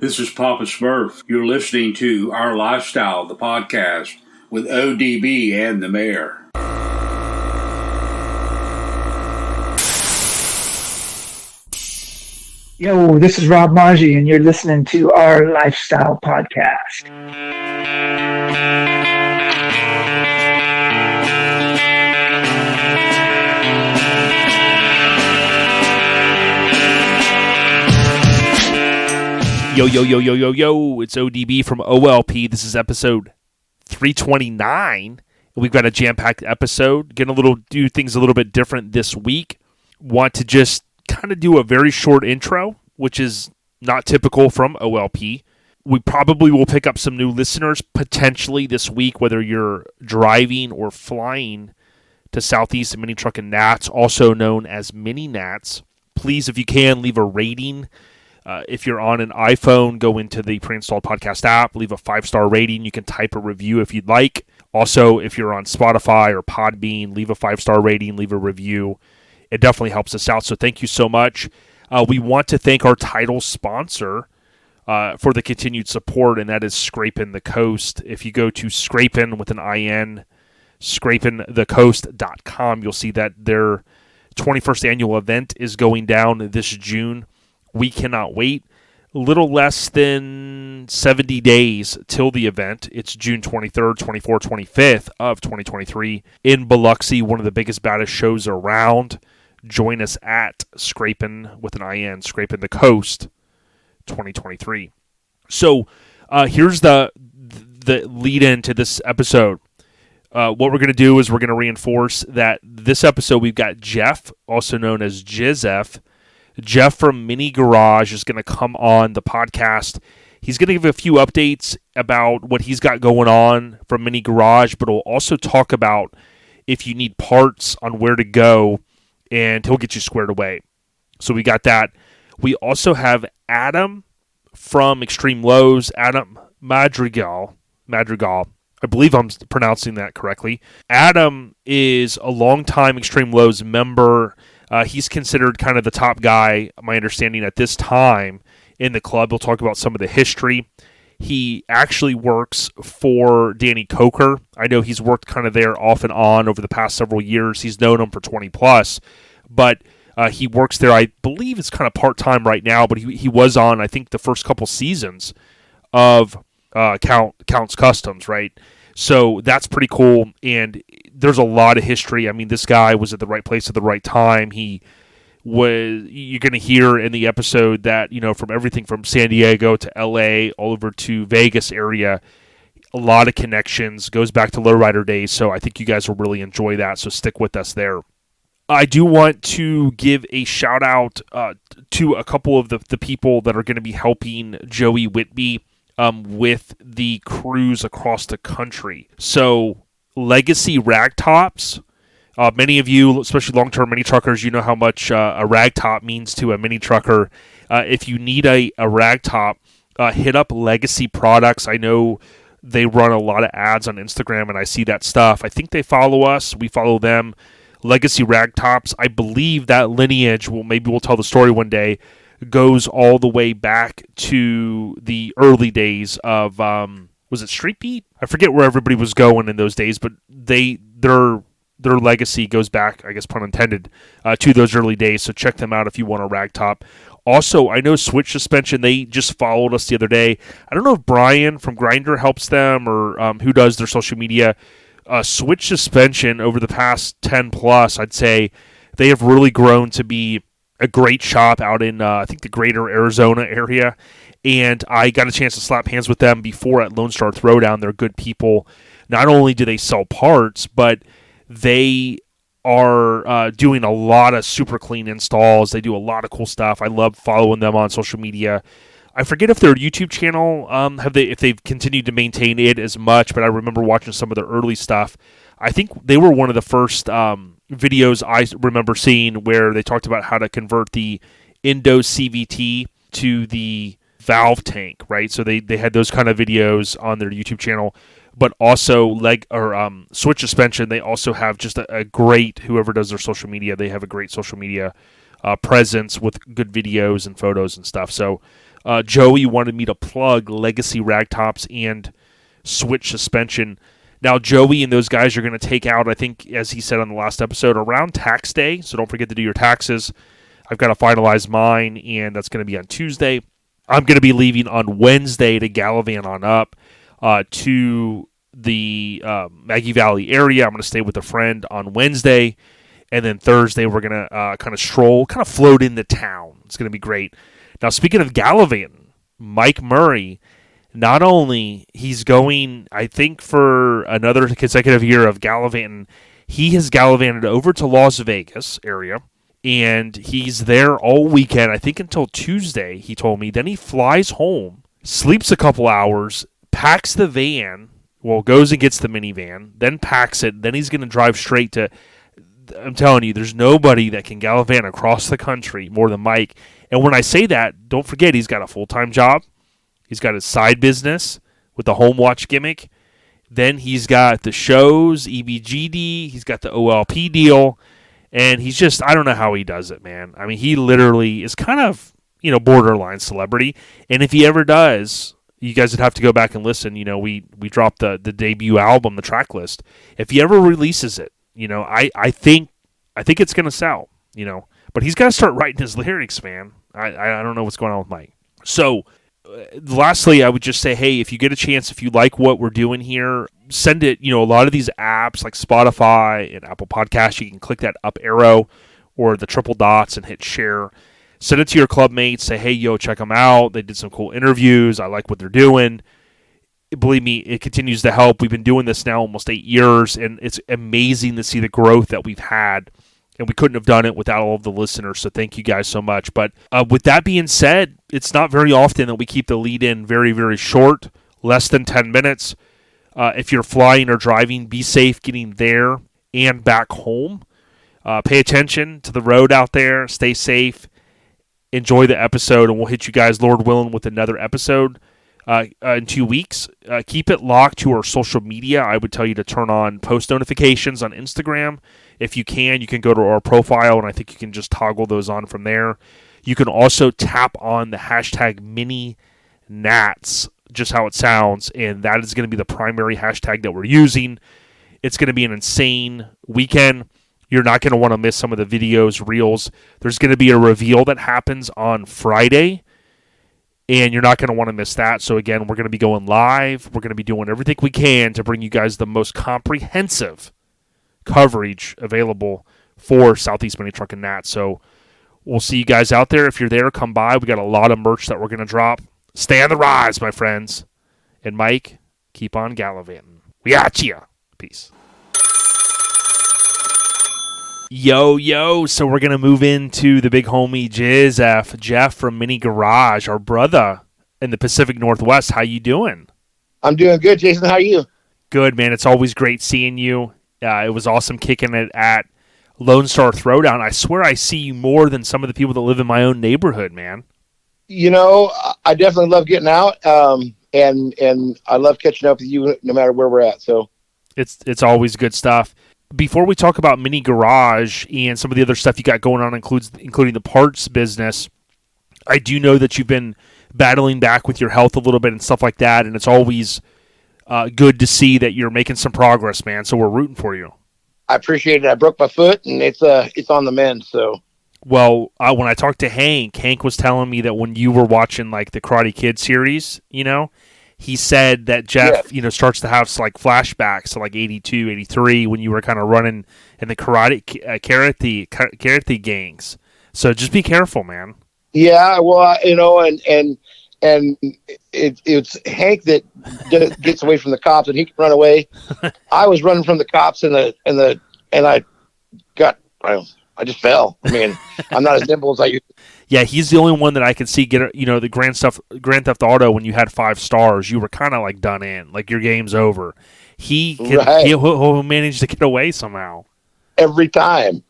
This is Papa Smurf. You're listening to Our Lifestyle, the podcast, with ODB and the Mayor. Yo, this is Rob Maggi, and you're listening to Our Lifestyle podcast. Yo, it's ODB from OLP. This is episode 329. We've got a jam-packed episode. Do things a little bit different this week. Want to just kind of do a very short intro, which is not typical from OLP. We probably will pick up some new listeners potentially this week, whether you're driving or flying to Southeast Mini Truckin Nats, also known as Mini Nats. Please, if you can, leave a rating. If you're on an iPhone, go into the pre-installed podcast app, leave a 5-star rating. You can type a review if you'd like. Also, if you're on Spotify or Podbean, leave a 5-star rating, leave a review. It definitely helps us out, so thank you so much. We want to thank our title sponsor for the continued support, and that is Scrapin' the Coast. If you go to Scrapin' with an I-N, scrapinthecoast.com, you'll see that their 21st annual event is going down this June. We cannot wait. A little less than 70 days till the event. It's June 23rd, 24th, 25th of 2023 in Biloxi, one of the biggest, baddest shows around. Join us at Scrapin' with an I-N, Scrapin' the Coast 2023. So here's the lead into this episode. What we're going to do is we're going to reinforce that this episode we've got Geoff, also known as Geoff. Geoff from Mini Garage is going to come on the podcast. He's going to give a few updates about what he's got going on from Mini Garage, but he'll also talk about if you need parts on where to go, and he'll get you squared away. So we got that. We also have Adam from Xtreme Lowz, Adam Madrigal. I believe I'm pronouncing that correctly. Adam is a longtime Xtreme Lowz member. He's considered kind of the top guy, my understanding, at this time in the club. We'll talk about some of the history. He actually works for Danny Coker. I know he's worked kind of there off and on over the past several years. He's known him for 20 plus, but he works there. I believe it's kind of part-time right now, but he was on, I think, the first couple seasons of Counts Kustoms, right? So that's pretty cool, and there's a lot of history. I mean, this guy was at the right place at the right time. You're going to hear in the episode that, from everything from San Diego to LA, all over to Vegas area, a lot of connections, goes back to Lowrider days, so I think you guys will really enjoy that, so stick with us there. I do want to give a shout out to a couple of the people that are going to be helping Joey Whitby with the cruise across the country. So Legacy Rag Tops. Many of you, especially long-term mini truckers, you know how much a rag top means to a mini trucker. If you need a rag top, hit up Legacy Products. I know they run a lot of ads on Instagram, and I see that stuff. I think they follow us. We follow them. Legacy Rag Tops. I believe that lineage, maybe we'll tell the story one day, goes all the way back to the early days of, was it Street Beat? I forget where everybody was going in those days, but their legacy goes back, I guess pun intended, to those early days, so check them out if you want a rag top. Also, I know Switch Suspension, they just followed us the other day. I don't know if Brian from Grindr helps them or who does their social media. Switch Suspension, over the past 10 plus, I'd say, they have really grown to be a great shop out in, I think, the greater Arizona area. And I got a chance to slap hands with them before at Lone Star Throwdown. They're good people. Not only do they sell parts, but they are doing a lot of super clean installs. They do a lot of cool stuff. I love following them on social media. I forget if their YouTube channel, if they've continued to maintain it as much, but I remember watching some of their early stuff. I think they were one of the first videos I remember seeing where they talked about how to convert the Indo CVT to the valve tank, right? So they had those kind of videos on their YouTube channel, but also Switch Suspension. They also have just a great, whoever does their social media, they have a great social media presence with good videos and photos and stuff. So Joey wanted me to plug Legacy Ragtops and Switch Suspension. Now, Joey and those guys are going to take out, I think, as he said on the last episode, around tax day. So don't forget to do your taxes. I've got to finalize mine, and that's going to be on Tuesday. I'm going to be leaving on Wednesday to Gallivant on up to the Maggie Valley area. I'm going to stay with a friend on Wednesday. And then Thursday, we're going to kind of float into town. It's going to be great. Now, speaking of Gallivant, Mike Murray, not only he's going, I think, for another consecutive year of gallivanting, he has gallivanted over to Las Vegas area, and he's there all weekend, I think until Tuesday, he told me. Then he flies home, sleeps a couple hours, packs the van, goes and gets the minivan, then packs it, then he's going to drive straight to, I'm telling you, there's nobody that can gallivant across the country more than Mike. And when I say that, don't forget he's got a full-time job. He's got his side business with the home watch gimmick. Then he's got the shows, EBGD. He's got the OLP deal. And he's just, I don't know how he does it, man. I mean, he literally is kind of, borderline celebrity. And if he ever does, you guys would have to go back and listen. We dropped the debut album, the track list. If he ever releases it, I think it's going to sell, But he's got to start writing his lyrics, man. I don't know what's going on with Mike. So, lastly, I would just say, hey, if you get a chance, if you like what we're doing here, send it. A lot of these apps like Spotify and Apple Podcasts, you can click that up arrow or the triple dots and hit share. Send it to your club mates. Say, hey, check them out. They did some cool interviews. I like what they're doing. Believe me, it continues to help. We've been doing this now almost 8 years, and it's amazing to see the growth that we've had. And we couldn't have done it without all of the listeners, so thank you guys so much. But with that being said, it's not very often that we keep the lead in very, very short, less than 10 minutes. If you're flying or driving, be safe getting there and back home. Pay attention to the road out there. Stay safe. Enjoy the episode, and we'll hit you guys, Lord willing, with another episode in 2 weeks. Keep it locked to our social media. I would tell you to turn on post notifications on Instagram. If you can go to our profile, and I think you can just toggle those on from there. You can also tap on the hashtag MiniNats, just how it sounds, and that is going to be the primary hashtag that we're using. It's going to be an insane weekend. You're not going to want to miss some of the videos, reels. There's going to be a reveal that happens on Friday, and you're not going to want to miss that. So, again, we're going to be going live. We're going to be doing everything we can to bring you guys the most comprehensive coverage available for Southeast Mini Truck and Nats. So we'll see you guys out there. If you're there, come by. We got a lot of merch that we're going to drop. Stay on the rise, my friends. And Mike, keep on gallivanting. We got ya. Peace. Yo, so we're going to move into the big homie Geoff from Mini Garage, our brother in the Pacific Northwest. How you doing? I'm doing good, Jason. How are you? Good, man. It's always great seeing you. It was awesome kicking it at Lone Star Throwdown. I swear I see you more than some of the people that live in my own neighborhood, man. I definitely love getting out, and I love catching up with you no matter where we're at. So it's always good stuff. Before we talk about Mini Garage and some of the other stuff you got going on, including the parts business, I do know that you've been battling back with your health a little bit and stuff like that, and it's always good to see that you're making some progress, man. So we're rooting for you. I appreciate it. I broke my foot, and it's on the mend. So, well, when I talked to Hank was telling me that when you were watching like the Karate Kid series, he said that Geoff, starts to have like flashbacks to like 82, 83 when you were kind of running in the karate gangs. So just be careful, man. Yeah, well, and it's Hank that gets away from the cops, and he can run away. I was running from the cops, and I just fell. I mean, I'm not as nimble as I used to. Yeah, he's the only one that I can see get. The Grand Theft Auto. When you had 5 stars, you were kind of like done in, like your game's over. He'll manage to get away somehow every time.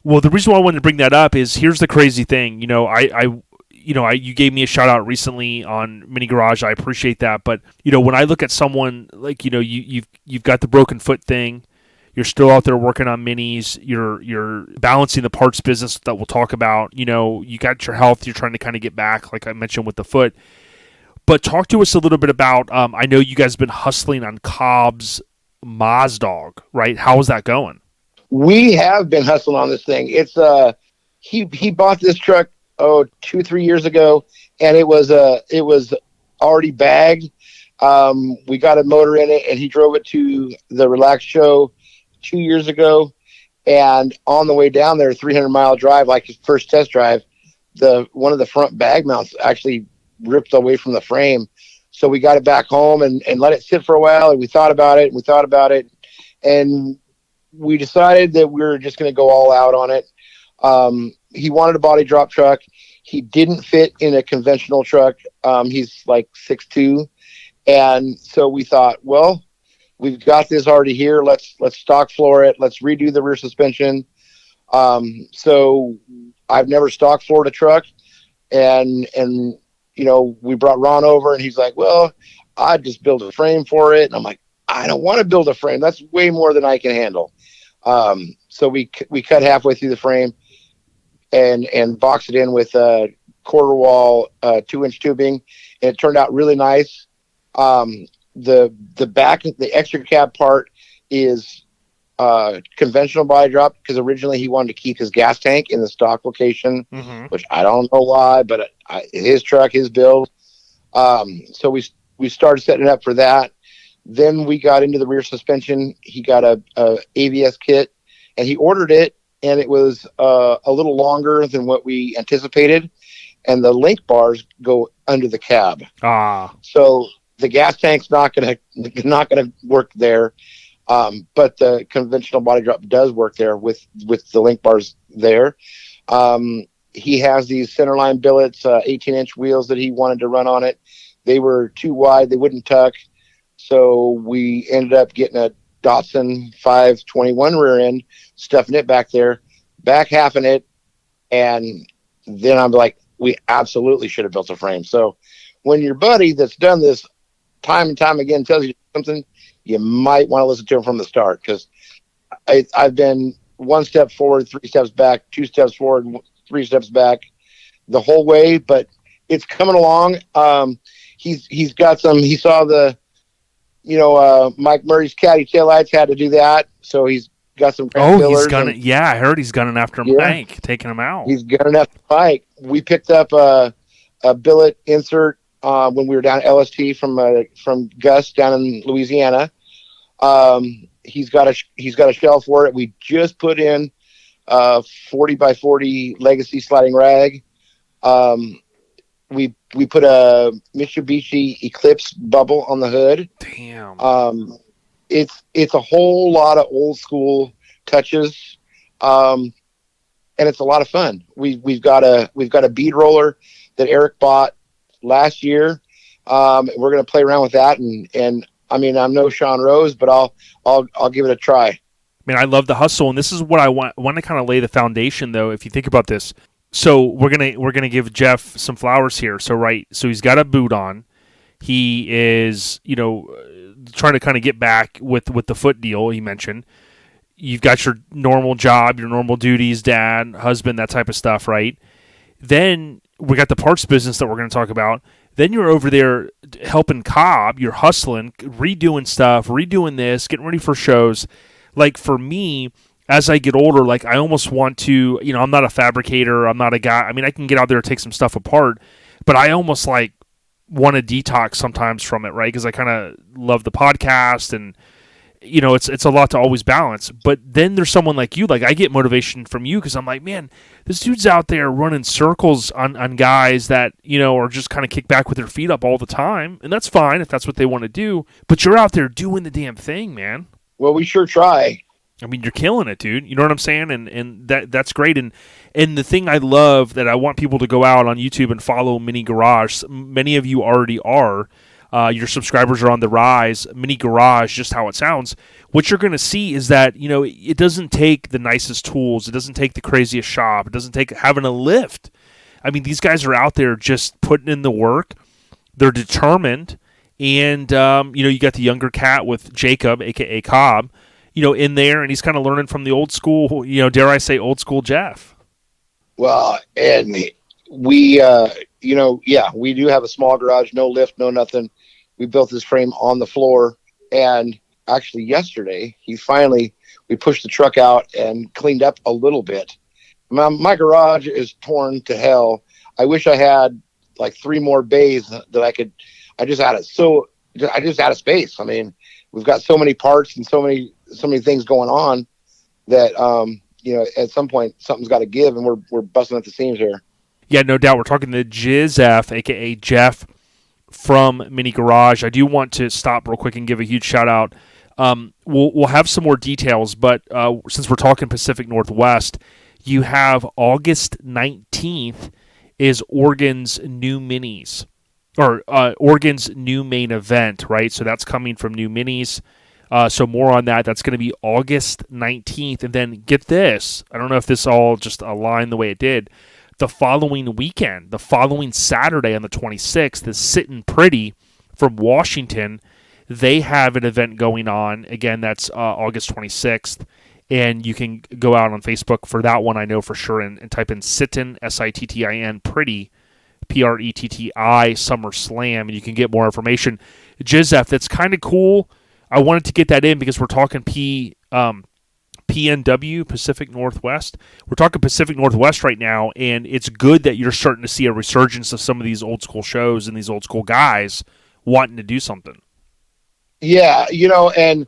Well, the reason why I wanted to bring that up is here's the crazy thing. You gave me a shout out recently on Mini Garage. I appreciate that. But, when I look at someone like, you've got the broken foot thing, You're still out there working on minis. You're balancing the parts business that we'll talk about. You know, you got your health. You're trying to kind of get back, like I mentioned with the foot. But talk to us a little bit about. I know you guys have been hustling on Cobb's Mozdog, right? How is that going? We have been hustling on this thing. It's he bought this truck 2-3 years ago, and it was already bagged. We got a motor in it, and he drove it to the Relax Show 2 years ago. And on the way down there, 300-mile drive, like his first test drive, one of the front bag mounts actually ripped away from the frame. So we got it back home and let it sit for a while. And we thought about it. And we decided that we were just going to go all out on it. He wanted a body drop truck. He didn't fit in a conventional truck. He's like 6'2". And so we thought, well, we've got this already here. Let's stock floor it. Let's redo the rear suspension. So I've never stock floored a truck. And you know, we brought Ron over, and he's like, well, I just built a frame for it. And I'm like, I don't want to build a frame. That's way more than I can handle. So we cut halfway through the frame and boxed it in with quarter wall 2-inch tubing, and it turned out really nice. The back, the extra cab part is conventional body drop, because originally he wanted to keep his gas tank in the stock location, which I don't know why, but his truck, his build. So we started setting it up for that. Then we got into the rear suspension. He got a ABS kit, and he ordered it, and it was a little longer than what we anticipated, and the link bars go under the cab. So the gas tank's not gonna work there, but the conventional body drop does work there with the link bars there. He has these centerline billets, 18-inch wheels that he wanted to run on it. They were too wide; they wouldn't tuck. So we ended up getting a Datsun 521 rear end, stuffing it back there, back halving it, and then I'm like, we absolutely should have built a frame. So when your buddy that's done this time and time again tells you something, you might want to listen to him from the start, because I've been 1 step forward, 3 steps back, 2 steps forward, 3 steps back the whole way, but it's coming along. He's got some, he saw the, Mike Murray's caddy taillights, had to do that. So he's got some crank he's gunning. Yeah, I heard he's gunning after Mike, taking him out. He's gunning after Mike. We picked up a billet insert when we were down at LST from Gus down in Louisiana. He's got a shell for it. We just put in 40x40 Legacy sliding rag. We put a Mitsubishi Eclipse bubble on the hood. Damn. It's a whole lot of old school touches, and it's a lot of fun. We've got a bead roller that Eric bought last year. We're gonna play around with that, and I mean, I'm no Sean Rose, but I'll give it a try. I mean, I love the hustle, and this is what I want to kind of lay the foundation, though. If you think about this, so we're gonna give Geoff some flowers here. So he's got a boot on. He is, trying to kind of get back with the foot deal he mentioned. You've got your normal job, your normal duties, dad, husband, that type of stuff, right? Then we got the parts business that we're going to talk about. Then you're over there helping Cobb. You're hustling, redoing stuff, redoing this, getting ready for shows. Like for me, as I get older, like I almost want to, I'm not a fabricator. I'm not a guy. I mean, I can get out there and take some stuff apart, but I almost like want to detox sometimes from it, right? Because I kind of love the podcast, and it's a lot to always balance. But then there's someone like you, like I get motivation from you, because I'm like, man, this dude's out there running circles on guys that are just kind of kick back with their feet up all the time, and that's fine if that's what they want to do. But you're out there doing the damn thing, man. Well, we sure try. I mean, you're killing it, dude. You know what I'm saying? And that's great. And the thing I love that I want people to go out on YouTube and follow Mini Garage. Many of you already are. Your subscribers are on the rise. Mini Garage, just how it sounds. What you're going to see is that, it doesn't take the nicest tools. It doesn't take the craziest shop. It doesn't take having a lift. I mean, these guys are out there just putting in the work. They're determined. And, you got the younger cat with Jacob, a.k.a. Cobb. in there, and he's kind of learning from the old school, dare I say, old school Geoff. Well, and we, we do have a small garage, no lift, no nothing. We built this frame on the floor, and actually yesterday we pushed the truck out and cleaned up a little bit. My garage is torn to hell. I wish I had like 3 more bays that I just out of space. I mean, we've got so many parts and so many things going on that, at some point something's got to give, and we're busting at the seams here. Yeah, no doubt. We're talking to Geoff, aka Geoff from Mini Garage. I do want to stop real quick and give a huge shout out. We'll have some more details, but since we're talking Pacific Northwest, you have August 19th is Oregon's new minis, or Oregon's new main event, right? So that's coming from New Minis. So more on that. That's going to be August 19th. And then get this. I don't know if this all just aligned the way it did. The following weekend, the following Saturday on the 26th, is Sittin' Pretty from Washington. They have an event going on. Again, that's August 26th. And you can go out on Facebook for that one, I know for sure, and type in Sittin', Sittin, Pretty, Pretti, Summer Slam, and you can get more information. Geoff, that's kind of cool. I wanted to get that in because we're talking PNW, Pacific Northwest. We're talking Pacific Northwest right now, and it's good that you're starting to see a resurgence of some of these old school shows and these old school guys wanting to do something. Yeah, and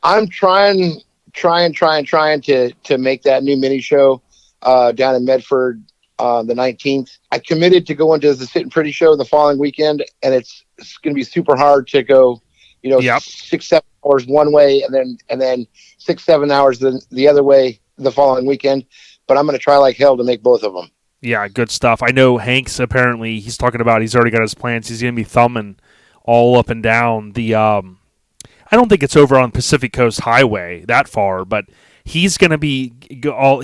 I'm trying to make that new mini show down in Medford the 19th. I committed to going to the Sittin' Pretty show the following weekend, and it's going to be super hard to go, 6-7 hours one way and then 6-7 hours the other way the following weekend. But I'm going to try like hell to make both of them. Yeah, good stuff. I know Hank's apparently, he's talking about he's already got his plans. He's going to be thumbing all up and down the I don't think it's over on Pacific Coast Highway that far, but he's going to be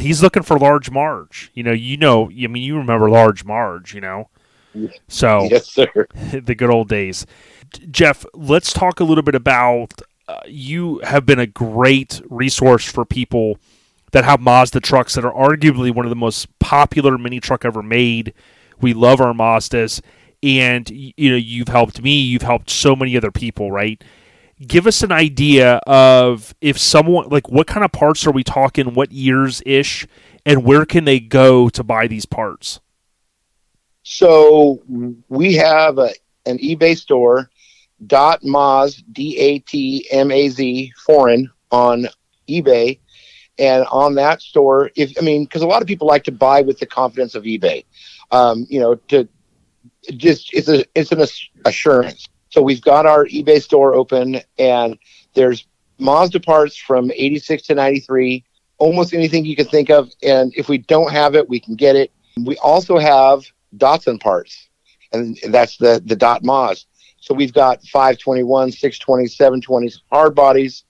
he's looking for Large Marge. You remember Large Marge, So yes, sir. The good old days. Geoff, let's talk a little bit about you have been a great resource for people that have Mazda trucks that are arguably one of the most popular mini truck ever made. We love our Mazdas, and you've helped me, you've helped so many other people, right? Give us an idea of if someone, like, what kind of parts are we talking, what years-ish, and where can they go to buy these parts? So we have an eBay store, .maz, DATMAZ, foreign, on eBay. And on that store, because a lot of people like to buy with the confidence of eBay, it's an assurance. So we've got our eBay store open, and there's Mazda parts from 86 to 93, almost anything you can think of. And if we don't have it, we can get it. We also have Datsun parts, and that's the .maz. So we've got 521, 620, 720s, hard bodies.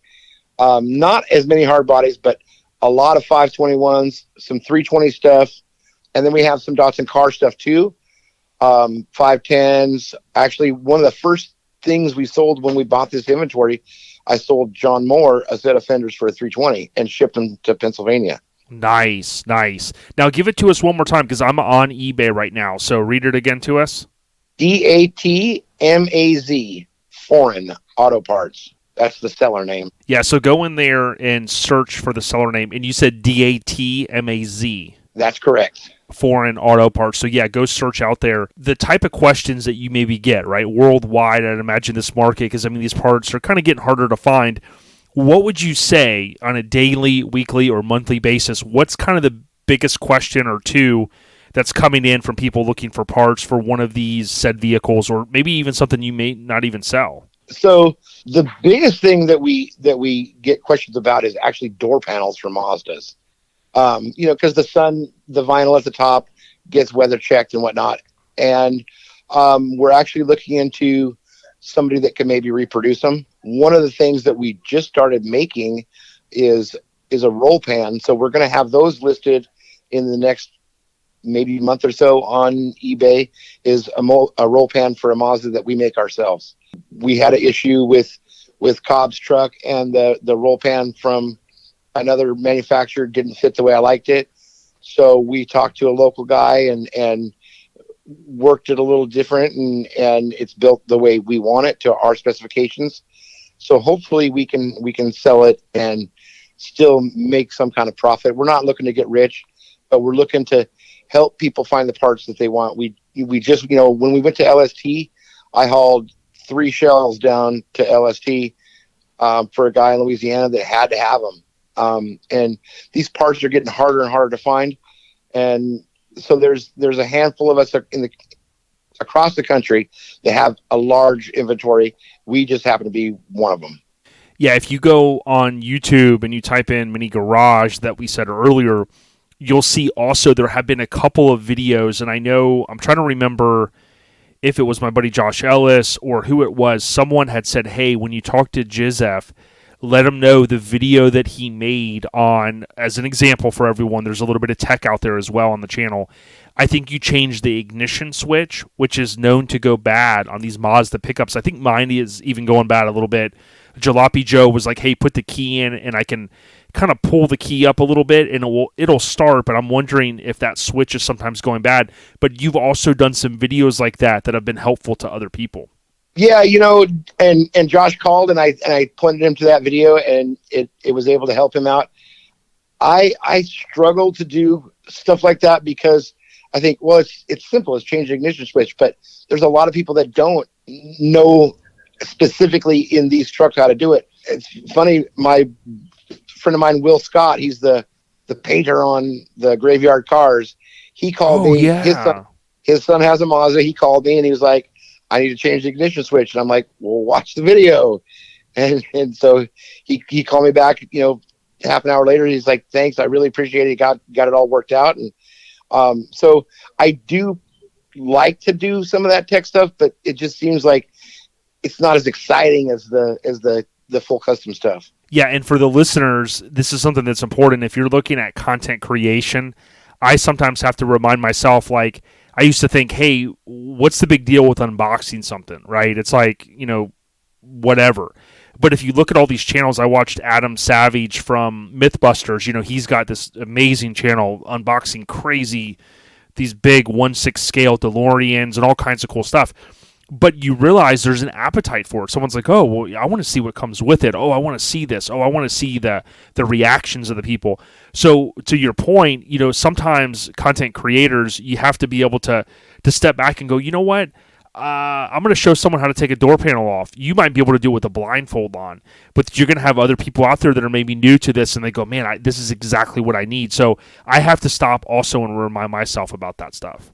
Not as many hard bodies, but a lot of 521s, some 320 stuff. And then we have some Datsun car stuff too. 510s. Actually, one of the first things we sold when we bought this inventory, I sold John Moore a set of fenders for a 320 and shipped them to Pennsylvania. Nice. Now give it to us one more time because I'm on eBay right now. So read it again to us. DATMAZ, foreign auto parts. That's the seller name. Yeah, so go in there and search for the seller name. And you said DATMAZ. That's correct. Foreign auto parts. So yeah, go search out there. The type of questions that you maybe get, right, worldwide, I'd imagine this market, because these parts are kind of getting harder to find. What would you say on a daily, weekly, or monthly basis? What's kind of the biggest question or two that's coming in from people looking for parts for one of these said vehicles, or maybe even something you may not even sell? So the biggest thing that we get questions about is actually door panels for Mazdas. Because the vinyl at the top gets weather checked and whatnot. And we're actually looking into somebody that can maybe reproduce them. One of the things that we just started making is a roll pan. So we're going to have those listed in the next maybe month or so on eBay, is a roll pan for a Mazda that we make ourselves. We had an issue with with Cobb's truck, and the roll pan from another manufacturer didn't fit the way I liked it. So we talked to a local guy and worked it a little different, and it's built the way we want it to our specifications. So hopefully we can sell it and still make some kind of profit. We're not looking to get rich, but we're looking to help people find the parts that they want. We just, when we went to LST, I hauled 3 shells down to LST for a guy in Louisiana that had to have them. And these parts are getting harder and harder to find. And so there's a handful of us across the country that have a large inventory. We just happen to be one of them. Yeah, if you go on YouTube and you type in Mini Garage that we said earlier, you'll see also there have been a couple of videos, and I know, I'm trying to remember if it was my buddy Josh Ellis or who it was. Someone had said, hey, when you talk to Geoff, let him know the video that he made on, as an example for everyone, there's a little bit of tech out there as well on the channel. I think you changed the ignition switch, which is known to go bad on these Mazda pickups. I think mine is even going bad a little bit. Jalopy Joe was like, hey, put the key in and I can kind of pull the key up a little bit and it'll start, but I'm wondering if that switch is sometimes going bad. But you've also done some videos like that have been helpful to other people. Yeah, and Josh called and I pointed him to that video, and it was able to help him out. I struggle to do stuff like that because I think, well, it's simple. It's change the ignition switch, but there's a lot of people that don't know specifically in these trucks how to do it. It's funny. My friend of mine, Will Scott, he's the painter on the Graveyard Cars. He called me. Yeah. His son has a Mazda. He called me and he was like, I need to change the ignition switch. And I'm like, well, watch the video. And so he called me back, half an hour later. He's like, thanks. I really appreciate it. Got it all worked out. And so I do like to do some of that tech stuff, but it just seems like it's not as exciting as the full custom stuff. Yeah. And for the listeners, this is something that's important. If you're looking at content creation, I sometimes have to remind myself, like, I used to think, hey, what's the big deal with unboxing something, right? It's like, whatever. But if you look at all these channels, I watched Adam Savage from Mythbusters. He's got this amazing channel unboxing crazy, these big 1/6 scale DeLoreans and all kinds of cool stuff. But you realize there's an appetite for it. Someone's like, oh, well, I want to see what comes with it. Oh, I want to see this. Oh, I want to see the reactions of the people. So to your point, sometimes content creators, you have to be able to step back and go, you know what? I'm going to show someone how to take a door panel off. You might be able to do it with a blindfold on, but you're going to have other people out there that are maybe new to this, and they go, man, this is exactly what I need. So I have to stop also and remind myself about that stuff.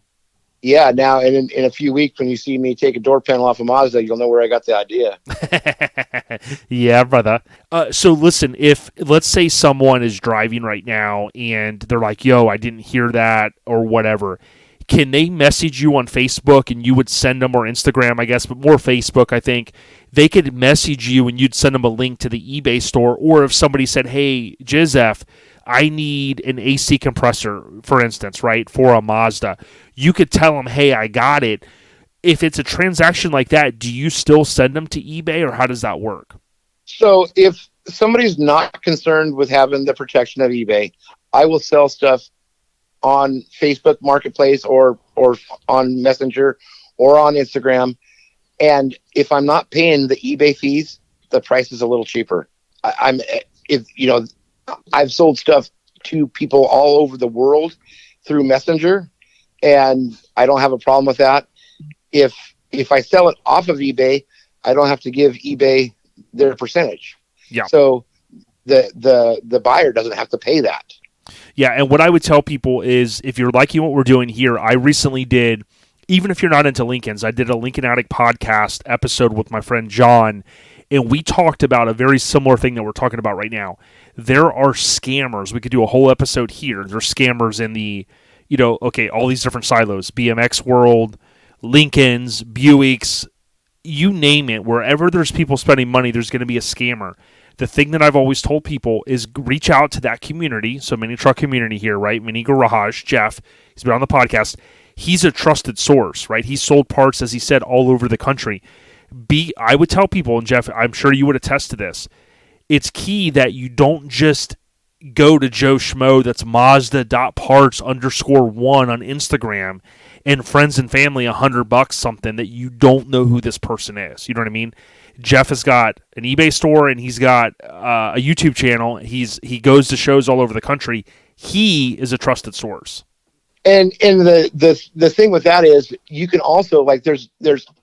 Yeah, now in a few weeks when you see me take a door panel off a Mazda, you'll know where I got the idea. Yeah, brother. So listen, if let's say someone is driving right now and they're like, yo, I didn't hear that or whatever, can they message you on Facebook and you would send them, or Instagram, I guess, but more Facebook, I think. They could message you and you'd send them a link to the eBay store. Or if somebody said, hey, Geoff, I need an AC compressor, for instance, right, for a Mazda, you could tell them, hey, I got it. If it's a transaction like that, do you still send them to eBay, or how does that work? So if somebody's not concerned with having the protection of eBay, I will sell stuff on Facebook Marketplace or on Messenger or on Instagram. And if I'm not paying the eBay fees, the price is a little cheaper. I've sold stuff to people all over the world through Messenger, and I don't have a problem with that. If I sell it off of eBay, I don't have to give eBay their percentage. Yeah. So the buyer doesn't have to pay that. Yeah, and what I would tell people is, if you're liking what we're doing here, I recently did, even if you're not into Lincolns, I did a Lincoln Addict podcast episode with my friend John, and we talked about a very similar thing that we're talking about right now. There are scammers. We could do a whole episode here. There's scammers in the, all these different silos, BMX world, Lincolns, Buicks, you name it. Wherever there's people spending money, there's going to be a scammer. The thing that I've always told people is reach out to that community. So Mini Truck community here, right? Mini Garage, Geoff, he's been on the podcast. He's a trusted source, right? He's sold parts, as he said, all over the country. I would tell people, and Geoff, I'm sure you would attest to this, it's key that you don't just go to Joe Schmo that's Mazda.parts_1 on Instagram and friends and family $100 something that you don't know who this person is. You know what I mean? Geoff has got an eBay store and he's got a YouTube channel. He goes to shows all over the country. He is a trusted source. And the thing with that is you can also, like, there's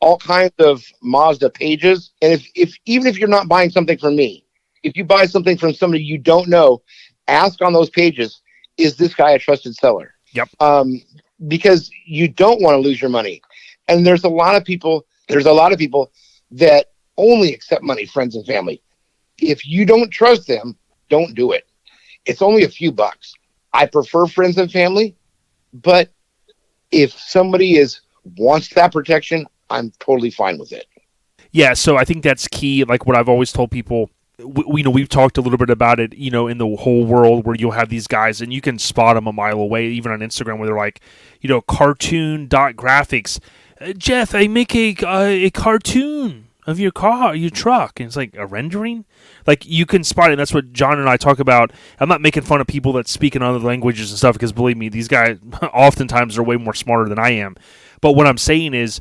all kinds of Mazda pages. And if even if you're not buying something from me, if you buy something from somebody you don't know, ask on those pages, is this guy a trusted seller? Yep. Because you don't want to lose your money. And there's a lot of people that only accept money, friends and family. If you don't trust them, don't do it. It's only a few bucks. I prefer friends and family, but if somebody wants that protection, I'm totally fine with it. Yeah, so I think that's key. Like what I've always told people, we've talked a little bit about it, in the whole world where you'll have these guys and you can spot them a mile away, even on Instagram, where they're like, cartoon.graphics. Geoff, I make a cartoon of your car, your truck. And it's like a rendering. Like you can spot it. And that's what John and I talk about. I'm not making fun of people that speak in other languages and stuff, because believe me, these guys oftentimes are way more smarter than I am. But what I'm saying is,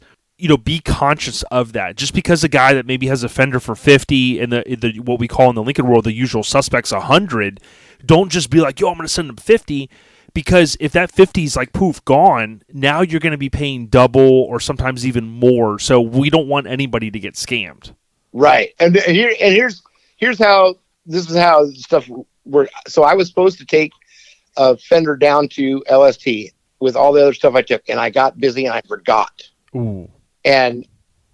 be conscious of that. Just because a guy that maybe has a fender for 50 and the what we call in the Lincoln world the usual suspects 100, don't just be like, yo, I'm going to send him 50, because if that 50 is like poof gone, now you're going to be paying double or sometimes even more. So we don't want anybody to get scammed. Right. And here's how stuff works. So I was supposed to take a fender down to LST with all the other stuff I took, and I got busy and I forgot. Ooh. And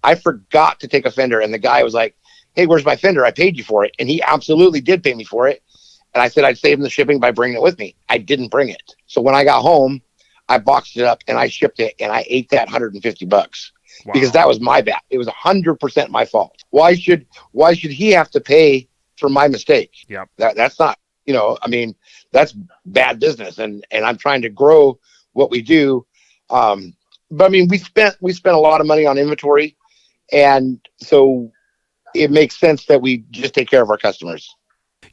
I forgot to take a fender, and the guy was like, hey, where's my fender? I paid you for it. And he absolutely did pay me for it. And I said I'd save him the shipping by bringing it with me. I didn't bring it. So when I got home, I boxed it up and I shipped it, and I ate that $150 Wow. Because that was my bad. It was 100% my fault. Why should he have to pay for my mistake? Yep. That's not, that's bad business. And I'm trying to grow what we do. But we spent a lot of money on inventory, and so it makes sense that we just take care of our customers.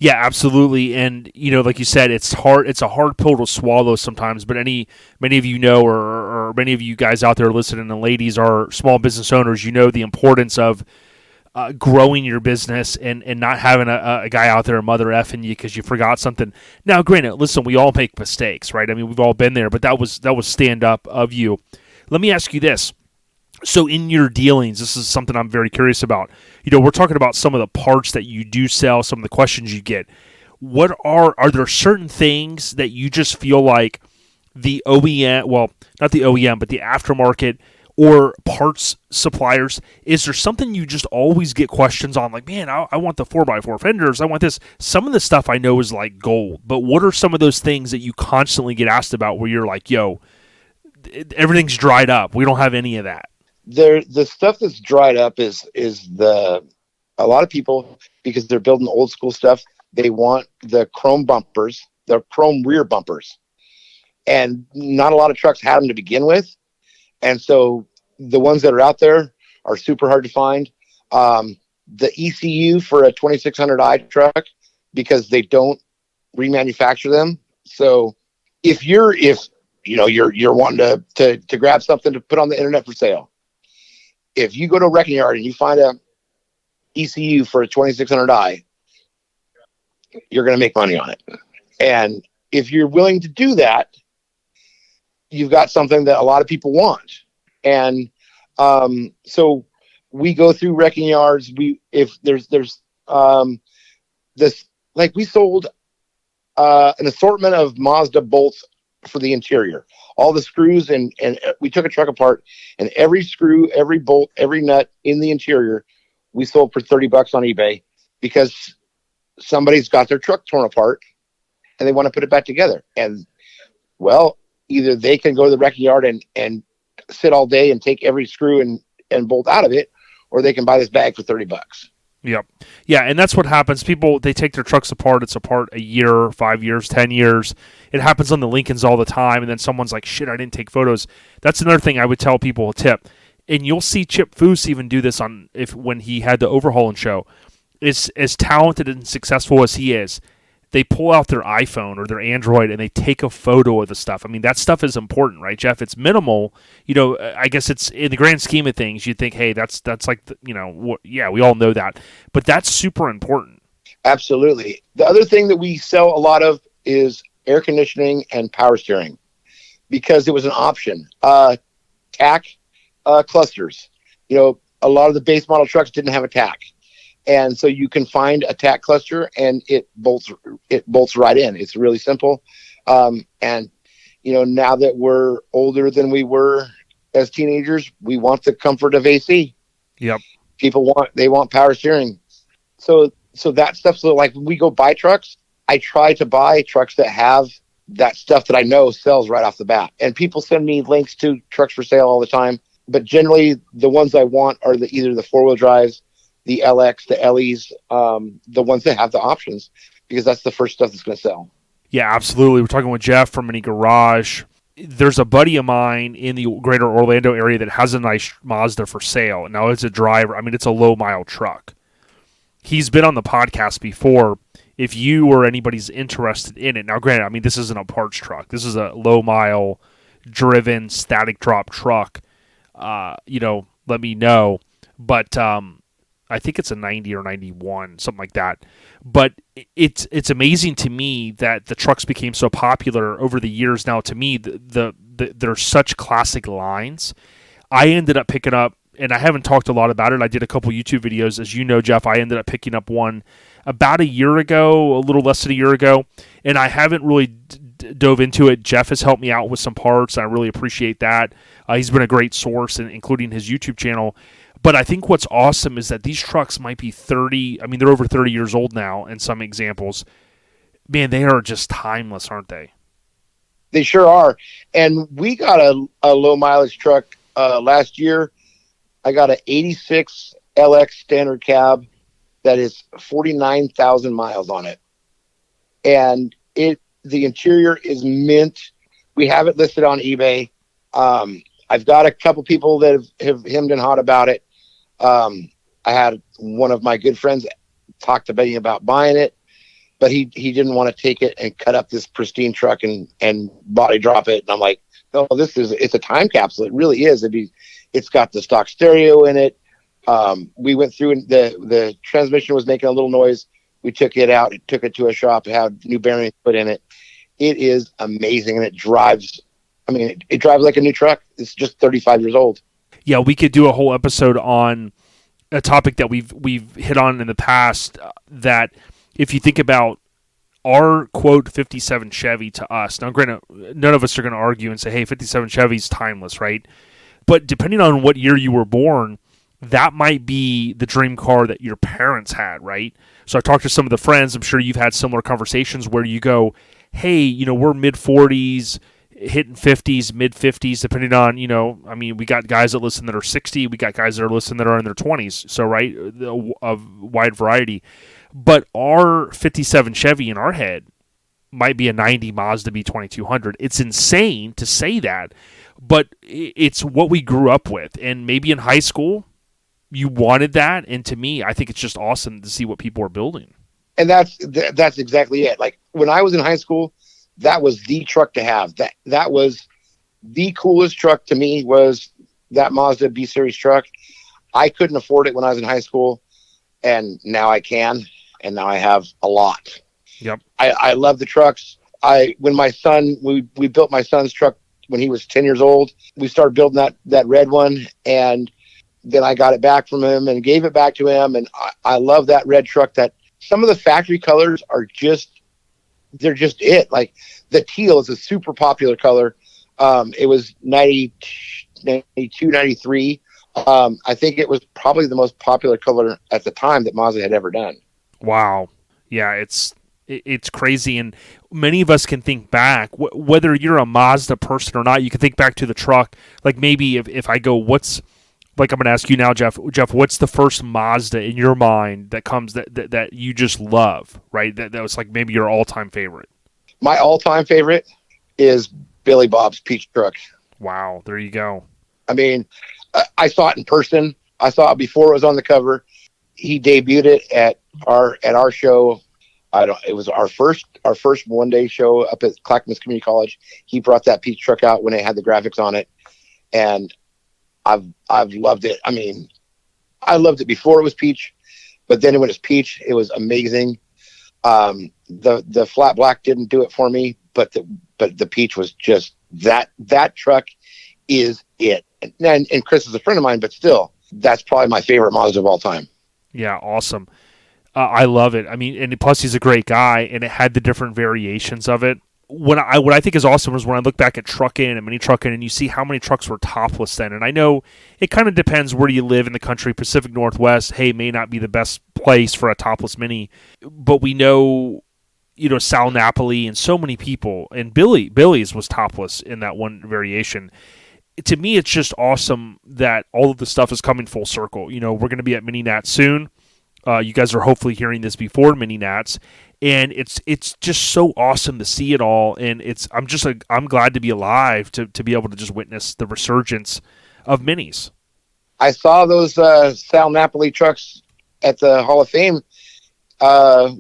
Yeah, absolutely. And like you said, it's hard. It's a hard pill to swallow sometimes. But many of you know, or many of you guys out there listening, and ladies are small business owners. The importance of growing your business and not having a guy out there mother effing you because you forgot something. Now, granted, listen, we all make mistakes, right? We've all been there, but that was stand up of you. Let me ask you this. So in your dealings, this is something I'm very curious about. We're talking about some of the parts that you do sell, some of the questions you get. What are there certain things that you just feel like the OEM, well, not the OEM, but the aftermarket or parts suppliers, is there something you just always get questions on? Like, man, I want the 4x4 fenders. I want this. Some of the stuff I know is like gold, but what are some of those things that you constantly get asked about where you're like, yo, everything's dried up, we don't have any of that? The stuff that's dried up is a lot of people, because they're building old school stuff, they want the chrome bumpers, the chrome rear bumpers, and not a lot of trucks had them to begin with, and so the ones that are out there are super hard to find. The ECU for a 2600i truck, because they don't remanufacture them. So if you're wanting to grab something to put on the internet for sale, if you go to a wrecking yard and you find a ECU for a 2600i, you're going to make money on it. And if you're willing to do that, you've got something that a lot of people want. And so we go through wrecking yards. We sold an assortment of Mazda bolts for the interior, all the screws, and we took a truck apart, and every screw, every bolt, every nut in the interior we sold for $30 on eBay, because somebody's got their truck torn apart and they want to put it back together. And either they can go to the wrecking yard and sit all day and take every screw and bolt out of it, or they can buy this bag for $30. Yep. Yeah, and that's what happens. People, they take their trucks apart. It's apart a year, 5 years, 10 years. It happens on the Lincolns all the time, and then someone's like, shit, I didn't take photos. That's another thing I would tell people, a tip. and you'll see Chip Foose even do this when he had the overhaul and show. Is as talented and successful as he is, they pull out their iPhone or their Android and they take a photo of the stuff. I mean, that stuff is important, right, Geoff? It's minimal. I guess it's in the grand scheme of things. You'd think, hey, that's like, yeah, we all know that. But that's super important. Absolutely. The other thing that we sell a lot of is air conditioning and power steering because it was an option. TAC clusters. A lot of the base model trucks didn't have a TAC. And so you can find a TAC cluster and it bolts right in. It's really simple. And now that we're older than we were as teenagers, we want the comfort of AC. Yep. People want power steering. So that stuff. So like when we go buy trucks, I try to buy trucks that have that stuff that I know sells right off the bat. And people send me links to trucks for sale all the time. But generally the ones I want are either the 4-wheel drives, the LX, the LEs, the ones that have the options, because that's the first stuff that's going to sell. Yeah, absolutely. We're talking with Geoff from Mini Garage. There's a buddy of mine in the greater Orlando area that has a nice Mazda for sale. Now, it's a driver. I mean, it's a low-mile truck. He's been on the podcast before. If you or anybody's interested in it. Now, granted, I mean, this isn't a parts truck. This is a low-mile driven static drop truck. Let me know. But I think it's a 90 or 91, something like that. But it's amazing to me that the trucks became so popular over the years. Now, to me, they're such classic lines. I ended up picking up, and I haven't talked a lot about it. I did a couple YouTube videos. As you know, Geoff, I ended up picking up one about a year ago, a little less than a year ago, and I haven't really dove into it. Geoff has helped me out with some parts, and I really appreciate that. He's been a great source, including his YouTube channel. But I think what's awesome is that these trucks might be 30. I mean, they're over 30 years old now in some examples. Man, they are just timeless, aren't they? They sure are. And we got a low mileage truck last year. I got an 86 LX standard cab that is 49,000 miles on it. And the interior is mint. We have it listed on eBay. I've got a couple people that have hemmed and hawed about it. I had one of my good friends talk to me about buying it, but he didn't want to take it and cut up this pristine truck and body drop it. And I'm like, no, it's a time capsule. It really is. It's got the stock stereo in it. We went through and the transmission was making a little noise. We took it out, took it to a shop, had new bearings put in it. It is amazing. And it drives like a new truck. It's just 35 years old. Yeah, we could do a whole episode on a topic that we've hit on in the past, that if you think about our, quote, 57 Chevy to us, now granted, none of us are going to argue and say, hey, 57 Chevy's timeless, right? But depending on what year you were born, that might be the dream car that your parents had, right? So I talked to some of the friends. I'm sure you've had similar conversations where you go, hey, we're mid-40s, hitting 50s, mid-50s, depending on, we got guys that listen that are 60. We got guys that are listening that are in their 20s. So, right, a wide variety. But our 57 Chevy in our head might be a 90 Mazda B2200. It's insane to say that, but it's what we grew up with. And maybe in high school, you wanted that. And to me, I think it's just awesome to see what people are building. And that's exactly it. Like when I was in high school, that was the truck to have. That was the coolest truck to me, was that Mazda B series truck. I couldn't afford it when I was in high school, and now I can, and now I have a lot. Yep. I love the trucks. We built my son's truck when he was 10 years old. We started building that red one, and then I got it back from him and gave it back to him. And I love that red truck. That some of the factory colors are they're just it. Like the teal is a super popular color. It was 92, 93. I think it was probably the most popular color at the time that Mazda had ever done. Wow. Yeah, it's crazy. And many of us can think back, whether you're a Mazda person or not, you can think back to the truck. Like maybe if I go, I'm going to ask you now, Geoff, what's the first Mazda in your mind that comes that you just love, right? That was like maybe your all-time favorite. My all-time favorite is Billy Bob's Peach truck. Wow, there you go. I mean, I saw it in person. I saw it before it was on the cover. He debuted it at our show. It was our first one day show up at Clackamas Community College. He brought that Peach truck out when it had the graphics on it, and I've loved it. I mean, I loved it before it was Peach, but then when it's Peach, it was amazing. The flat black didn't do it for me, but the Peach was just that truck is it. And Chris is a friend of mine, but still, that's probably my favorite Mazda of all time. Yeah, awesome. I love it. I mean, and plus he's a great guy, and it had the different variations of it. What I think is awesome is when I look back at Truckin and Mini Truckin, and you see how many trucks were topless then. And I know it kind of depends where you live in the country. Pacific Northwest, hey, may not be the best place for a topless Mini, but we know, Sal Napoli and so many people, and Billy's was topless in that one variation. To me, it's just awesome that all of the stuff is coming full circle. We're going to be at Mini Nats soon. You guys are hopefully hearing this before Mini Nats, and it's just so awesome to see it all. And I'm glad to be alive to be able to just witness the resurgence of minis. I saw those Sal Napoli trucks at the Hall of Fame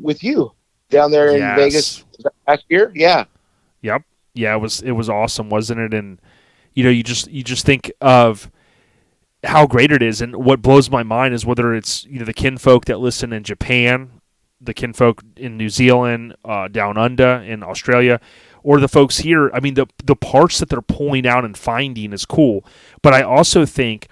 with you down there in Vegas last year. Yeah. Yep. Yeah, it was awesome, wasn't it? And you just think of how great it is, and what blows my mind is whether it's the kinfolk that listen in Japan, the kinfolk in New Zealand, down under in Australia, or the folks here. I mean, the parts that they're pulling out and finding is cool, but I also think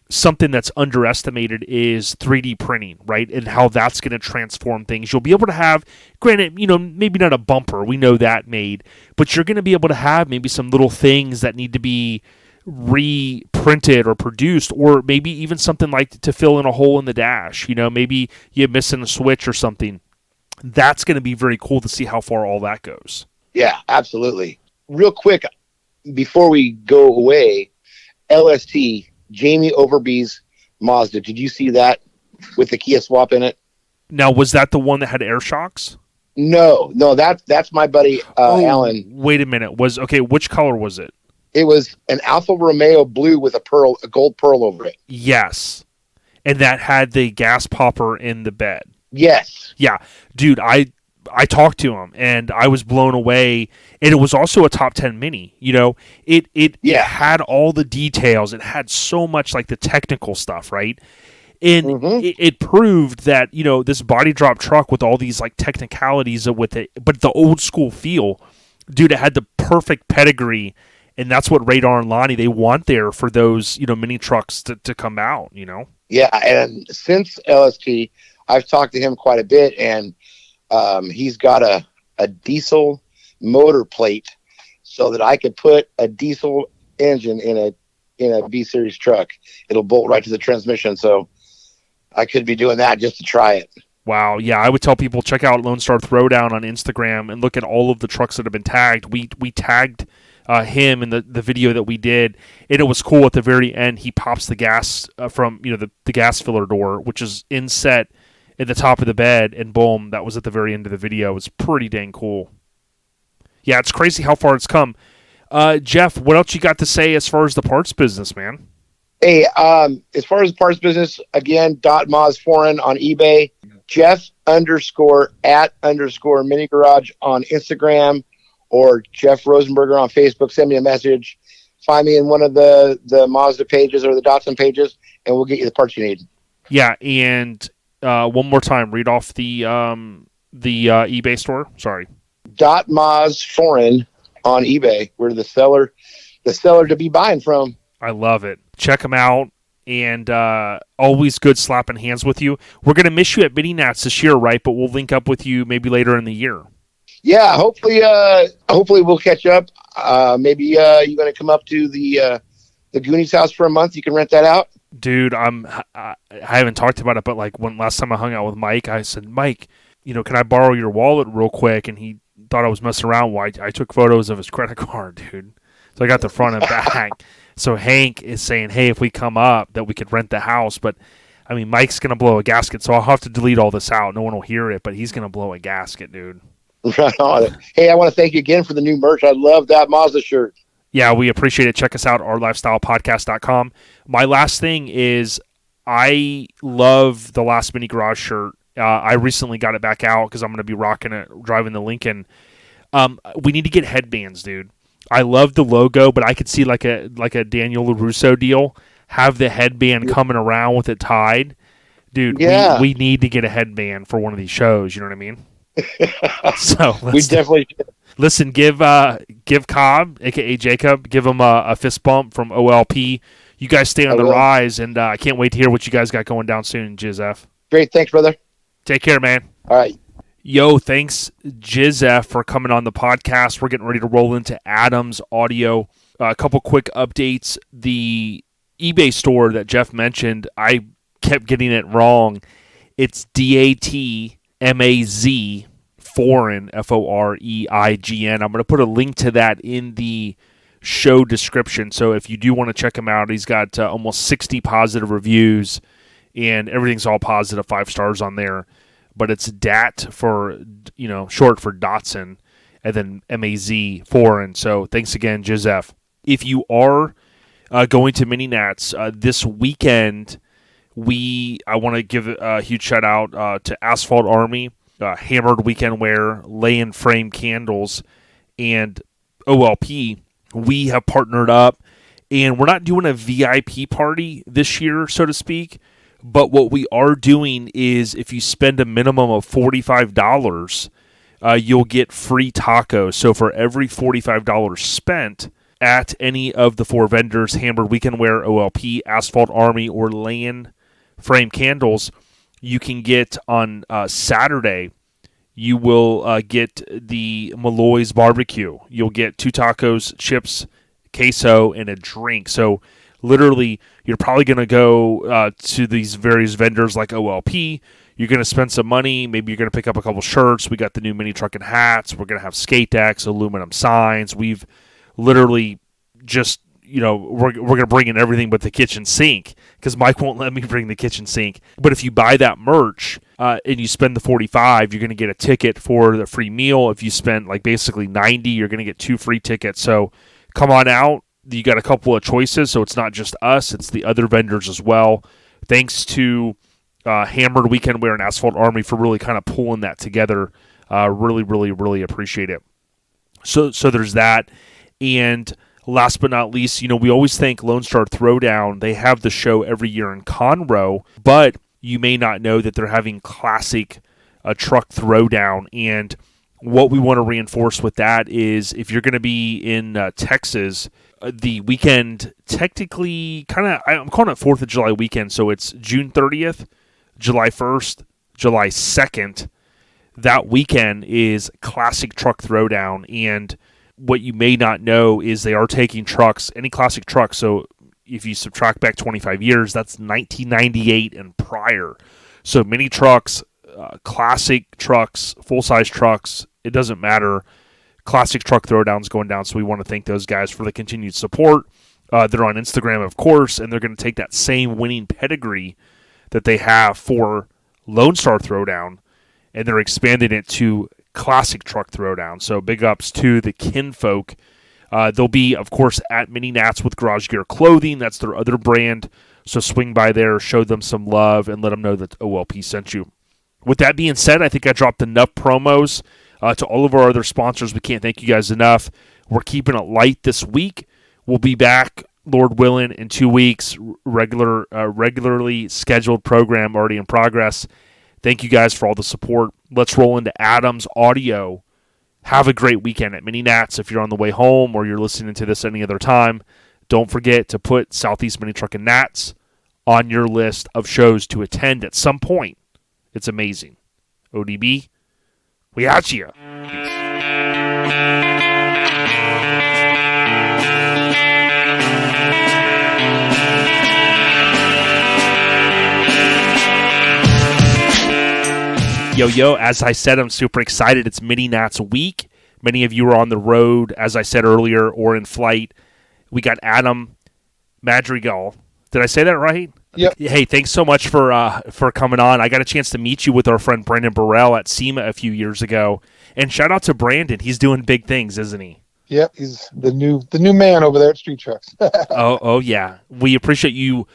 something that's underestimated is 3D printing, right? And how that's going to transform things. You'll be able to have, granted, maybe not a bumper, we know that made, but you're going to be able to have maybe some little things that need to be reprinted or produced, or maybe even something like to fill in a hole in the dash. Maybe you're missing a switch or something. That's going to be very cool to see how far all that goes. Yeah, absolutely. Real quick, before we go away, LST, Jamie Overby's Mazda. Did you see that with the Kia swap in it? Now, was that the one that had air shocks? No, that's my buddy Alan. Wait a minute. Which color was it? It was an Alfa Romeo blue with a gold pearl over it. Yes. And that had the gas popper in the bed. Yes. Yeah. Dude, I talked to him and I was blown away. And it was also a top 10 Mini. It had all the details. It had so much like the technical stuff, right? And it proved that, this body drop truck with all these like technicalities with it, but the old school feel, dude, it had the perfect pedigree. And that's what Radar and Lonnie, they want there for those, mini trucks to come out, Yeah, and since LST, I've talked to him quite a bit, and he's got a diesel motor plate so that I could put a diesel engine in a B-Series truck. It'll bolt right to the transmission, so I could be doing that just to try it. Wow, yeah, I would tell people, check out Lone Star Throwdown on Instagram and look at all of the trucks that have been tagged. We tagged him in the video that we did, and it was cool. At the very end, he pops the gas from the gas filler door, which is inset at the top of the bed, and boom, that was at the very end of the video. It was pretty dang cool. Yeah, it's crazy how far it's come. Geoff, what else you got to say as far as the parts business, man? Hey, as far as the parts business, again, .Maz Foreign on eBay, Geoff _@ Mini Garage on Instagram, or Geoff Rosenberger on Facebook. Send me a message. Find me in one of the Mazda pages or the Datsun pages, and we'll get you the parts you need. Yeah, and one more time, read off the eBay store. Sorry. .Maz Foreign on eBay. We're the seller to be buying from. I love it. Check them out, and always good slapping hands with you. We're going to miss you at Mini Nats this year, right? But we'll link up with you maybe later in the year. Yeah, hopefully we'll catch up. Maybe you're going to come up to the Goonies house for a month. You can rent that out. Dude, I haven't talked about it, but like when last time I hung out with Mike, I said, Mike, can I borrow your wallet real quick? And he thought I was messing around. Well, I took photos of his credit card, dude. So I got the front and back. So Hank is saying, hey, if we come up, that we could rent the house. But, I mean, Mike's going to blow a gasket, so I'll have to delete all this out. No one will hear it, but he's going to blow a gasket, dude. Right on. Hey, I want to thank you again for the new merch. I love that Mazda shirt. Yeah, we appreciate it. Check us out, ourlifestylepodcast.com. My last thing is I love the Last Mini Garage shirt. I recently got it back out because I'm going to be rocking it, driving the Lincoln. We need to get headbands, dude. I love the logo, but I could see like a Daniel LaRusso deal. Have the headband coming around with it tied. Dude, Yeah. we need to get a headband for one of these shows, you know what I mean? So We definitely should. listen, give Cobb, aka Jacob, give him a fist bump from OLP. You guys stay on the rise, and I can't wait to hear what you guys got going down soon, Geoff. Great. Thanks, brother. Take care, man. All right. Yo, thanks, Geoff, for coming on the podcast. We're getting ready to roll into Adam's audio. A couple quick updates. The eBay store that Geoff mentioned, I kept getting it wrong. It's DATMAZ, Foreign, FOREIGN. I'm going to put a link to that in the show description. So if you do want to check him out, he's got almost 60 positive reviews, and everything's all positive, 5 stars on there. But it's DAT for, short for Datsun, and then MAZ, Foreign. So thanks again, Geoff. If you are going to Mini Nats this weekend, I want to give a huge shout out to Asphalt Army, Hammered Weekend Wear, Lay and Frame Candles, and OLP. We have partnered up, and we're not doing a VIP party this year, so to speak, but what we are doing is if you spend a minimum of $45, you'll get free tacos. So for every $45 spent at any of the 4 vendors, Hammered Weekend Wear, OLP, Asphalt Army, or Land Frame Candles, you can get on Saturday, you will get the Malloy's barbecue. You'll get 2 tacos, chips, queso, and a drink. So literally, you're probably going to go to these various vendors like OLP. You're going to spend some money. Maybe you're going to pick up a couple shirts. We got the new mini Truckin hats. We're going to have skate decks, aluminum signs. We've literally just, we're going to bring in everything but the kitchen sink because Mike won't let me bring the kitchen sink. But if you buy that merch and you spend the $45, you're going to get a ticket for the free meal. If you spend basically $90, you're going to get 2 free tickets. So come on out. You got a couple of choices, so it's not just us, it's the other vendors as well. Thanks to Hammered Weekend Wear and Asphalt Army for really kind of pulling that together. Really, really, really appreciate it. So there's that. And last but not least, we always thank Lone Star Throwdown. They have the show every year in Conroe, but you may not know that they're having classic truck throwdown. And what we want to reinforce with that is if you're going to be in Texas, the weekend, technically, I'm calling it 4th of July weekend, so it's June 30th, July 1st, July 2nd. That weekend is Classic Truck Throwdown, and what you may not know is they are taking trucks, any classic truck, so if you subtract back 25 years, that's 1998 and prior. So mini trucks, classic trucks, full-size trucks, it doesn't matter. Classic Truck Throwdown's going down, so we want to thank those guys for the continued support. They're on Instagram, of course, and they're going to take that same winning pedigree that they have for Lone Star Throwdown, and they're expanding it to Classic Truck Throwdown. So big ups to the kinfolk. They'll be, of course, at Mini Nats with Garage Gear Clothing. That's their other brand. So swing by there, show them some love, and let them know that OLP sent you. With that being said, I think I dropped enough promos. To all of our other sponsors, we can't thank you guys enough. We're keeping it light this week. We'll be back, Lord willing, in 2 weeks. Regularly scheduled program already in progress. Thank you guys for all the support. Let's roll into Adam's audio. Have a great weekend at Mini Nats. If you're on the way home or you're listening to this any other time, don't forget to put Southeast Mini Truckin Nats on your list of shows to attend at some point. It's amazing. ODB. We out you. Yo, as I said, I'm super excited. It's Mini Nats week. Many of you are on the road, as I said earlier, or in flight. We got Adam Madrigal. Did I say that right? Yep. Hey, thanks so much for coming on. I got a chance to meet you with our friend Brandon Burrell at SEMA a few years ago. And shout out to Brandon. He's doing big things, isn't he? Yep, he's the new man over there at Street Trucks. Oh yeah. We appreciate you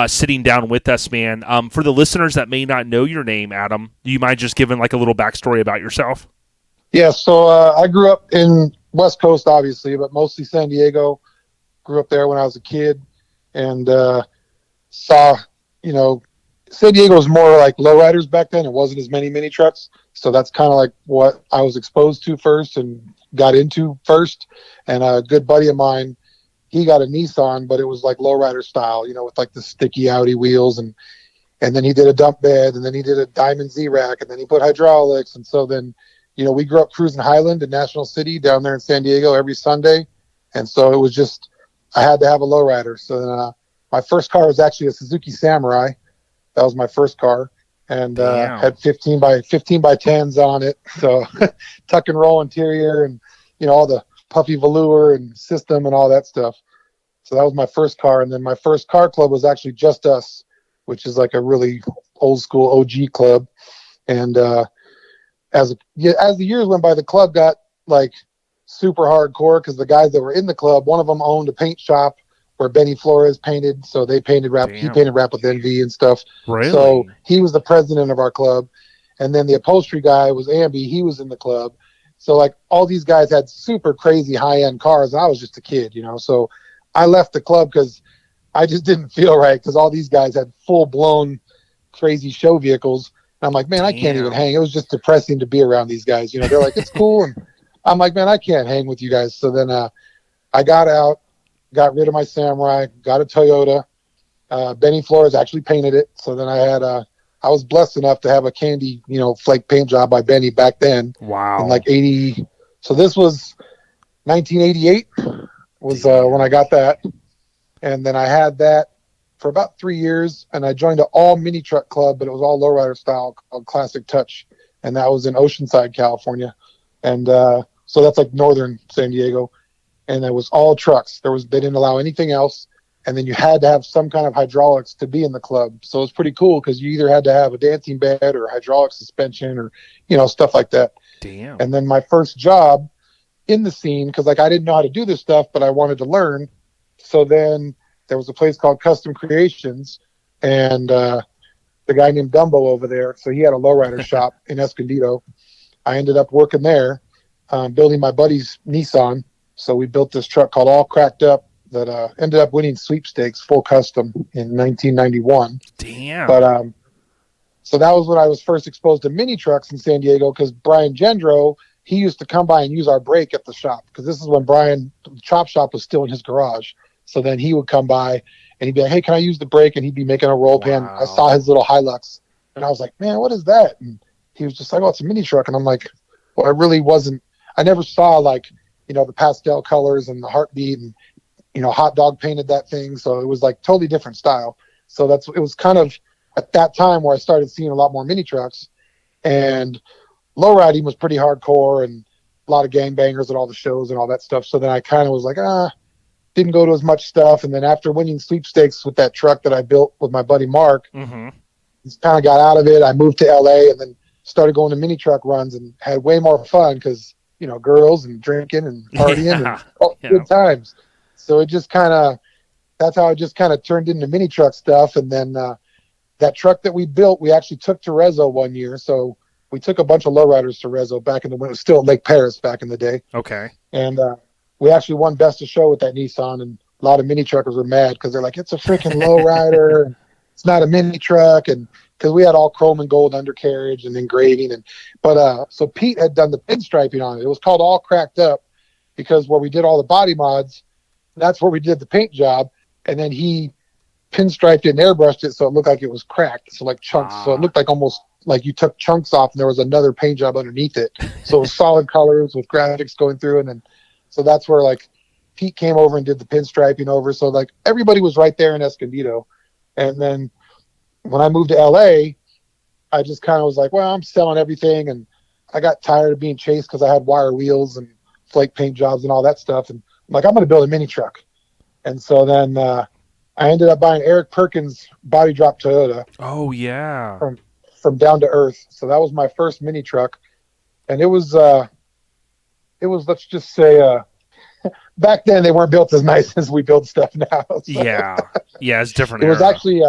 sitting down with us, man. For the listeners that may not know your name, Adam, do you mind just giving like a little backstory about yourself? Yeah, so I grew up in West Coast, obviously, but mostly San Diego. Grew up there when I was a kid, and saw, San Diego was more like lowriders back then. It wasn't as many mini trucks, so that's kind of like what I was exposed to first and got into first. And a good buddy of mine, he got a Nissan, but it was like lowrider style, with like the sticky Audi wheels, and then he did a dump bed, and then he did a Diamond Z rack, and then he put hydraulics, and so then, we grew up cruising Highland in National City down there in San Diego every Sunday, and so it was just I had to have a lowrider. So then, my first car was actually a Suzuki Samurai. That was my first car, and had 15 by 10s on it. So tuck and roll interior, and all the puffy velour and system and all that stuff. So that was my first car, and then my first car club was actually Just Us, which is like a really old school OG club. And as the years went by, the club got like super hardcore because the guys that were in the club, one of them owned a paint shop where Benny Flores painted, so they painted rap. Damn. He painted Rap with Envy and stuff. Really? So he was the president of our club, and then the upholstery guy was Amby. He was in the club. So like all these guys had super crazy high end cars, and I was just a kid, So I left the club because I just didn't feel right because all these guys had full blown crazy show vehicles. And I'm like, man, I can't even hang. It was just depressing to be around these guys. They're like, it's cool, and I'm like, man, I can't hang with you guys. So then I got out. Got rid of my Samurai, got a Toyota. Benny Flores actually painted it. So then I was blessed enough to have a candy, flake paint job by Benny back then. Wow. In like 80. So this was 1988 was when I got that. And then I had that for about 3 years, and I joined an all mini truck club, but it was all lowrider style called Classic Touch. And that was in Oceanside, California. And so that's like northern San Diego. And it was all trucks. They didn't allow anything else. And then you had to have some kind of hydraulics to be in the club. So it was pretty cool because you either had to have a dancing bed or hydraulic suspension or, stuff like that. Damn. And then my first job in the scene, because like I didn't know how to do this stuff, but I wanted to learn. So then there was a place called Custom Creations, and the guy named Dumbo over there. So he had a lowrider shop in Escondido. I ended up working there, building my buddy's Nissan. So we built this truck called All Cracked Up that ended up winning sweepstakes full custom in 1991. Damn. But so that was when I was first exposed to mini trucks in San Diego because Brian Gendro, he used to come by and use our brake at the shop because this is when the chop shop was still in his garage. So then he would come by and he'd be like, hey, can I use the brake? And he'd be making a roll pan. I saw his little Hilux and I was like, man, what is that? And he was just like, oh, it's a mini truck. And I'm like, well, I never saw like, the pastel colors and the heartbeat and, Hot Dog painted that thing. So it was like totally different style. So it was kind of at that time where I started seeing a lot more mini trucks, and lowriding was pretty hardcore and a lot of gangbangers at all the shows and all that stuff. So then I kind of was like, didn't go to as much stuff. And then after winning sweepstakes with that truck that I built with my buddy Mark, just kind of got out of it. I moved to LA and then started going to mini truck runs and had way more fun because, girls and drinking and partying and all good times. So it just that's how it just kind of turned into mini truck stuff. And then that truck that we built, we actually took to Rezo one year. So we took a bunch of lowriders to Rezo back when it was still Lake Paris back in the day. Okay. And we actually won Best of Show with that Nissan, and a lot of mini truckers were mad because they're like, it's a freaking lowrider. It's not a mini truck. And because we had all chrome and gold undercarriage and engraving. So Pete had done the pinstriping on it. It was called All Cracked Up because where we did all the body mods, that's where we did the paint job. And then he pinstriped it and airbrushed it so it looked like it was cracked. So like chunks. So it looked like almost like you took chunks off and there was another paint job underneath it. So it was solid colors with graphics going through. And then, so that's where like Pete came over and did the pinstriping over. So like everybody was right there in Escondido. And then when I moved to LA, I just kind of was like, well, I'm selling everything. And I got tired of being chased because I had wire wheels and flake paint jobs and all that stuff. And I'm like, I'm going to build a mini truck. And so then I ended up buying Eric Perkins' body drop Toyota. Oh, yeah. From Down to Earth. So that was my first mini truck. And it was let's just say, back then they weren't built as nice as we build stuff now. So. Yeah, it's different. It was actually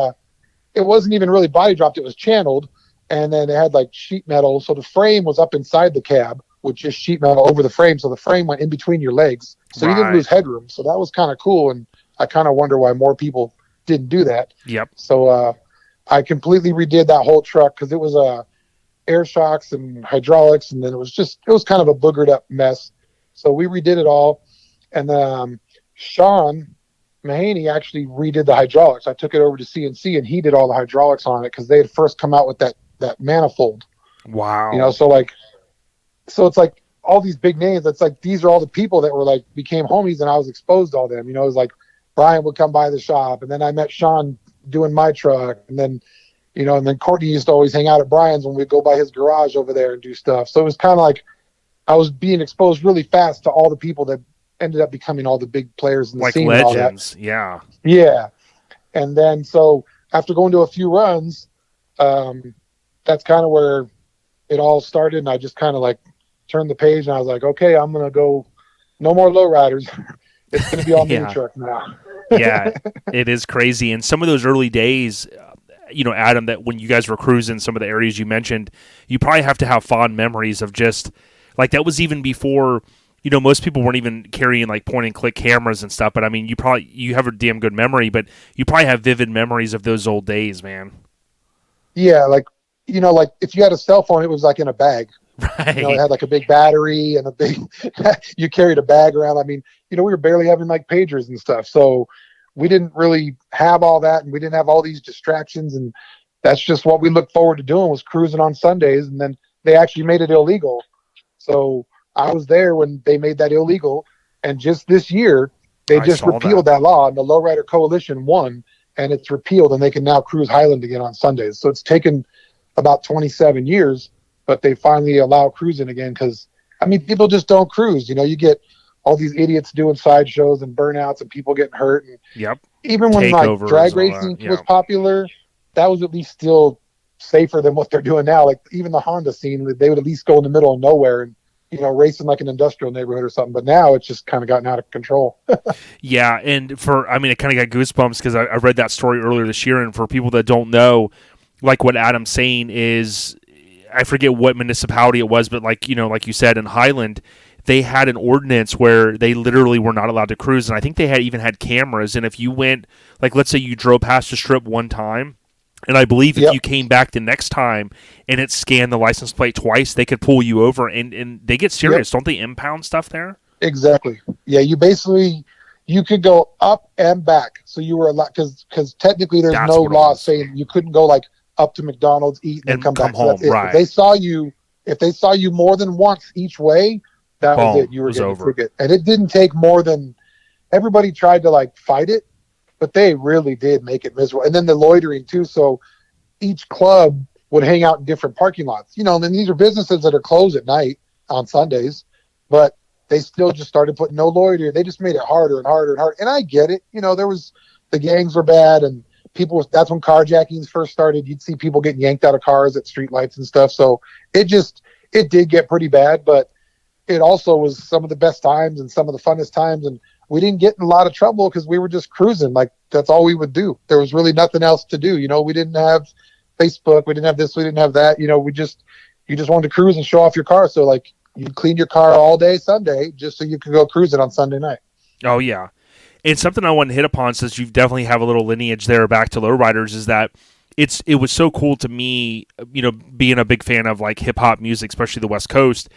it wasn't even really body dropped. It was channeled, and then it had like sheet metal. So the frame was up inside the cab with just sheet metal over the frame. So the frame went in between your legs. So you didn't lose headroom. So that was kind of cool. And I kind of wonder why more people didn't do that. Yep. So I completely redid that whole truck because it was air shocks and hydraulics. And then it was kind of a boogered up mess. So we redid it all. And Sean Mahaney actually redid the hydraulics. I took it over to CNC and he did all the hydraulics on it because they had first come out with that manifold. Wow. You know, so it's like all these big names. It's like these are all the people that were like became homies, and I was exposed to all them. You know, it was like Brian would come by the shop, and then I met Sean doing my truck, and then Courtney used to always hang out at Brian's when we'd go by his garage over there and do stuff. So it was kind of like I was being exposed really fast to all the people that ended up becoming all the big players in the scene. Like legends, yeah. And then so after going to a few runs, that's kind of where it all started, and I just kind of like turned the page, and I was like, okay, I'm gonna go. No more lowriders. It's gonna be all mini truck now. Yeah, it is crazy. And some of those early days, Adam, that when you guys were cruising some of the areas you mentioned, you probably have to have fond memories of just like that was even before. Most people weren't even carrying like point and click cameras and stuff. But I mean, you have a damn good memory, but you probably have vivid memories of those old days, man. Yeah, like if you had a cell phone, it was like in a bag. Right. It had like a big battery and you carried a bag around. I mean, we were barely having like pagers and stuff. So we didn't really have all that, and we didn't have all these distractions. And that's just what we looked forward to doing, was cruising on Sundays. And then they actually made it illegal. So I was there when they made that illegal. And just this year, they just repealed that law, and the Lowrider Coalition won, and it's repealed, and they can now cruise Highland again on Sundays. So it's taken about 27 years, but they finally allow cruising again because, I mean, people just don't cruise. You get all these idiots doing sideshows and burnouts and people getting hurt. And even when like drag racing was popular, that was at least still safer than what they're doing now. Like even the Honda scene, they would at least go in the middle of nowhere and, racing like an industrial neighborhood or something. But now it's just kind of gotten out of control. Yeah. And it kind of got goosebumps because I read that story earlier this year. And for people that don't know, like what Adam's saying is, I forget what municipality it was, but like you said, in Highland, they had an ordinance where they literally were not allowed to cruise. And I think they even had cameras. And if you went, like, let's say you drove past the strip one time, and I believe if you came back the next time and it scanned the license plate twice, they could pull you over, and they get serious. Don't they impound stuff there? Exactly. Yeah. You could go up and back. So you were allowed, because technically there's no law saying you couldn't go like up to McDonald's, eat, and then come back. Home. So right. If they saw you more than once each way, that was it. You were getting a ticket. And it didn't take more than, everybody tried to like fight it, but they really did make it miserable. And then the loitering too. So each club would hang out in different parking lots, and then these are businesses that are closed at night on Sundays, but they still just started putting no loiter. They just made it harder and harder and harder. And I get it. The gangs were bad, and that's when carjackings first started. You'd see people getting yanked out of cars at streetlights and stuff. So it did get pretty bad, but it also was some of the best times and some of the funnest times. And we didn't get in a lot of trouble because we were just cruising. Like that's all we would do. There was really nothing else to do. We didn't have Facebook. We didn't have this. We didn't have that. You just wanted to cruise and show off your car. So like you clean your car all day Sunday just so you could go cruising on Sunday night. Oh yeah. And something I want to hit upon, since you definitely have a little lineage there back to lowriders, is that it was so cool to me, being a big fan of like hip hop music, especially the West Coast,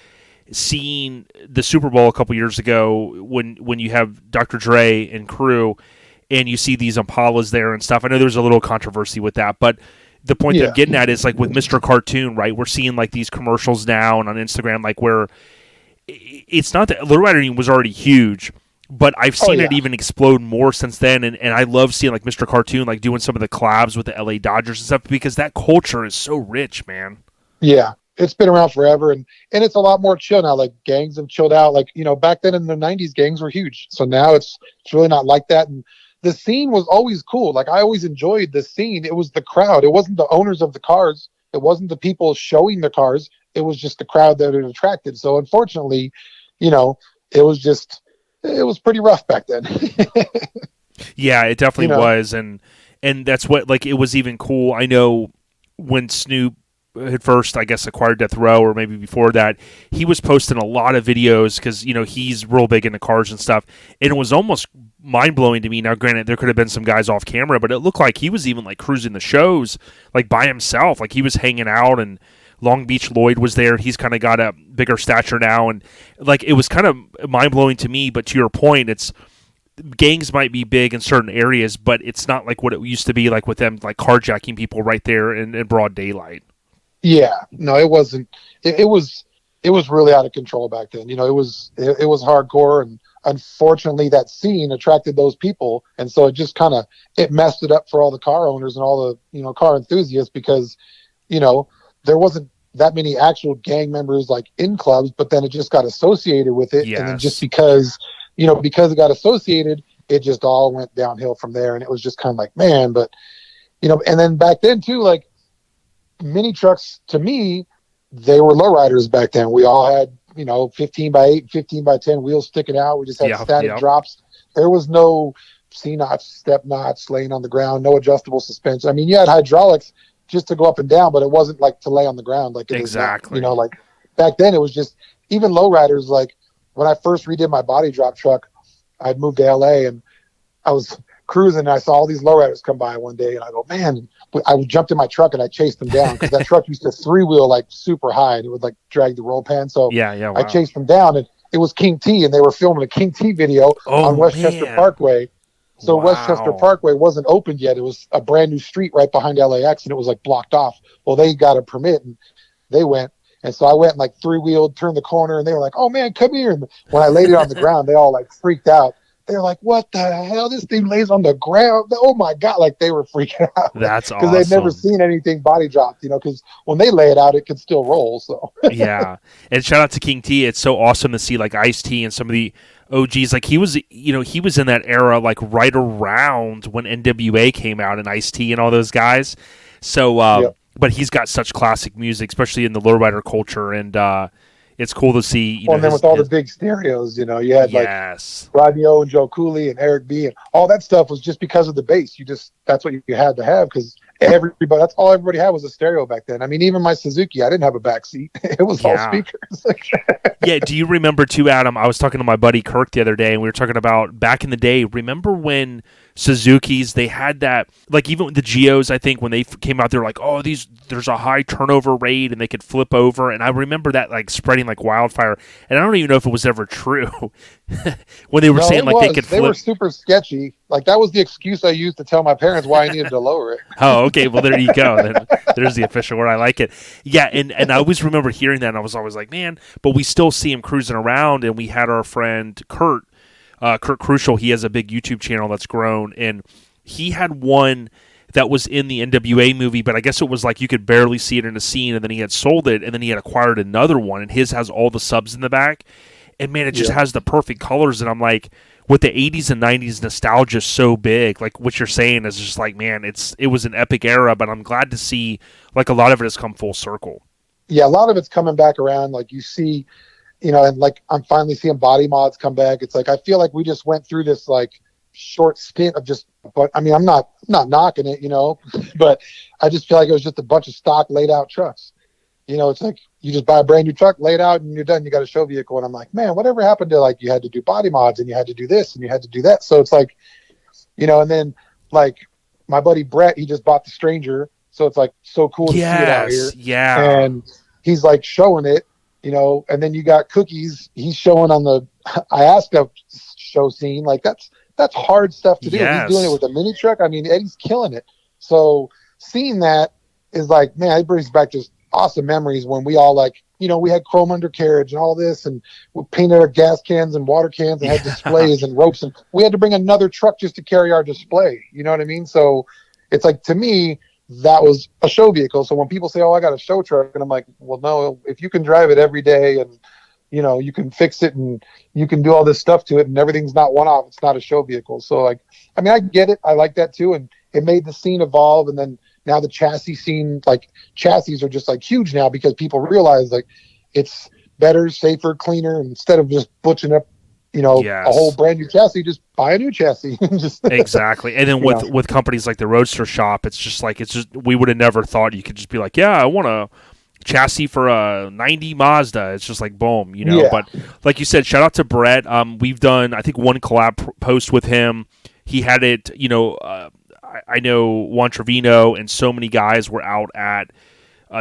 seeing the Super Bowl a couple years ago when you have Dr. Dre and crew, and you see these Impalas there and stuff. I know there's a little controversy with that, but the point that I'm getting at is like with Mr. Cartoon, right? We're seeing like these commercials now and on Instagram, like where it's not that lowriding was already huge, but I've seen it even explode more since then, and I love seeing like Mr. Cartoon like doing some of the collabs with the LA Dodgers and stuff, because that culture is so rich, man. Yeah, it's been around forever, and it's a lot more chill now. Like gangs have chilled out. Like back then in the '90s, gangs were huge. So now it's really not like that. And the scene was always cool. Like I always enjoyed the scene. It was the crowd. It wasn't the owners of the cars. It wasn't the people showing the cars. It was just the crowd that it attracted. So unfortunately, it was just. it was pretty rough back then. Yeah, it definitely You know. was, and that's what, like, it was even cool. I know when Snoop had first, I guess, acquired Death Row, or maybe before that, he was posting a lot of videos because, you know, he's real big into cars and stuff, and it was almost mind-blowing to me. Now, granted, there could have been some guys off camera, but it looked like he was even, like, cruising the shows, like, by himself. Like, he was hanging out, and Long Beach Lloyd was there. He's kind of got a bigger stature now, and, like, it was kind of mind-blowing to me, but to your point, it's gangs might be big in certain areas, but it's not like what it used to be, like with them, like carjacking people right there in broad daylight. Yeah, no, it wasn't. It was really out of control back then. You know, it was hardcore, and unfortunately, that scene attracted those people, and so it just kind of it messed it up for all the car owners and all the, you know, car enthusiasts, because, you know, there wasn't that many actual gang members like in clubs, but then it just got associated with it, and then just because it got associated, it just all went downhill from there, and it was just kind of like, man. But, you know, and then back then too, like, mini trucks, to me, they were lowriders back then. We all had, you know, 15 by 8, 15 by 10 wheels sticking out. We just had static drops. There was no C-notch, step notch laying on the ground, no adjustable suspension. I mean, you had hydraulics just to go up and down, but it wasn't like to lay on the ground like it is now. You know, like back then it was just, even lowriders, like when I first redid my body drop truck, I'd moved to LA and I was cruising and I saw all these lowriders come by one day, and I go, man, I jumped in my truck and I chased them down, because that truck used to 3-wheel like super high, and it would like drag the roll pan. So wow. I chased them down, and it was King T, and they were filming a King T video on Westchester Parkway. So Westchester Parkway wasn't opened yet. It was a brand new street right behind LAX, and it was like blocked off. Well, they got a permit and they went. And so I went and like 3-wheeled, turned the corner, and they were like, oh man, come here. And when I laid it on the ground, they all like freaked out. They're like, what the hell? This thing lays on the ground. Oh my God. Like, they were freaking out. That's awesome. Because they'd never seen anything body dropped, you know, because when they lay it out, it could still roll. So yeah. And shout out to King T. It's so awesome to see like Ice-T and some of the OGs. Like, he was, you know, he was in that era, like right around when NWA came out, and Ice-T and all those guys. So, but he's got such classic music, especially in the lowrider culture. And, it's cool to see. You know, and then with all the big stereos, you know, you had like Rodney O and Joe Cooley and Eric B, and all that stuff was just because of the bass. That's what you had to have, because that's all everybody had was a stereo back then. I mean, even my Suzuki, I didn't have a back seat. It was all speakers. Yeah. Do you remember too, Adam? I was talking to my buddy Kirk the other day, and we were talking about back in the day. Remember when Suzukis, they had that, like, even with the Geos, I think when they came out, they were like, oh, there's a high turnover rate and they could flip over. And I remember that like spreading like wildfire. And I don't even know if it was ever true when they were saying like they could flip. They were super sketchy. Like, that was the excuse I used to tell my parents why I needed to lower it. Oh, okay. Well, there you go. Then there's the official word. I like it. Yeah. And I always remember hearing that, and I was always like, man, but we still see him cruising around. And we had our friend Kurt Crucial. He has a big YouTube channel that's grown, and he had one that was in the NWA movie, but I guess it was like you could barely see it in a scene, and then he had sold it, and then he had acquired another one, and his has all the subs in the back, and man, it just has the perfect colors. And I'm like, with the 80s and 90s nostalgia so big, like what you're saying is just like, man, it was an epic era, but I'm glad to see like a lot of it has come full circle. Yeah, a lot of it's coming back around. Like, you see, you know, and like I'm finally seeing body mods come back. It's like I feel like we just went through this like short stint of just, but I mean, I'm not knocking it, you know, but I just feel like it was just a bunch of stock laid out trucks. You know, it's like you just buy a brand new truck, laid out, and you're done. You got a show vehicle, and I'm like, man, whatever happened to like you had to do body mods and you had to do this and you had to do that. So it's like, you know, and then like my buddy Brett, he just bought the Stranger, so it's like so cool to see it out here. Yeah, and he's like showing it, you know, and then you got Cookies. He's showing on the Ayaska show scene. Like that's hard stuff to do. He's doing it with a mini truck. I mean, Eddie's killing it. So seeing that is like, man, it brings back just awesome memories when we all like, you know, we had chrome undercarriage and all this, and we painted our gas cans and water cans and had displays and ropes, and we had to bring another truck just to carry our display. You know what I mean? So it's like, to me, that was a show vehicle. So when people say, oh, I got a show truck, and I'm like, well, no, if you can drive it every day and, you know, you can fix it and you can do all this stuff to it and everything's not one-off, it's not a show vehicle. So like, I mean, I get it. I like that too. And it made the scene evolve. And then now the chassis scene, like chassis are just like huge now because people realize like it's better, safer, cleaner, instead of just butching up, a whole brand new chassis, just buy a new chassis. Exactly. And then with companies like the Roadster Shop, it's just we would have never thought you could just be like, yeah, I want a chassis for a 90 Mazda. It's just like boom, Yeah. But like you said, shout out to Brett. We've done, I think, one collab post with him. He had it, I know Juan Trevino and so many guys were out at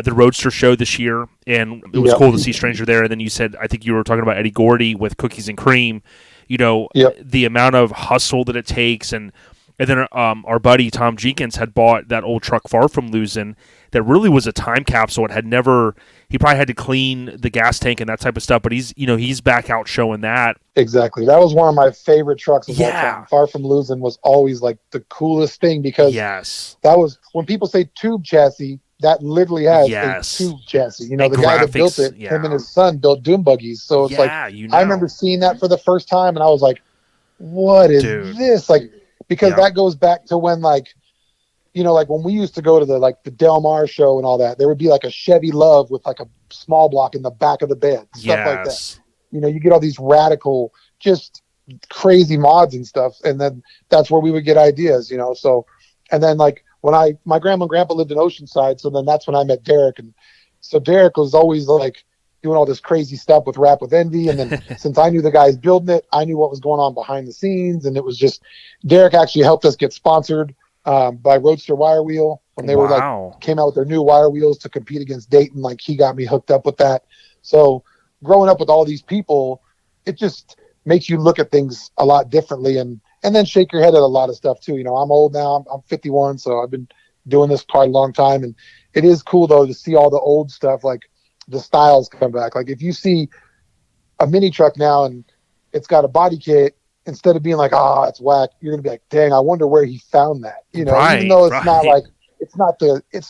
the Roadster show this year, and it was cool to see Stranger there. And then you said, I think you were talking about Eddie Gordy with Cookies and Cream, the amount of hustle that it takes. And then our buddy Tom Jenkins had bought that old truck far from losing that really was a time capsule. It had never, he probably had to clean the gas tank and that type of stuff, but he's back out showing that. Exactly. That was one of my favorite trucks of all time. Far from losing was always like the coolest thing, because that was, when people say tube chassis, that literally has a tube chassis. The guy that built it, him and his son built doom buggies. So it's I remember seeing that for the first time, and I was like, what is this? Like, because that goes back to when like when we used to go to the Del Mar show and all that, there would be like a Chevy Love with like a small block in the back of the bed, stuff like that. You get all these radical, just crazy mods and stuff. And then that's where we would get ideas, so, and then like, when my grandma and grandpa lived in Oceanside, so then that's when I met Derek. And so Derek was always like doing all this crazy stuff with Rap with Envy. And then since I knew the guys building it, I knew what was going on behind the scenes. And it was just, Derek actually helped us get sponsored by Roadster Wire Wheel when they were came out with their new wire wheels to compete against Dayton. Like, he got me hooked up with that. So growing up with all these people, it just makes you look at things a lot differently. And then shake your head at a lot of stuff too. I'm old now. I'm 51, so I've been doing this quite a long time. And it is cool though to see all the old stuff, like the styles come back. Like if you see a mini truck now and it's got a body kit, instead of being like, it's whack, you're gonna be like, dang, I wonder where he found that. Even though it's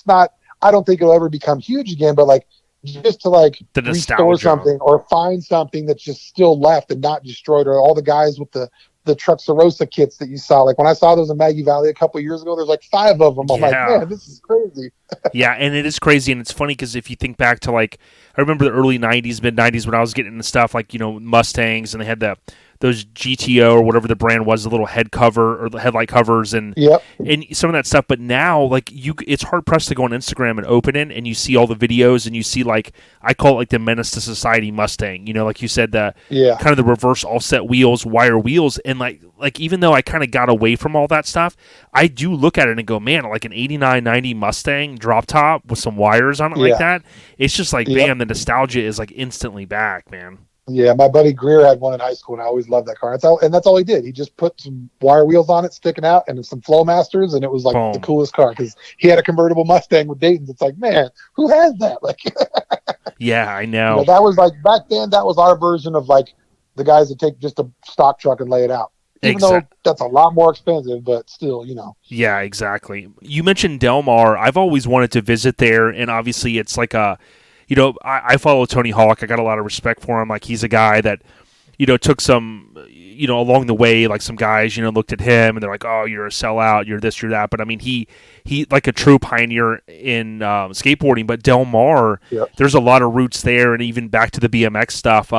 not. I don't think it'll ever become huge again. But like, just to like restore something or find something that's just still left and not destroyed, or all the guys with the Truck Sarosa kits that you saw. Like when I saw those in Maggie Valley a couple of years ago, there's like 5 of them. I'm like, man, this is crazy. Yeah, and it is crazy, and it's funny because if you think back to like, I remember the early 90s, mid 90s when I was getting into stuff like, Mustangs, and they had those GTO or whatever the brand was, the little head cover or the headlight covers and some of that stuff. But now, like, it's hard pressed to go on Instagram and open it and you see all the videos and you see, like, I call it like the Menace to Society Mustang, like you said, kind of the reverse offset wheels, wire wheels. And like even though I kind of got away from all that stuff, I do look at it and go, man, like an 89, 90 Mustang drop top with some wires on it like that. It's just like, bam, the nostalgia is like instantly back, man. Yeah, my buddy Greer had one in high school, and I always loved that car. That's all he did. He just put some wire wheels on it, sticking out, and some Flowmasters, and it was like the coolest car because he had a convertible Mustang with Dayton's. It's like, man, who has that? Like, yeah, I know. That was like back then. That was our version of like the guys that take just a stock truck and lay it out. Even though that's a lot more expensive, but still, Yeah, exactly. You mentioned Del Mar. I've always wanted to visit there, and obviously it's like a. I follow Tony Hawk. I got a lot of respect for him. Like, he's a guy that, took some, along the way, like some guys, looked at him and they're like, oh, you're a sellout, you're this, you're that. But I mean, he like a true pioneer in skateboarding. But Del Mar, there's a lot of roots there, and even back to the BMX stuff.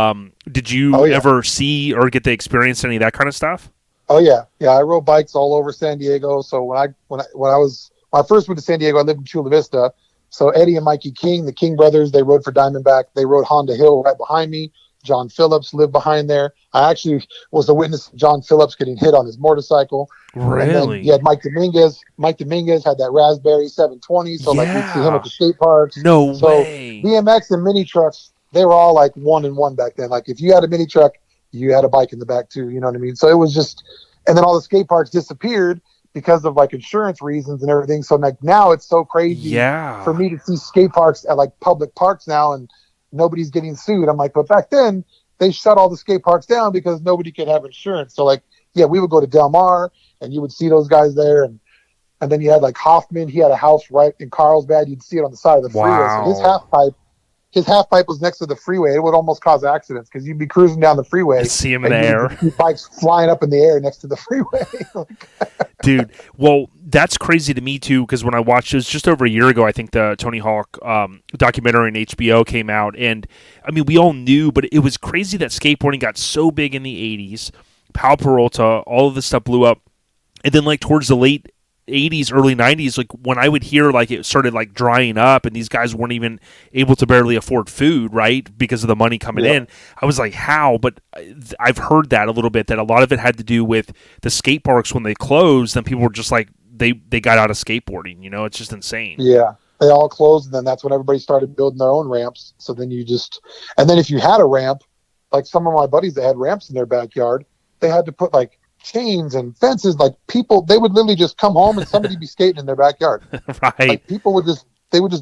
Did you ever see or get to experience any of that kind of stuff? Oh yeah, I rode bikes all over San Diego. So when I first went to San Diego, I lived in Chula Vista. So Eddie and Mikey King, the King brothers, they rode for Diamondback. They rode Honda Hill right behind me. John Phillips lived behind there. I actually was a witness of John Phillips getting hit on his motorcycle. Really? You had Mike Dominguez. Mike Dominguez had that Raspberry 720. So like you'd see him at the skate parks. No way. BMX and mini trucks, they were all like 1-in-1 back then. Like if you had a mini truck, you had a bike in the back too. You know what I mean? So it was just, and then all the skate parks disappeared because of like insurance reasons and everything. So like now it's so crazy for me to see skate parks at like public parks now and nobody's getting sued. I'm like, but back then they shut all the skate parks down because nobody could have insurance. So like, we would go to Del Mar and you would see those guys there. And then you had like Hoffman, he had a house right in Carlsbad. You'd see it on the side of the freeway. So his half pipe was next to the freeway, it would almost cause accidents because you'd be cruising down the freeway. I see him in the air. Bikes flying up in the air next to the freeway. Dude, well, that's crazy to me too, because when I watched it was just over a year ago, I think the Tony Hawk documentary on HBO came out, and I mean, we all knew, but it was crazy that skateboarding got so big in the 80s. Powell Peralta, all of this stuff blew up, and then like towards the late 80s, early 90s, like when I would hear like it started like drying up and these guys weren't even able to barely afford food, right, because of the money coming in, I was like, how? But I've heard that a little bit, that a lot of it had to do with the skate parks when they closed, then people were just like, they got out of skateboarding, you know. It's just insane. Yeah, they all closed, and then that's when everybody started building their own ramps. So then and then if you had a ramp, like some of my buddies that had ramps in their backyard, they had to put like chains and fences. Like people, they would literally just come home and somebody be skating in their backyard. Right. Like people would just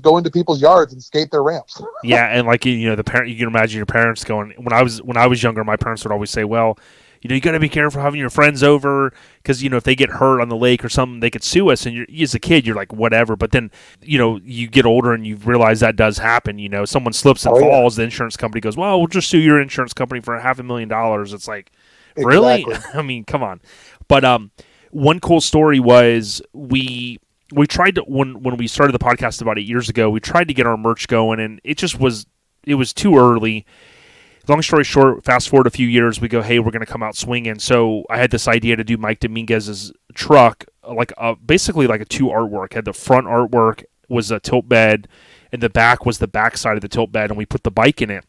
go into people's yards and skate their ramps. Yeah, and like, you know, you can imagine your parents going. When I was younger, my parents would always say, "Well, you know, you got to be careful having your friends over because, you know, if they get hurt on the lake or something, they could sue us." And as a kid, you're like, whatever. But then, you know, you get older and you realize that does happen. You know, someone slips and falls, the insurance company goes, "Well, we'll just sue your insurance company for $500,000." It's like, really? I mean, come on. But one cool story was we tried to, when we started the podcast about 8 years ago, we tried to get our merch going, and it was too early. Long story short, fast forward a few years, we go, hey, we're going to come out swinging. So I had this idea to do Mike Dominguez's truck, basically like a 2 artwork. Had the front artwork was a tilt bed, and the back was the back side of the tilt bed, and we put the bike in it.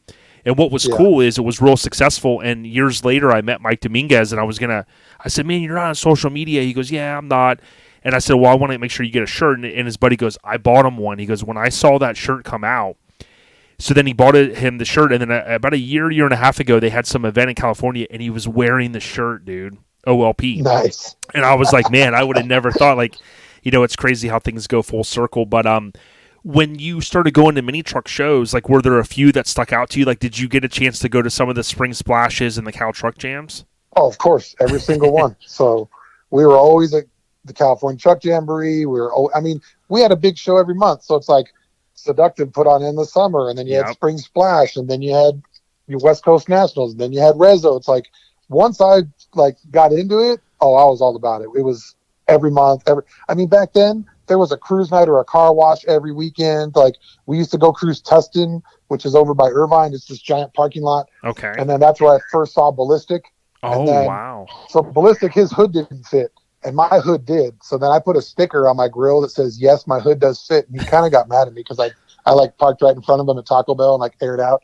And what was cool is it was real successful. And years later, I met Mike Dominguez, and I said, man, you're not on social media. He goes, yeah, I'm not. And I said, well, I want to make sure you get a shirt. And his buddy goes, I bought him one. He goes, when I saw that shirt come out, so then he bought him the shirt. And then about a year and a half ago, they had some event in California, and he was wearing the shirt, dude. OLP. Nice. And I was like, man, I would have never thought, like, you know, it's crazy how things go full circle. But when you started going to mini truck shows, like, were there a few that stuck out to you? Like, did you get a chance to go to some of the spring splashes and the Cal Truck Jams? Oh, of course, every single one. So we were always at the California Truck Jamboree. We had a big show every month. So it's like Seductive put on in the summer, and then you had Spring Splash, and then you had your West Coast Nationals, and then you had Rezo. It's like once I got into it, I was all about it. It was every month. Back then there was a cruise night or a car wash every weekend. Like we used to go cruise Tustin, which is over by Irvine. It's this giant parking lot. Okay. And then that's where I first saw Ballistic. Oh, wow. So Ballistic, his hood didn't fit, and my hood did. So then I put a sticker on my grill that says, yes, my hood does fit. And he kind of got mad at me because I parked right in front of him at Taco Bell and aired out.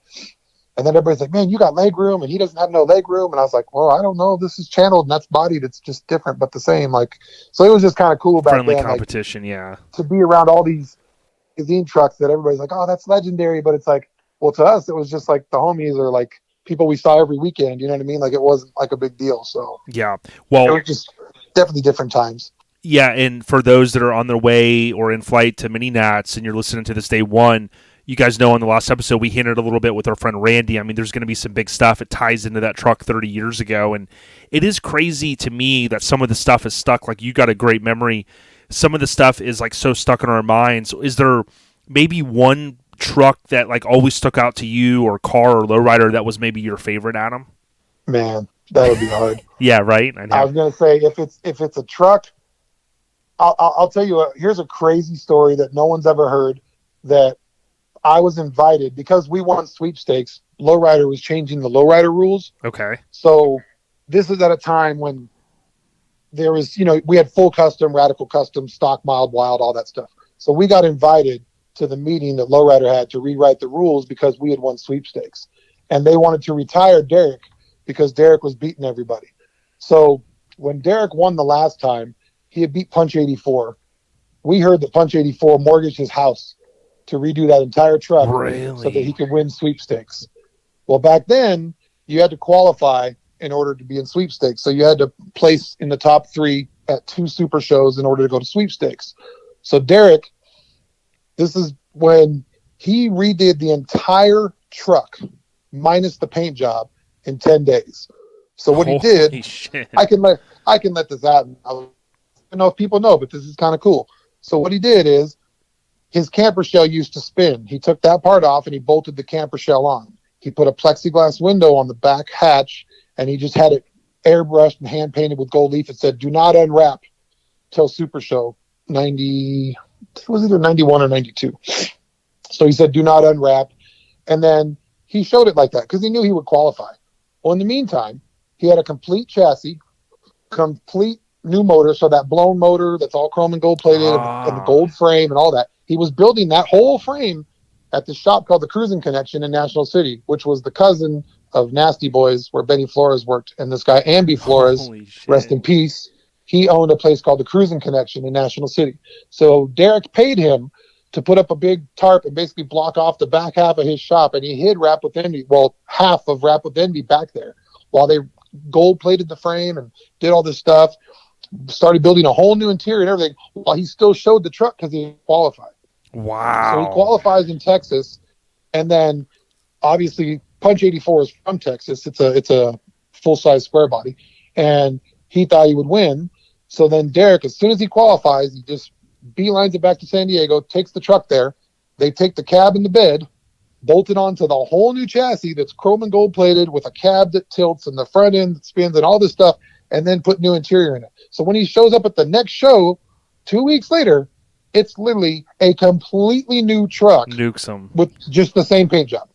And then everybody's like, man, you got leg room, and he doesn't have no leg room. And I was like, well, I don't know. This is channeled and that's bodied. It's just different, but the same. So it was just kind of cool back friendly then. Competition, yeah. To be around all these magazine trucks that everybody's like, oh, that's legendary. But it's like, well, to us, it was just like the homies or like people we saw every weekend. You know what I mean? Like it wasn't like a big deal. So yeah, well, it was just definitely different times. Yeah, and for those that are on their way or in flight to Mini Nats and you're listening to this day one, you guys know on the last episode we hinted a little bit with our friend Randy. I mean, there's going to be some big stuff. It ties into that truck 30 years ago, and it is crazy to me that some of the stuff is stuck. Like, you got a great memory. Some of the stuff is like so stuck in our minds. Is there maybe one truck that like always stuck out to you, or car or lowrider that was maybe your favorite, Adam? Man, that would be hard. Yeah, right. I was going to say if it's a truck, I'll tell you here's a crazy story that no one's ever heard. That I was invited because we won sweepstakes. Lowrider was changing the lowrider rules. Okay. So this is at a time when there was, we had full custom, radical custom, stock, mild, wild, all that stuff. So we got invited to the meeting that Lowrider had to rewrite the rules because we had won sweepstakes. And they wanted to retire Derek because Derek was beating everybody. So when Derek won the last time, he had beat Punch 84. We heard that Punch 84 mortgaged his house to redo that entire truck so that he could win sweepstakes. Well, back then, you had to qualify in order to be in sweepstakes. So you had to place in the top 3 at 2 super shows in order to go to sweepstakes. So Derek, this is when he redid the entire truck minus the paint job in 10 days. So what he did, shit. I can let this out. I don't know if people know, but this is kind of cool. So what he did is his camper shell used to spin. He took that part off and he bolted the camper shell on. He put a plexiglass window on the back hatch, and he just had it airbrushed and hand painted with gold leaf. It said, "Do not unwrap till Super Show 90." It was either 91 or 92. So he said, "Do not unwrap." And then he showed it like that because he knew he would qualify. Well, in the meantime, he had a complete chassis, complete new motor. So that blown motor that's all chrome and gold plated and the gold frame and all that. He was building that whole frame at this shop called the Cruising Connection in National City, which was the cousin of Nasty Boys, where Benny Flores worked. And this guy, Amby Flores, rest in peace, he owned a place called the Cruising Connection in National City. So Derek paid him to put up a big tarp and basically block off the back half of his shop. And he hid Rap with Envy, well, half of Rap with Envy back there, while they gold plated the frame and did all this stuff, started building a whole new interior and everything, while he still showed the truck because he qualified. Wow. So he qualifies in Texas, and then obviously Punch 84 is from Texas. It's a full-size square body, and he thought he would win. So then Derek, as soon as he qualifies, he just beelines it back to San Diego, takes the truck there. They take the cab and the bed, bolt it onto the whole new chassis that's chrome and gold plated with a cab that tilts and the front end that spins and all this stuff, and then put new interior in it. So when he shows up at the next show 2 weeks later, it's literally a completely new truck. Nukes them. With just the same paint job.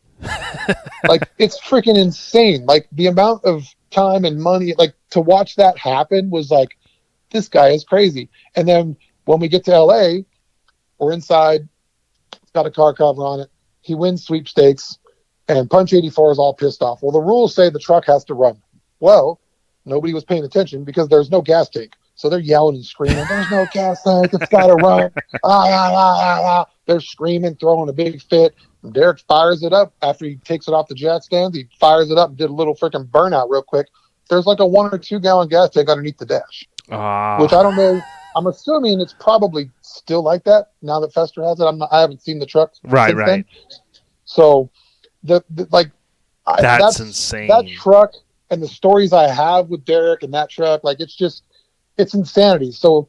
Like, it's freaking insane. Like, the amount of time and money, like, to watch that happen was like, this guy is crazy. And then when we get to LA, we're inside, it's got a car cover on it. He wins sweepstakes, and Punch 84 is all pissed off. Well, the rules say the truck has to run. Well, nobody was paying attention because there's no gas tank. So they're yelling and screaming, "There's no gas tank, it's got to run." They're screaming, throwing a big fit. And Derek fires it up after he takes it off the jack stands. He fires it up and did a little freaking burnout real quick. There's like a 1 or 2 gallon gas tank underneath the dash, which I don't know. I'm assuming it's probably still like that now that Fester has it. I haven't seen the truck right. then. So that's insane. That truck and the stories I have with Derek and that truck, like, it's insanity. So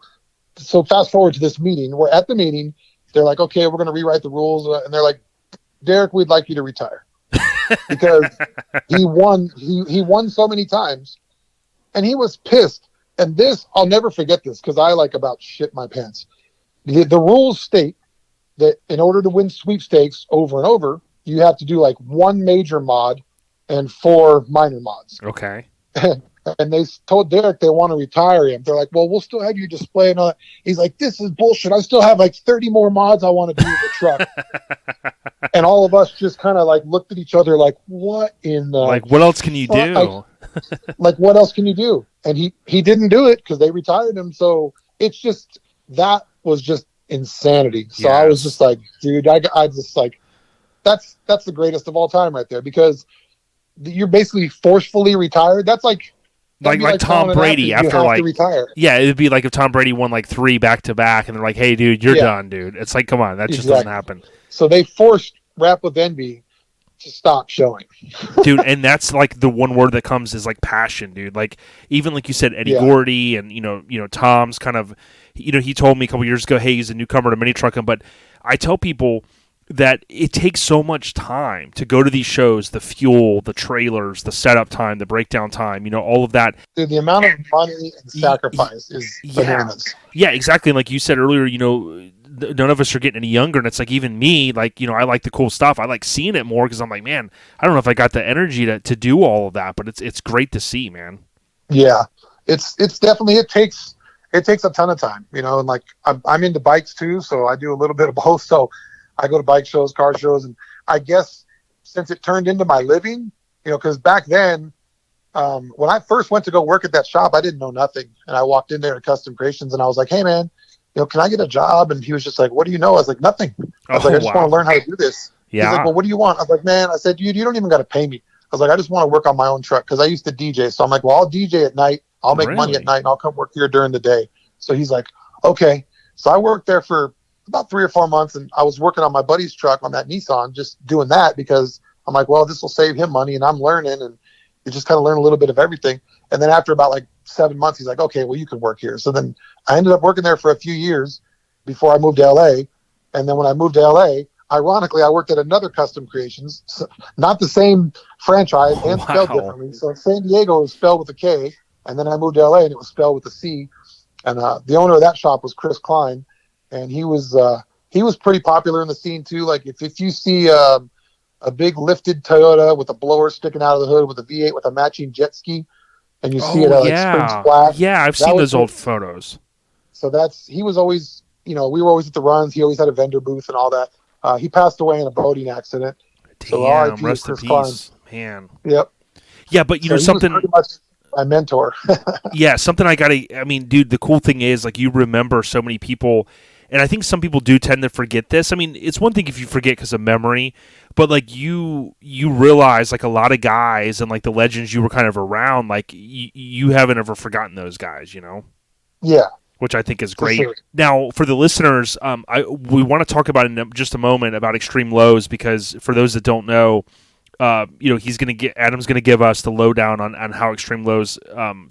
fast forward to this meeting. We're at the meeting. They're like, "Okay, we're going to rewrite the rules." And they're like, "Derek, we'd like you to retire." Because he won so many times, and he was pissed. And this, I'll never forget this, because I about shit my pants. The rules state that in order to win sweepstakes over and over, you have to do like 1 major mod and 4 minor mods. Okay. And they told Derek they want to retire him. They're like, "Well, we'll still have you display and all that." He's like, "This is bullshit. I still have like 30 more mods I want to do with the truck." And all of us just kind of like looked at each other like, what in the... Like, what else can you do? Like, what else can you do? And he didn't do it because they retired him. So it's just, that was just insanity. So I was just like, dude, I just like, that's the greatest of all time right there, because you're basically forcefully retired. That's like Tom Brady after like retire. Yeah, it'd be like if Tom Brady won like 3 back-to-back and they're like, "Hey dude, you're done, dude." It's like, come on, that just doesn't happen. So they forced Rap with Envy to stop showing. Dude, and that's like the one word that comes is like passion, dude. Like, even like you said, Eddie Gordy and you know Tom's kind of, he told me a couple years ago, "Hey, he's a newcomer to mini trucking," but I tell people that it takes so much time to go to these shows, the fuel, the trailers, the setup time, the breakdown time, all of that. Dude, the amount of money and sacrifice is bananas. Yeah, exactly. And like you said earlier, none of us are getting any younger, and it's like, even me, like, I like the cool stuff. I like seeing it more because I'm like, man, I don't know if I got the energy to do all of that, but it's great to see, man. Yeah, it's definitely, it takes a ton of time, and like I'm into bikes too, so I do a little bit of both. So I go to bike shows, car shows, and I guess since it turned into my living, because back then, when I first went to go work at that shop, I didn't know nothing. And I walked in there at Custom Creations and I was like, "Hey man, can I get a job?" And he was just like, "What do you know?" I was like, "Nothing." I was like, "I just want to learn how to do this." Yeah. He's like, "Well, what do you want?" I was like, "Man," I said, "You don't even got to pay me." I was like, "I just want to work on my own truck." Cause I used to DJ. So I'm like, "Well, I'll DJ at night. I'll make money at night and I'll come work here during the day." So he's like, "Okay." So I worked there for about 3 or 4 months, and I was working on my buddy's truck on that Nissan, just doing that because I'm like, well, this will save him money, and I'm learning, and you just kind of learn a little bit of everything. And then after about like 7 months, he's like, "Okay, well, you can work here." So then I ended up working there for a few years before I moved to LA, And then when I moved to LA, ironically, I worked at another Custom Creations, not the same franchise and spelled Wow. differently. So in San Diego, it was spelled with a K. And then I moved to LA and it was spelled with a C. And the owner of that shop was Chris Klein. And he was pretty popular in the scene too. Like if you see a big lifted Toyota with a blower sticking out of the hood with a V8 with a matching jet ski, and you see it at like Spring Splash. Yeah, I've seen those old photos. So he was always, we were always at the runs. He always had a vendor booth and all that. He passed away in a boating accident. Damn, so RIP rest in Chris peace, Klein. man. Yep. Yeah, but So something. He was pretty much my mentor. Yeah, something I mean, dude, the cool thing is, like, you remember so many people, and I think some people do tend to forget this. I mean, it's one thing if you forget because of memory, but, like, you realize, like, a lot of guys and, like, the legends you were kind of around, like, you haven't ever forgotten those guys, Yeah. Which I think is great. Sure. Now, for the listeners, we want to talk about in just a moment about Xtreme Lowz, because for those that don't know, Adam's going to give us the lowdown on how Xtreme Lowz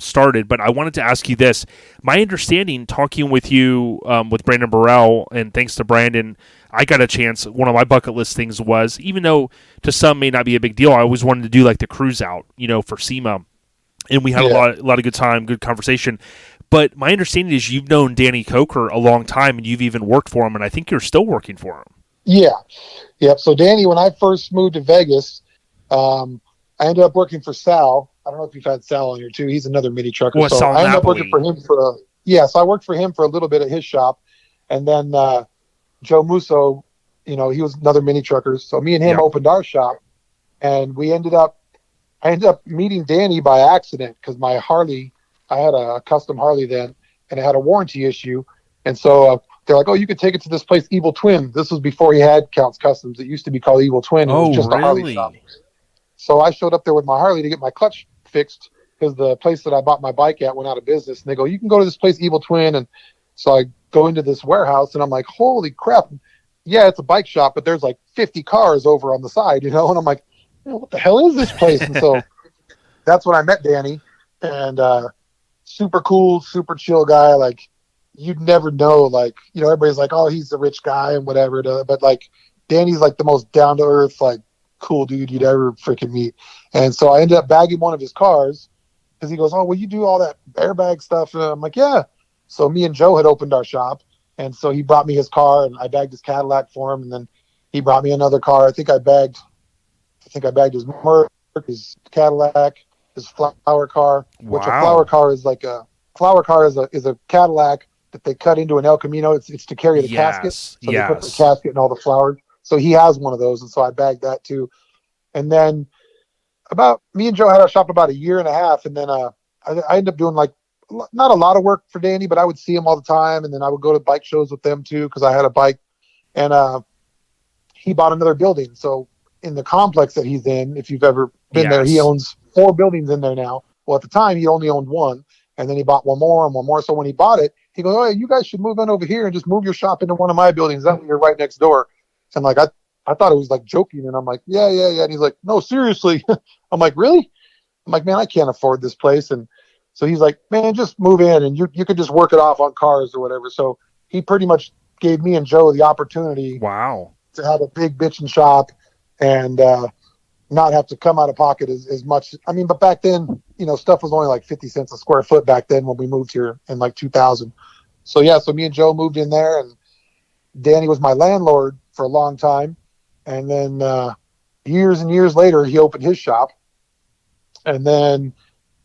started. But I wanted to ask you this. My understanding, talking with you with Brandon Burrell, and thanks to Brandon, I got a chance. One of my bucket list things was, even though to some may not be a big deal, I always wanted to do like the cruise out, for SEMA. And we had a lot of good time, good conversation. But my understanding is you've known Danny Coker a long time, and you've even worked for him, and I think you're still working for him. Yeah. Yep. So Danny, when I first moved to Vegas, I ended up working for Sal. I don't know if you've had Sal on here too. He's another mini trucker. Well, so Sal I ended up Napoli. working for him so I worked for him for a little bit at his shop. And then Joe Musso, he was another mini trucker. So me and him opened our shop, and I ended up meeting Danny by accident because my Harley, I had a custom Harley then, and it had a warranty issue. And so they're like, oh, you could take it to this place, Evil Twin. This was before he had Counts Customs. It used to be called Evil Twin. It was just a Harley shop. So I showed up there with my Harley to get my clutch fixed because the place that I bought my bike at went out of business. And they go, you can go to this place, Evil Twin. And so I go into this warehouse, and I'm like, holy crap. Yeah, it's a bike shop, but there's like 50 cars over on the side, And I'm like, what the hell is this place? And so that's when I met Danny. And super cool, super chill guy. Like, you'd never know, like, everybody's like, oh, he's a rich guy and whatever. But like, Danny's like the most down to earth, like, cool dude you'd ever freaking meet. And so I ended up bagging one of his cars because he goes, oh, will you do all that airbag stuff? And I'm like, yeah. So me and Joe had opened our shop. And so he brought me his car, and I bagged his Cadillac for him. And then he brought me another car. I think I bagged his Smurf, his Cadillac, his flower car, which a flower car is like is a Cadillac that they cut into an El Camino. It's to carry the casket. So they put the casket and all the flowers. So he has one of those. And so I bagged that too. And then me and Joe had our shop about a year and a half. And then I ended up doing like not a lot of work for Danny, but I would see him all the time. And then I would go to bike shows with them too, because I had a bike. And he bought another building. So in the complex that he's in, if you've ever been there, he owns 4 buildings in there now. Well, at the time, he only owned 1. And then he bought one more. So when he bought it, he goes, oh, you guys should move in over here and just move your shop into one of my buildings. That way you're right next door. And like, I thought it was like joking. And I'm like, yeah. And he's like, no, seriously. I'm like, really? I'm like, man, I can't afford this place. And so he's like, man, just move in and you could just work it off on cars or whatever. So he pretty much gave me and Joe the opportunity to have a big bitchin' shop and not have to come out of pocket as much. I mean, but back then, stuff was only like 50 cents a square foot back then when we moved here in like 2000. So yeah, so me and Joe moved in there, and Danny was my landlord for a long time. And then years and years later, he opened his shop. And then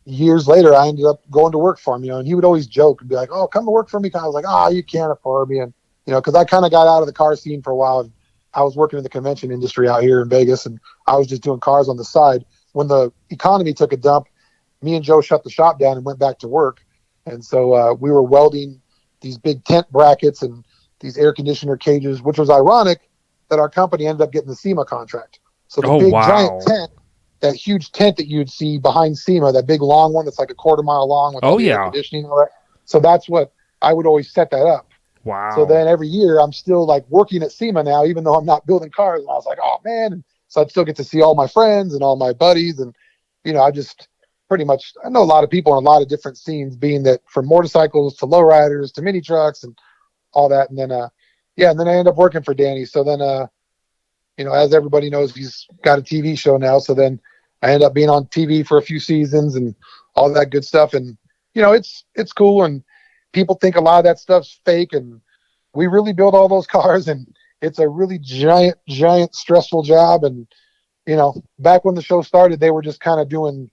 years later, I ended up going to work for him, and he would always joke and be like, oh, come to work for me. I was like, you can't afford me. And, because I kind of got out of the car scene for a while. And I was working in the convention industry out here in Vegas, and I was just doing cars on the side. When the economy took a dump, me and Joe shut the shop down and went back to work. And so we were welding these big tent brackets and these air conditioner cages, which was ironic that our company ended up getting the SEMA contract. So the giant tent, that huge tent that you'd see behind SEMA, that big long one that's like a quarter-mile long with air conditioning and all that. So that's what I would always set that up. Wow. So then every year I'm still like working at SEMA now, even though I'm not building cars. And I was like, oh man. And so I'd still get to see all my friends and all my buddies. And, I just pretty much, I know a lot of people in a lot of different scenes, being that from motorcycles to lowriders to mini trucks and all that. And then yeah, and then I ended up working for Danny. So then, as everybody knows, he's got a TV show now. So then I ended up being on TV for a few seasons and all that good stuff. And, it's cool. And people think a lot of that stuff's fake. And we really build all those cars. And it's a really giant, stressful job. And, back when the show started, they were just kind of doing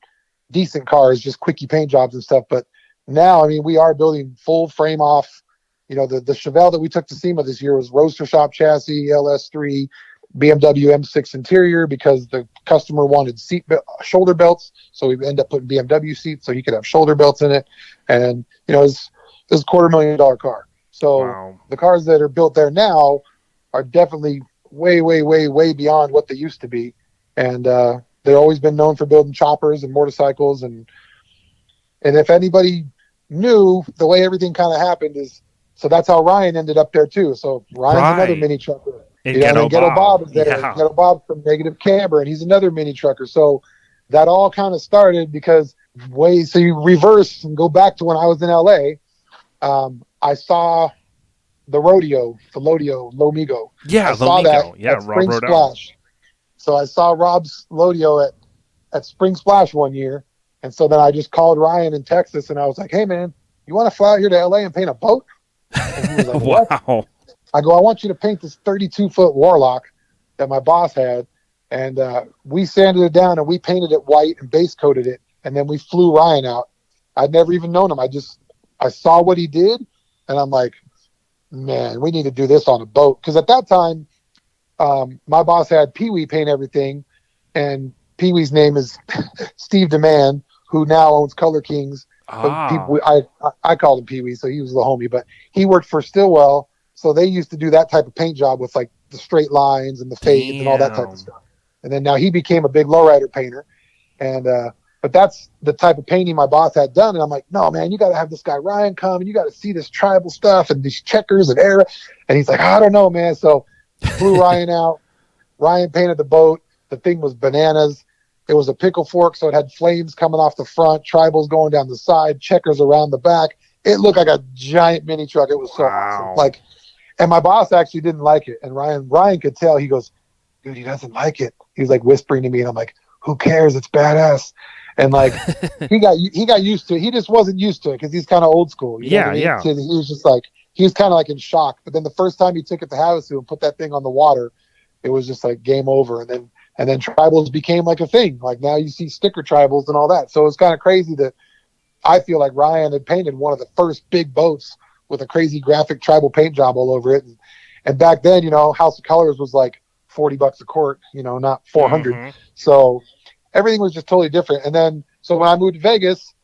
decent cars, just quickie paint jobs and stuff. But now, we are building full frame off. The Chevelle that we took to SEMA this year was Roadster Shop chassis, LS3, BMW M6 interior, because the customer wanted shoulder belts. So we ended up putting BMW seats so he could have shoulder belts in it. And, it's a $250,000 car. So Wow. the cars that are built there now are definitely way, way, way, way beyond what they used to be. And they've always been known for building choppers and motorcycles. And if anybody knew, the way everything kind of happened is, so that's how Ryan ended up there too. So Ryan's another mini trucker. And and Ghetto Bob is there. Yeah. Ghetto Bob from Negative Camber, and he's another mini trucker. So that all kind of started because so you reverse and go back to when I was in LA. I saw the Lodeo, Lomigo. Yeah, I saw Lomigo. that Yeah, at Rob Spring rode out. Splash. So I saw Rob's Lodeo at Spring Splash one year. And so then I just called Ryan in Texas and I was like, hey man, you want to fly out here to LA and paint a boat? And he was like, what? Wow. I go, I want you to paint this 32-foot Warlock that my boss had. And we sanded it down and we painted it white and base coated it. And then we flew Ryan out. I'd never even known him. I saw what he did and I'm like, man, we need to do this on a boat. Because at that time, my boss had Pee Wee paint everything. And Pee Wee's name is Steve DeMann, who now owns Color Kings. But I called him Pee Wee, so he was the homie. But he worked for Stillwell, so they used to do that type of paint job with like the straight lines and the fades and all that type of stuff. And then now he became a big lowrider painter. And but that's the type of painting my boss had done. And I'm like, no, man, you got to have this guy Ryan come and you got to see this tribal stuff and these checkers and air. And he's like, I don't know, man. So flew Ryan out. Ryan painted the boat. The thing was bananas. It was a pickle fork, so it had flames coming off the front, tribals going down the side, checkers around the back. It looked like a giant mini truck. It was so awesome. And my boss actually didn't like it. And Ryan could tell. He goes, dude, he doesn't like it. He was like whispering to me, and I'm like, who cares? It's badass. And like he got used to it. He just wasn't used to it because he's kind of old school. You know what I mean? Yeah. So he was just like, he was kind of like in shock. But then the first time he took it to Havasu and put that thing on the water, it was just like game over. And then tribals became like a thing. Like now you see sticker tribals and all that. So it's kind of crazy that I feel like Ryan had painted one of the first big boats with a crazy graphic tribal paint job all over it. And back then, House of Colors was like $40 a quart, not 400. Mm-hmm. So everything was just totally different. And then, so when I moved to Vegas,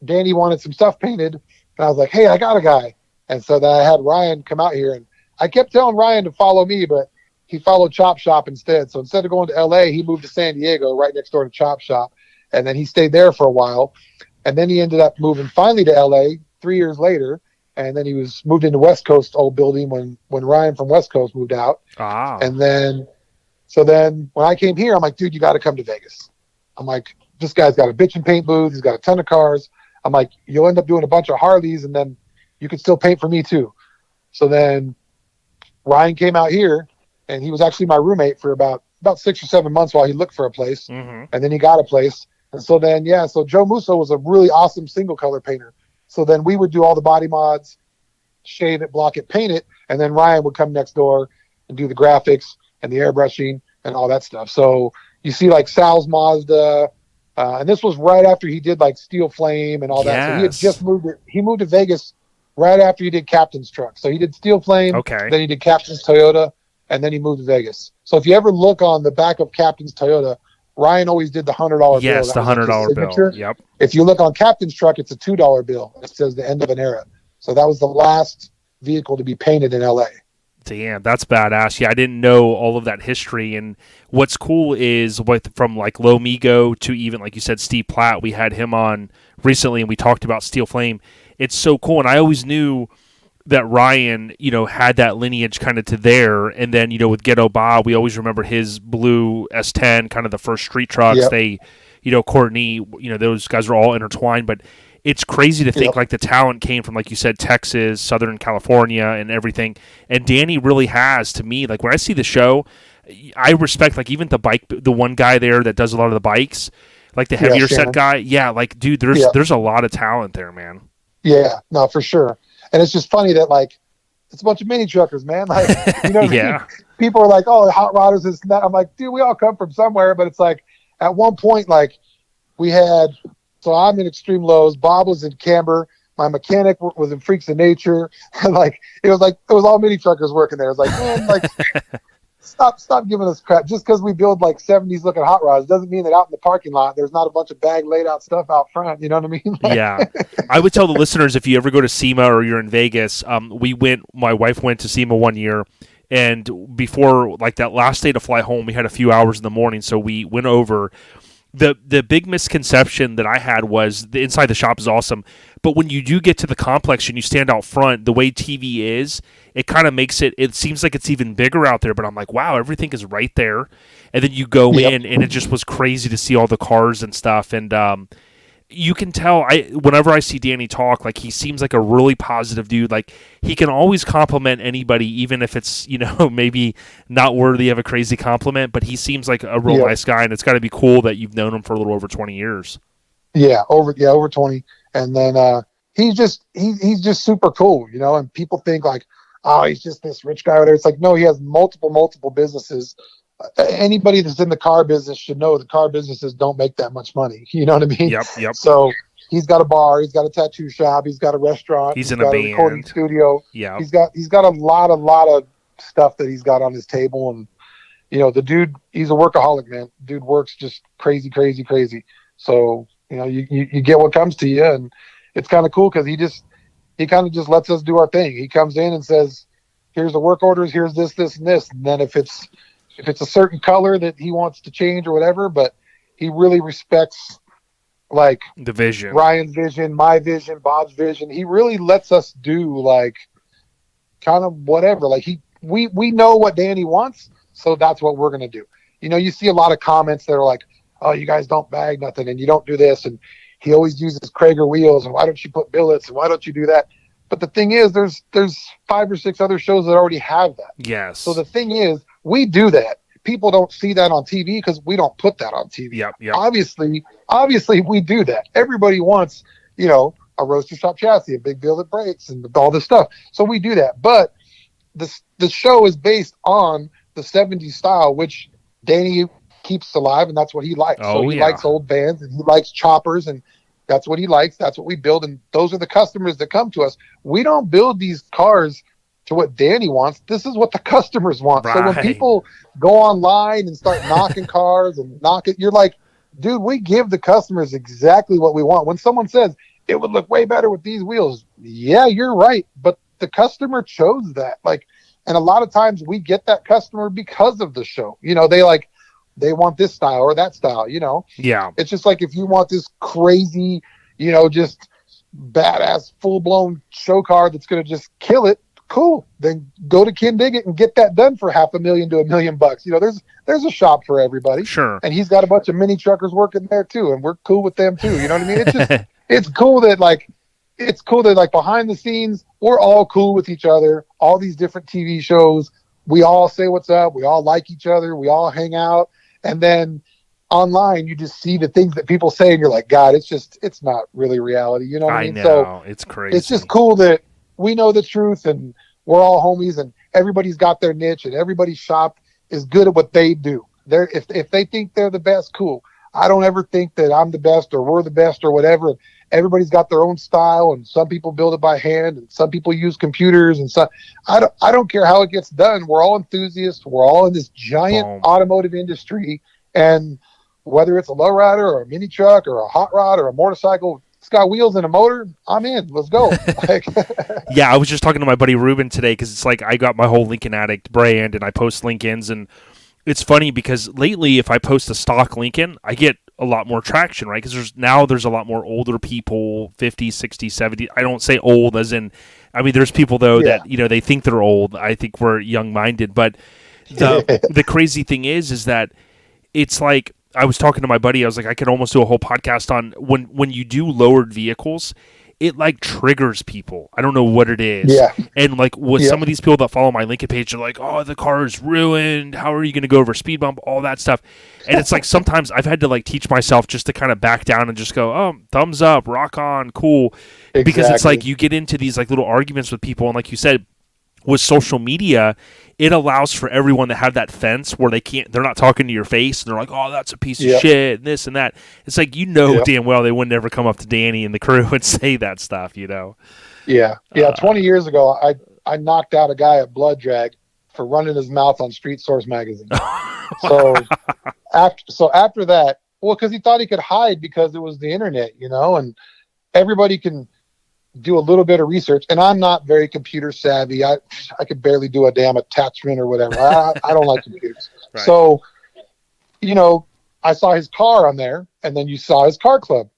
Danny wanted some stuff painted. And I was like, hey, I got a guy. And so then I had Ryan come out here. And I kept telling Ryan to follow me, but he followed Chop Shop instead. So instead of going to LA, he moved to San Diego, right next door to Chop Shop. And then he stayed there for a while. And then he ended up moving finally to LA 3 years later. And then he was moved into West Coast old building when Ryan from West Coast moved out. And then when I came here, I'm like, dude, you got to come to Vegas. I'm like, this guy's got a bitch and paint booth. He's got a ton of cars. I'm like, you'll end up doing a bunch of Harleys and then you could still paint for me too. So then Ryan came out here and he was actually my roommate for about 6 or 7 months while he looked for a place. Mm-hmm. And then he got a place. And so then, so Joe Musso was a really awesome single color painter. So then we would do all the body mods, shave it, block it, paint it. And then Ryan would come next door and do the graphics and the airbrushing and all that stuff. So you see like Sal's Mazda, and this was right after he did like Steel Flame and all that. So he had just moved to Vegas right after he did Captain's Truck. So he did Steel Flame, then he did Captain's Toyota, and then he moved to Vegas. So if you ever look on the back of Captain's Toyota, Ryan always did the $100 bill. Yes, the $100 bill. Yep. If you look on Captain's Truck, it's a $2 bill. It says the end of an era. So that was the last vehicle to be painted in LA. Damn, that's badass. Yeah, I didn't know all of that history. And what's cool is from like Lomigo to even, like you said, Steve Platt, we had him on recently and we talked about Steel Flame. It's so cool. And I always knew that Ryan, had that lineage kind of to there. And then, with Ghetto Bob, we always remember his blue S10, kind of the first street trucks. Yep. They, Courtney, those guys are all intertwined. But it's crazy to think like the talent came from, like you said, Texas, Southern California, and everything. And Danny really has, to me, like when I see the show, I respect like even the one guy there that does a lot of the bikes, like the heavier set guy. Yeah, like dude, there's a lot of talent there, man. Yeah, no, for sure. And it's just funny that like it's a bunch of mini truckers, man. Like Yeah. People are like, oh, hot rodders is that. I'm like, dude, we all come from somewhere. But it's like at one point, like we had. So I'm in Xtreme Lowz. Bob was in Camber. My mechanic was in Freaks of Nature. And like it was all mini truckers working there. It's like, man, like stop giving us crap. Just because we build like 70s looking hot rods doesn't mean that out in the parking lot there's not a bunch of bag laid out stuff out front. You know what I mean? Yeah. I would tell the listeners, if you ever go to SEMA or you're in Vegas, my wife went to SEMA one year, and before like that last day to fly home, we had a few hours in the morning, so we went over. The big misconception that I had was the inside the shop is awesome, but when you do get to the complex and you stand out front, the way TV is, it kind of makes it seems like it's even bigger out there, but I'm like, wow, everything is right there. And then you go in and it just was crazy to see all the cars and stuff. And you can tell whenever I see Danny talk, like he seems like a really positive dude. Like he can always compliment anybody, even if it's, maybe not worthy of a crazy compliment, but he seems like a real nice guy, and it's got to be cool that you've known him for a little over 20 years. Yeah, over 20. And then he's just super cool, and people think like, oh, he's just this rich guy over there. It's like, no, he has multiple businesses. Anybody that's in the car business should know the car businesses don't make that much money. You know what I mean? Yep. So he's got a bar, he's got a tattoo shop, he's got a restaurant, he's in got a a recording studio. Yeah. He's got a lot of stuff that he's got on his table. And the dude, he's a workaholic, man. Dude works just crazy. So, you get what comes to you, and it's kind of cool because he kind of just lets us do our thing. He comes in and says, here's the work orders, here's this, and this. And then if it's a certain color that he wants to change or whatever, but he really respects like the vision, Ryan's vision, my vision, Bob's vision. He really lets us do like kind of whatever. Like we know what Danny wants, so that's what we're going to do. You see a lot of comments that are like, oh, you guys don't bag nothing and you don't do this. And he always uses Krager wheels. And why don't you put billets? And why don't you do that? But the thing is, there's 5 or 6 other shows that already have that. Yes. So the thing is, we do that. People don't see that on TV because we don't put that on TV. Yep. Obviously, we do that. Everybody wants, a roaster shop chassis, a big billet brakes, and all this stuff. So we do that. But the show is based on the 70s style, which Danny keeps alive, and that's what he likes. Oh, so he likes old vans, and he likes choppers, and that's what he likes. That's what we build, and those are the customers that come to us. We don't build these cars to what Danny wants. This is what the customers want. Right. So when people go online and start knocking cars and you're like, dude, we give the customers exactly what we want. When someone says it would look way better with these wheels, yeah, you're right, but the customer chose that. Like, and a lot of times we get that customer because of the show. They want this style or that style. Yeah. It's just like if you want this crazy, just badass full blown show car that's going to just kill it, cool. Then go to Ken Diggett and get that done for $500,000 to $1 million. There's a shop for everybody. Sure. And he's got a bunch of mini truckers working there too, and we're cool with them too. You know what I mean? It's just it's cool that like behind the scenes we're all cool with each other. All these different TV shows, we all say what's up. We all like each other. We all hang out, and then online you just see the things that people say, and you're like, God, it's not really reality. You know what I mean? Know. So it's crazy. It's just cool that we know the truth, and we're all homies, and everybody's got their niche, and everybody's shop is good at what they do. If they think they're the best, cool. I don't ever think that I'm the best or we're the best or whatever. Everybody's got their own style, and some people build it by hand, and some people use computers, and so I don't care how it gets done. We're all enthusiasts. We're all in this giant automotive industry, and whether it's a lowrider or a mini truck or a hot rod or a motorcycle, it's got wheels and a motor, I'm in. Let's go. Yeah, I was just talking to my buddy Ruben today because it's like I got my whole Lincoln Addict brand and I post Lincolns, and it's funny because lately if I post a stock Lincoln, I get a lot more traction, right? Because there's a lot more older people, 50, 60, 70. I don't say old as in, I mean, there's people though that, they think they're old. I think we're young-minded, but the crazy thing is that it's like, I was talking to my buddy. I was like, I could almost do a whole podcast on when you do lowered vehicles, it like triggers people. I don't know what it is. Yeah. And like with some of these people that follow my Lincoln page, are like, oh, the car is ruined. How are you going to go over a speed bump? All that stuff. And it's like sometimes I've had to like teach myself just to kind of back down and just go, oh, thumbs up, rock on, cool. Exactly. Because it's like you get into these like little arguments with people, and like you said, with social media, it allows for everyone to have that fence where they're not talking to your face, and they're like, oh, that's a piece of shit, and this and that. It's like, damn well they wouldn't ever come up to Danny and the crew and say that stuff, Yeah. 20 years ago, I knocked out a guy at Blood Drag for running his mouth on Street Source magazine. So after that, well, because he thought he could hide because it was the internet, and everybody can do a little bit of research, and I'm not very computer savvy. I could barely do a damn attachment or whatever. I don't like computers. Right. So, I saw his car on there, and then you saw his car club,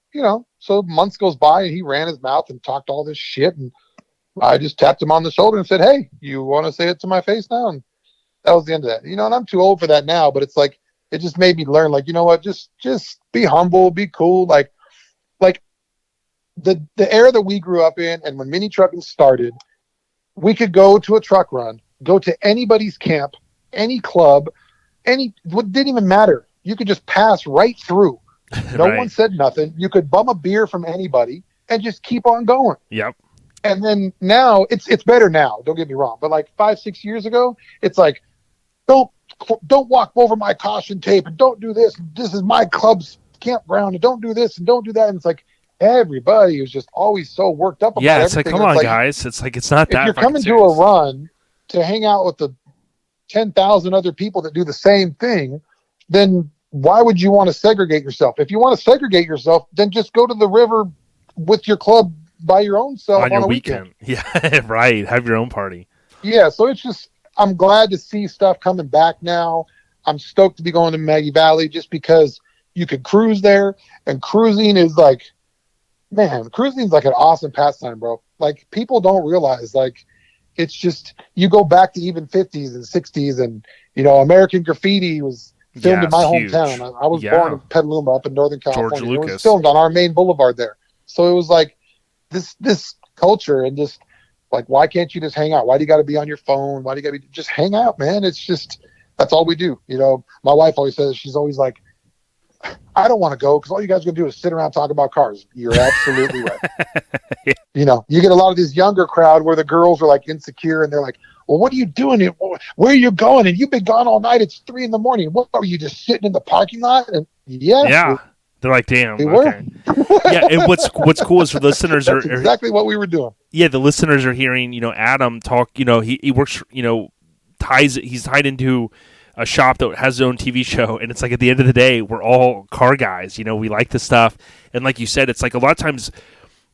so months goes by and he ran his mouth and talked all this shit. And I just tapped him on the shoulder and said, hey, you want to say it to my face now? And that was the end of that, and I'm too old for that now, but it's like, it just made me learn, like, you know what, just be humble, be cool. Like the era that we grew up in, and when mini trucking started, we could go to a truck run, go to anybody's camp, any club, what didn't even matter. You could just pass right through. No one said nothing. You could bum a beer from anybody and just keep on going. Yep. And then now it's better now. Don't get me wrong, but like 5-6 years ago, it's like, don't walk over my caution tape, and don't do this. This is my club's campground, and don't do this and don't do that. And it's like, everybody was just always so worked up about everything. It's like, come on, guys. It's like, it's not that. If you're coming to a run to hang out with the 10,000 other people that do the same thing, then why would you want to segregate yourself? If you want to segregate yourself, then just go to the river with your club by your own self on your a weekend. weekend. Yeah, right. Have your own party. Yeah, so it's just, I'm glad to see stuff coming back now. I'm stoked to be going to Maggie Valley just because you could cruise there, and cruising is like, man, cruising is like an awesome pastime, bro. Like, people don't realize, like, it's just, you go back to even 50s and 60s, and, American Graffiti was filmed in my hometown. I was born in Petaluma up in Northern California. George Lucas. It was filmed on our main boulevard there. So it was like this culture, and just like, why can't you just hang out? Why do you got to be on your phone? Why do you got to just hang out, man? It's just, that's all we do. My wife always says, she's always like, I don't want to go because all you guys are going to do is sit around talking about cars. You're absolutely right. Yeah. You get a lot of this younger crowd where the girls are like insecure, and they're like, well, what are you doing? Where are you going? And you've been gone all night. It's 3 a.m. What are you, just sitting in the parking lot? And yeah. They're like, damn. We okay. Yeah. And what's cool is for the listeners That's exactly what we were doing. Yeah. The listeners are hearing, Adam talk, he works, he's tied into a shop that has his own TV show, and it's like, at the end of the day, we're all car guys. We like the stuff, and like you said, it's like a lot of times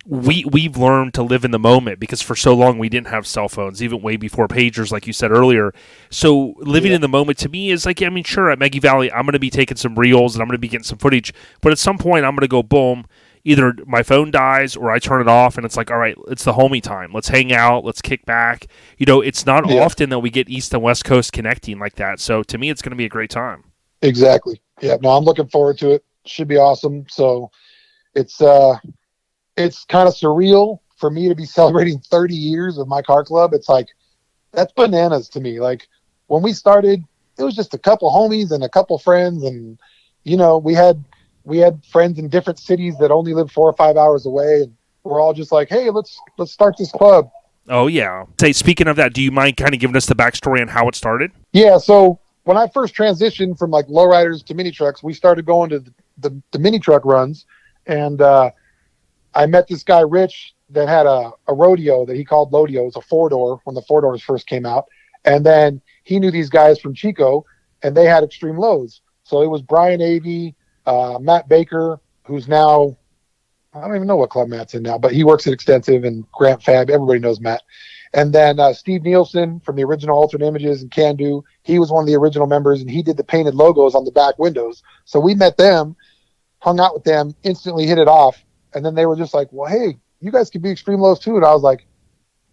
we've learned to live in the moment, because for so long we didn't have cell phones, even way before pagers, like you said earlier. So living in the moment to me is like, sure, at Maggie Valley, I'm going to be taking some reels and I'm going to be getting some footage, but at some point I'm going to go boom. Either my phone dies or I turn it off, and it's like, all right, it's the homie time. Let's hang out. Let's kick back. It's not often that we get East and West Coast connecting like that. So to me, it's going to be a great time. Exactly. Yeah. No, I'm looking forward to it. Should be awesome. So it's kind of surreal for me to be celebrating 30 years of my car club. It's like, that's bananas to me. Like, when we started, it was just a couple homies and a couple friends, and we had friends in different cities that only lived 4 or 5 hours away, and we're all just like, hey, let's start this club. Oh, yeah. Speaking of that, do you mind kind of giving us the backstory on how it started? Yeah, so when I first transitioned from like lowriders to mini trucks, we started going to the mini truck runs, and I met this guy, Rich, that had a rodeo that he called Lodeo. It was a 4-door when the 4-doors first came out. And then he knew these guys from Chico, and they had Xtreme Lowz. So it was Brian Avey, Matt Baker, who's now, I don't even know what club Matt's in now, but he works at Extensive, and Grant Fab. Everybody knows Matt. And then Steve Nielsen from the original Alternate Images and Can Do. He was one of the original members, and he did the painted logos on the back windows. So we met them, hung out with them, instantly hit it off. And then they were just like, well, hey, you guys could be Xtreme Lowz too. And I was like,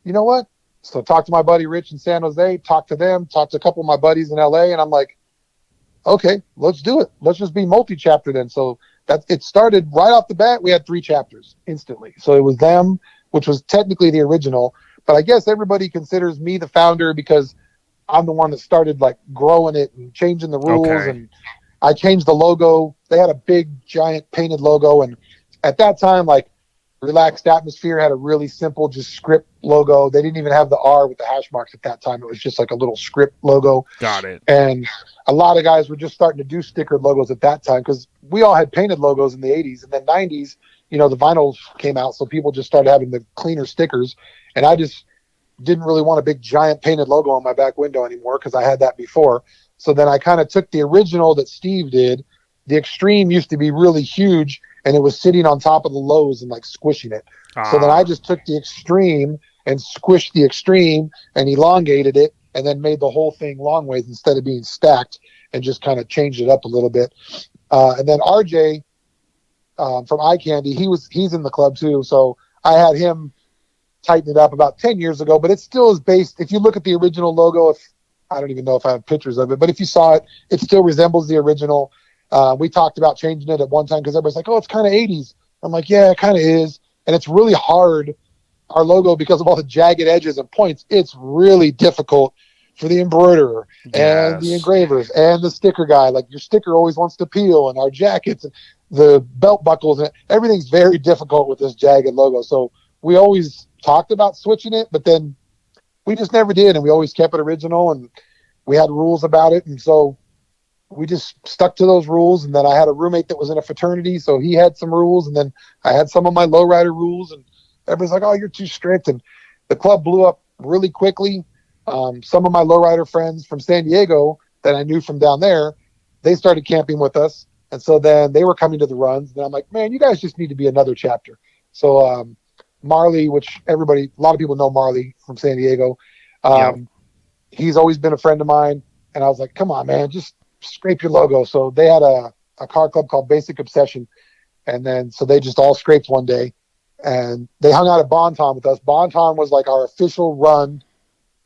you know what? So talked to my buddy Rich in San Jose, talked to them, talked to a couple of my buddies in LA. And I'm like, okay, let's do it. Let's just be multi-chapter then. So that it started right off the bat. We had 3 chapters instantly. So it was them, which was technically the original, but I guess everybody considers me the founder because I'm the one that started like growing it and changing the rules. Okay. And I changed the logo. They had a big giant painted logo. And at that time, like Relaxed Atmosphere had a really simple, just script logo. They didn't even have the R with the hash marks at that time. It was just like a little script logo. Got it. And a lot of guys were just starting to do stickered logos at that time because we all had painted logos in the 80s. And then 90s, the vinyls came out. So people just started having the cleaner stickers. And I just didn't really want a big giant painted logo on my back window anymore because I had that before. So then I kind of took the original that Steve did. The Xtreme used to be really huge, and it was sitting on top of the Lowz and like squishing it. So then I just took the Xtreme and squished the Xtreme and elongated it, and then made the whole thing long ways instead of being stacked, and just kind of changed it up a little bit. And then RJ from Eye Candy, he's in the club too. So I had him tighten it up about 10 years ago, but it still is based. If you look at the original logo, I don't even know if I have pictures of it, but if you saw it, it still resembles the original. We talked about changing it at one time because everybody's like, oh, it's kind of 80s. I'm like, yeah, it kind of is. And it's really hard, our logo, because of all the jagged edges and points. It's really difficult for the embroiderer and the engravers and the sticker guy. Like your sticker always wants to peel, and our jackets, and the belt buckles, and everything's very difficult with this jagged logo. So we always talked about switching it, but then we just never did. And we always kept it original, and we had rules about it. And so we just stuck to those rules. And then I had a roommate that was in a fraternity, so he had some rules, and then I had some of my lowrider rules, and everybody's like, oh, you're too strict. And the club blew up really quickly. Some of my lowrider friends from San Diego that I knew from down there, they started camping with us. And so then they were coming to the runs, and I'm like, man, you guys just need to be another chapter. So Marley, which a lot of people know Marley from San Diego. He's always been a friend of mine. And I was like, come on, man, just scrape your logo. So they had a car club called Basic Obsession. And then, so they just all scraped one day, and they hung out at Bonton with us. Bonton was like our official run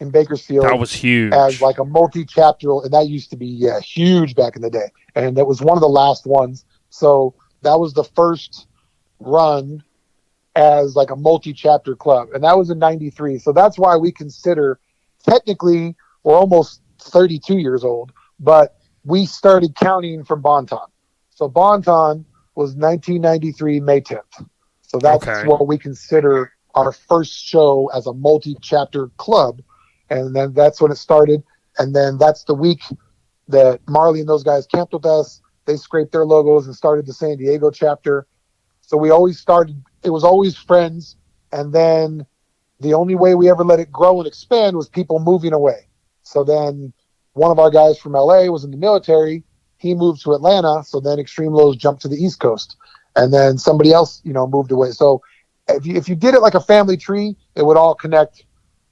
in Bakersfield. That was huge. As like a multi-chapter. And that used to be huge back in the day. And that was one of the last ones. So that was the first run as like a multi-chapter club. And that was in 93. So that's why we consider, technically, we're almost 32 years old, but we started counting from Bonton. So Bonton was 1993, May 10th. So that's what we consider our first show as a multi-chapter club. And then that's when it started. And then that's the week that Marley and those guys camped with us. They scraped their logos and started the San Diego chapter. So we always started, it was always friends. And then the only way we ever let it grow and expand was people moving away. So then one of our guys from LA was in the military. He moved to Atlanta. So then Xtreme Lowz jumped to the East Coast. And then somebody else, moved away. So if you did it like a family tree, it would all connect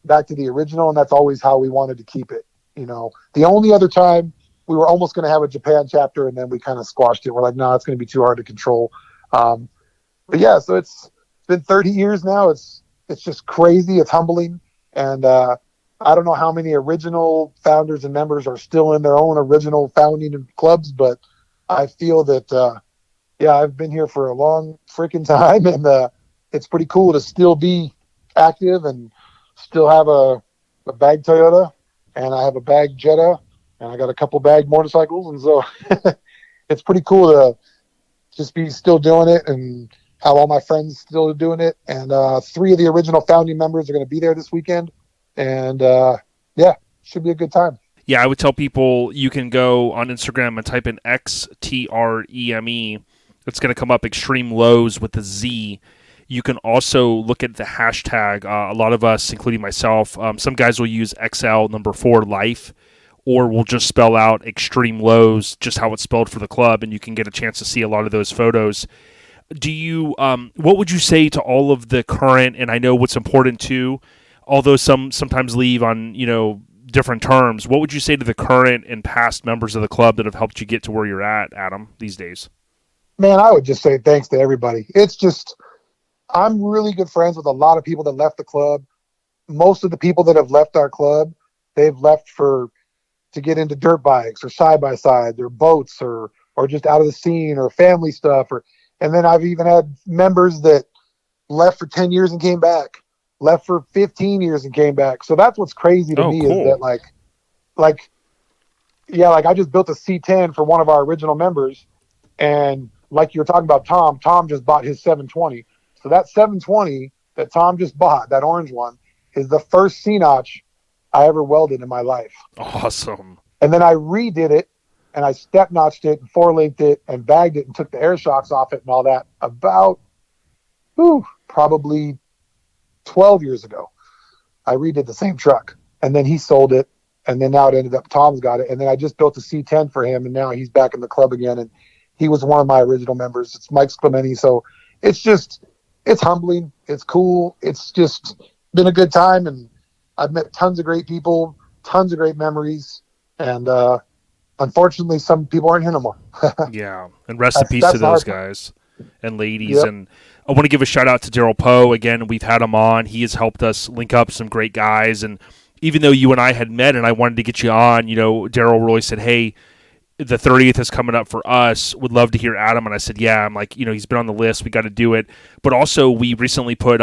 back to the original. And that's always how we wanted to keep it. The only other time we were almost going to have a Japan chapter, and then we kind of squashed it. We're like, no, it's going to be too hard to control. But yeah, so it's been 30 years now. It's just crazy. It's humbling. And I don't know how many original founders and members are still in their own original founding clubs, but I feel that, I've been here for a long freaking time, and it's pretty cool to still be active and still have a bag Toyota, and I have a bag Jetta, and I got a couple bag motorcycles. And so it's pretty cool to just be still doing it and have all my friends still doing it. And 3 of the original founding members are going to be there this weekend. And should be a good time. Yeah, I would tell people you can go on Instagram and type in XTREME. It's going to come up, Xtreme Lowz with a Z. You can also look at the hashtag. A lot of us, including myself, some guys will use XL4 life, or we'll just spell out Xtreme Lowz, just how it's spelled for the club, and you can get a chance to see a lot of those photos. Do you, what would you say to all of the current, and I know what's important too, although sometimes leave on, different terms, what would you say to the current and past members of the club that have helped you get to where you're at, Adam, these days? Man, I would just say thanks to everybody. It's just, I'm really good friends with a lot of people that left the club. Most of the people that have left our club, they've left for to get into dirt bikes or side by sides or boats or just out of the scene or family stuff. And then I've even had members that left for 10 years and came back, left for 15 years and came back. So that's what's crazy to me cool. is that like I just built a C10 for one of our original members. And like you were talking about Tom just bought his 720. So that 720 that Tom just bought, that orange one, is the first C-notch I ever welded in my life. Awesome. And then I redid it, and I step notched it and 4-linked it and bagged it and took the air shocks off it and all that about, probably 12 years ago. I redid the same truck, and then he sold it, and then now it ended up Tom's got it, and then I just built a C10 for him, and now he's back in the club again, and he was one of my original members. It's Mike Clementi, so it's humbling. It's cool. It's just been a good time, and I've met tons of great people, tons of great memories, and unfortunately, some people aren't here no more. Yeah, and rest in peace to those guys and ladies. Yep. And I want to give a shout out to Daryl Poe. Again, we've had him on. He has helped us link up some great guys, and even though you and I had met and I wanted to get you on, Daryl really said, hey, the 30th is coming up for us. Would love to hear Adam. And I said, yeah, I'm like, he's been on the list. We got to do it. But also we recently put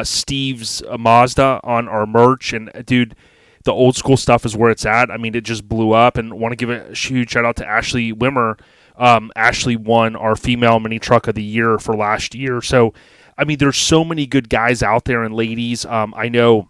Steve's Mazda on our merch, and dude, the old school stuff is where it's at. I mean, it just blew up, and want to give a huge shout out to Ashley Wimmer. Ashley won our female mini truck of the year for last year. So, I mean, there's so many good guys out there and ladies. I know,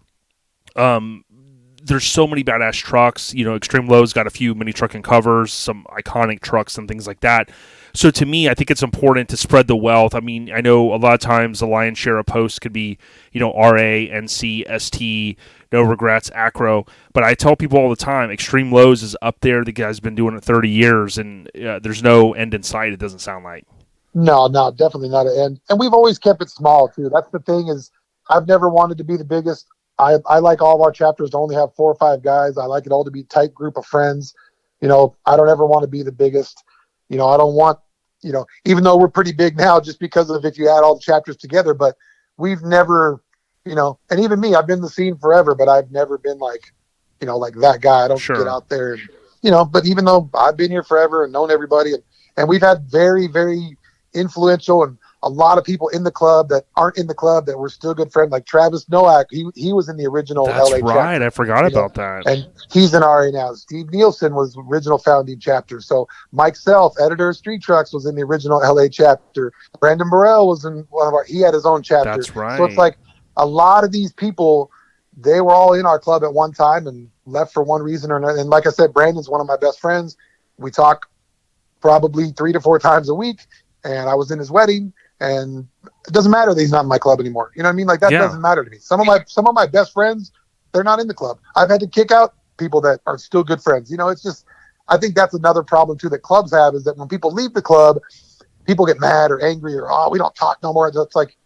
there's so many badass trucks. Xtreme Lowz got a few mini trucking covers, some iconic trucks and things like that. So to me, I think it's important to spread the wealth. I mean, I know a lot of times the lion's share of posts could be, RA, NC, ST, no regrets, acro. But I tell people all the time, Xtreme Lowz is up there. The guy's been doing it 30 years, and there's no end in sight, it doesn't sound like. No, definitely not an end. And we've always kept it small, too. That's the thing is I've never wanted to be the biggest. I like all of our chapters to only have 4 or 5 guys. I like it all to be a tight group of friends. I don't ever want to be the biggest. I don't want, even though we're pretty big now just because of if you add all the chapters together, but we've never, and even me, I've been in the scene forever, but I've never been like, like that guy. I don't get out there and, but even though I've been here forever and known everybody and we've had very, very influential and a lot of people in the club that aren't in the club that were still good friends, like Travis Nowak. He was in the original That's LA right. chapter. I forgot about that. And he's in RA now. Steve Nielsen was original founding chapter. So Mike Self, editor of Street Trucks, was in the original LA chapter. Brandon Burrell was in he had his own chapter. That's right. So it's like a lot of these people, they were all in our club at one time and left for one reason or another. And like I said, Brandon's one of my best friends. We talk probably 3 to 4 times a week. And I was in his wedding. And it doesn't matter that he's not in my club anymore. You know what I mean? Like that doesn't matter to me. Some of my best friends, they're not in the club. I've had to kick out people that are still good friends. It's just, I think that's another problem too that clubs have is that when people leave the club, people get mad or angry or, we don't talk no more. It's like,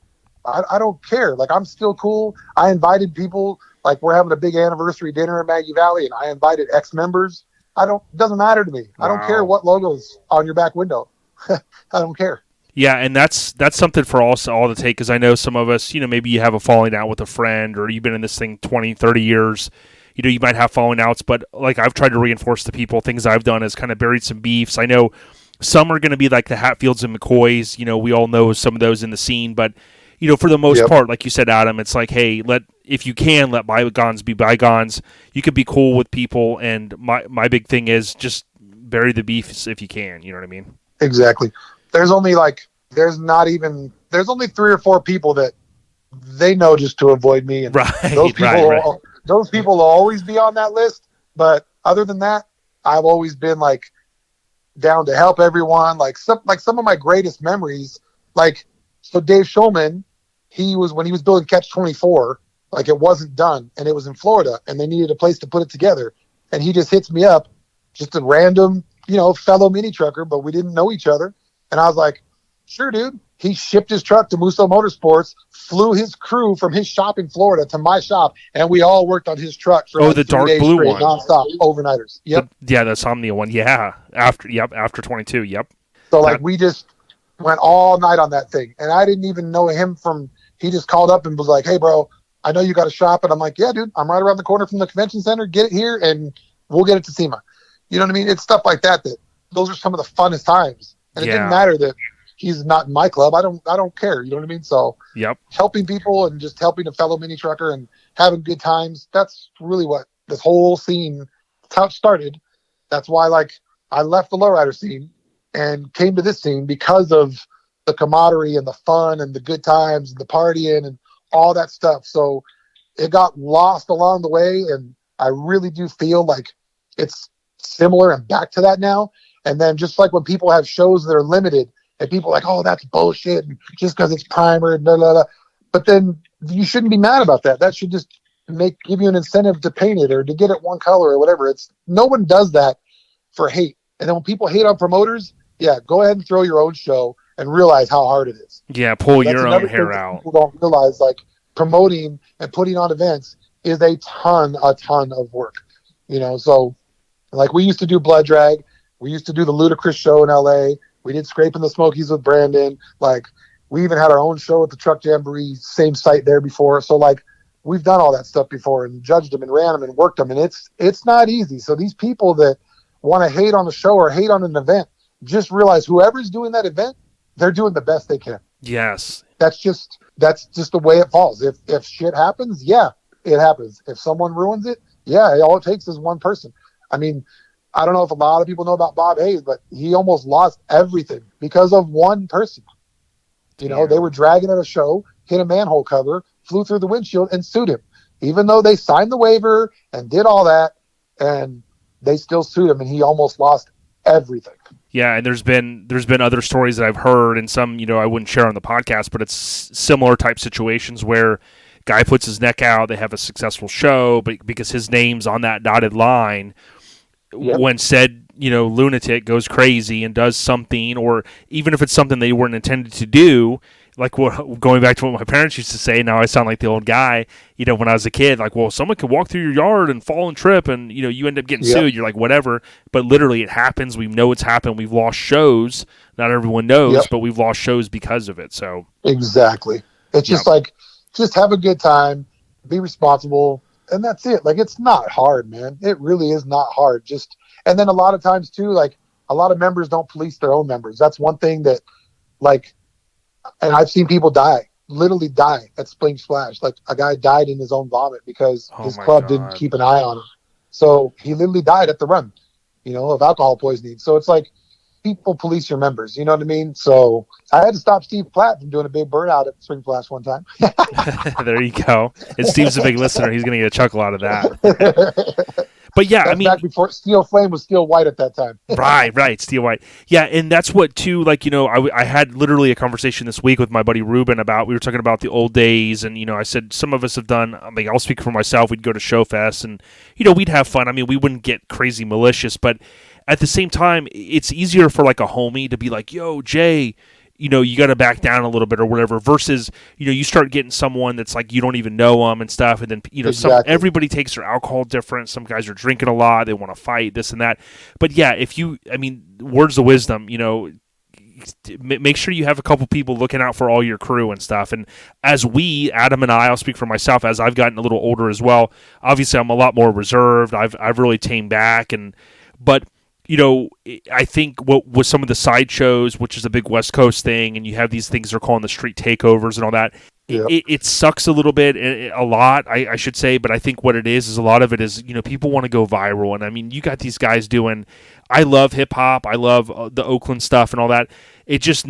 I don't care. Like I'm still cool. I invited people, like we're having a big anniversary dinner in Maggie Valley and I invited ex-members. It doesn't matter to me. Wow. I don't care what logo's on your back window. I don't care. Yeah, and that's something for us all to take, because I know some of us, maybe you have a falling out with a friend or you've been in this thing 20, 30 years, you might have falling outs, but like I've tried to reinforce to people, things I've done is kind of buried some beefs. I know some are going to be like the Hatfields and McCoys, we all know some of those in the scene, but, for the most part, like you said, Adam, it's like, hey, if you can, let bygones be bygones. You can be cool with people, and my big thing is just bury the beefs if you can, you know what I mean? Exactly. There's only 3 or 4 people that they know just to avoid me. And those people will always be on that list. But other than that, I've always been like down to help everyone. Like some of my greatest memories, so Dave Schulman, when he was building Catch 24, like it wasn't done and it was in Florida and they needed a place to put it together. And he just hits me up, just a random, fellow mini trucker, but we didn't know each other. And I was like, sure, dude. He shipped his truck to Musso Motorsports, flew his crew from his shop in Florida to my shop, and we all worked on his truck for the dark blue one, nonstop, overnighters. Yep. The Somnia one. Yeah. After 22. Yep. So we just went all night on that thing, and I didn't even know him he just called up and was like, hey, bro, I know you got a shop. And I'm like, yeah, dude, I'm right around the corner from the convention center. Get it here. And we'll get it to SEMA. You know what I mean? It's stuff like that. Those are some of the funnest times. And it didn't matter that he's not in my club. I don't care. You know what I mean? So helping people and just helping a fellow mini trucker and having good times. That's really what this whole scene started. That's why, like, I left the lowrider scene and came to this scene because of the camaraderie and the fun and the good times and the partying and all that stuff. So it got lost along the way. And I really do feel like it's similar and back to that now. And then just like when people have shows that are limited and people are like, oh, that's bullshit, and just because it's primer and blah, blah, blah. But then you shouldn't be mad about that. That should just give you an incentive to paint it or to get it one color or whatever. No one does that for hate. And then when people hate on promoters, go ahead and throw your own show and realize how hard it is. Yeah, pull your own hair out. People don't realize, like, promoting and putting on events is a ton of work. You know, so like we used to do Blood Drag. We used to do the Ludicrous show in LA. We did Scraping the Smokies with Brandon. Like, we even had our own show at the Truck Jamboree, same site there before. So, like, we've done all that stuff before and judged them and ran them and worked them. And it's not easy. So these people that want to hate on the show or hate on an event, just realize whoever's doing that event, they're doing the best they can. Yes. That's just the way it falls. If shit happens, it happens. If someone ruins it, all it takes is one person. I mean, I don't know if a lot of people know about Bob Hayes, but he almost lost everything because of one person. You know, they were dragging at a show, hit a manhole cover, flew through the windshield, and sued him. Even though they signed the waiver and did all that, and they still sued him, and he almost lost everything. Yeah, and there's been other stories that I've heard, and some, you know, I wouldn't share on the podcast, but it's similar type situations where guy puts his neck out, they have a successful show, but because his name's on that dotted line, when said, you know, lunatic goes crazy and does something, or even if it's something they weren't intended to do, like going back to what my parents used to say, now I sound like the old guy, you know, when I was a kid, like, well, someone could walk through your yard and fall and trip and, you know, you end up getting sued. You're like, whatever. But literally it happens. We know it's happened. We've lost shows. Not everyone knows, but we've lost shows because of it. So exactly. It's just like, just have a good time, be responsible, and that's it. Like, it's not hard, man. It really is not hard. And then a lot of times too, like, a lot of members don't police their own members. That's one thing that, like, and I've seen people literally die at Spring Splash. Like, a guy died in his own vomit because his club didn't keep an eye on him. So he literally died at the run, you know, of alcohol poisoning. So it's like, people police your members, you know what I mean? So I had to stop Steve Platt from doing a big burnout at Spring Flash one time. There you go. And Steve's a big listener. He's going to get a chuckle out of that. But yeah, I mean, back before Steel Flame was Steel White at that time. right, Steel White. Yeah, and that's what too. Like, you know, I had literally a conversation this week with my buddy Ruben about. We were talking about the old days, and, you know, I said some of us have done. I mean, I'll speak for myself. We'd go to Show Fest, and, you know, we'd have fun. I mean, we wouldn't get crazy malicious, but at the same time, it's easier for like a homie to be like, "Yo, Jay, you know, you got to back down a little bit or whatever," versus, you know, you start getting someone that's like, you don't even know them and stuff. And then, you know, everybody takes their alcohol different. Some guys are drinking a lot. They want to fight, this and that. But yeah, words of wisdom, you know, make sure you have a couple people looking out for all your crew and stuff. And as Adam and I'll speak for myself, as I've gotten a little older as well, obviously I'm a lot more reserved. I've really tamed back, but you know, I think what with some of the sideshows, which is a big West Coast thing, and you have these things they're calling the street takeovers and all that, it sucks a little bit, a lot, I should say, but I think what it is a lot of it is, you know, people want to go viral. And I mean, you got these guys doing, I love hip-hop, I love the Oakland stuff and all that. It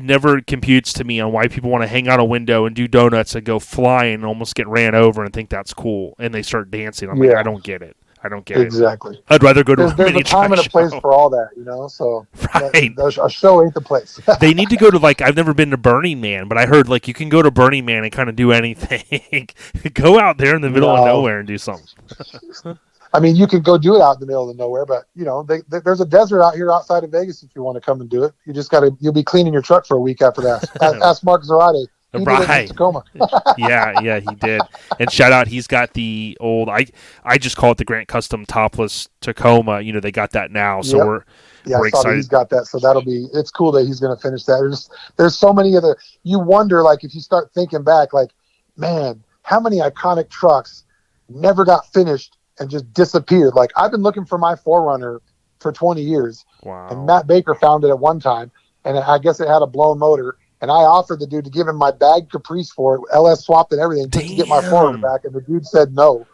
never computes to me on why people want to hang out a window and do donuts and go flying and almost get ran over and think that's cool, and they start dancing. I'm like, I don't get it. I don't get it. I'd rather go to there's a time and a place for all that, you know. So a show ain't the place. They need to go to, like, I've never been to Burning Man, but I heard, like, you can go to Burning Man and kind of do anything. Go out there in the middle of nowhere and do something. I mean, you can go do it out in the middle of nowhere, but, you know, there's a desert out here outside of Vegas if you want to come and do it. You just you'll be cleaning your truck for a week after that. Ask Mark Zarate. He did it in Tacoma. yeah, he did. And shout out, he's got the old, I just call it the Grant Custom topless Tacoma. You know, they got that now, so we're excited. He's got that, so it's cool that he's going to finish that. There's so many other, you wonder, like, if you start thinking back, like, man, how many iconic trucks never got finished and just disappeared. Like, I've been looking for my 4Runner for 20 years. Wow. And Matt Baker found it at one time, and I guess it had a blown motor. And I offered the dude to give him my bag Caprice for it, LS swapped and everything, just to get my 4Runner back. And the dude said no.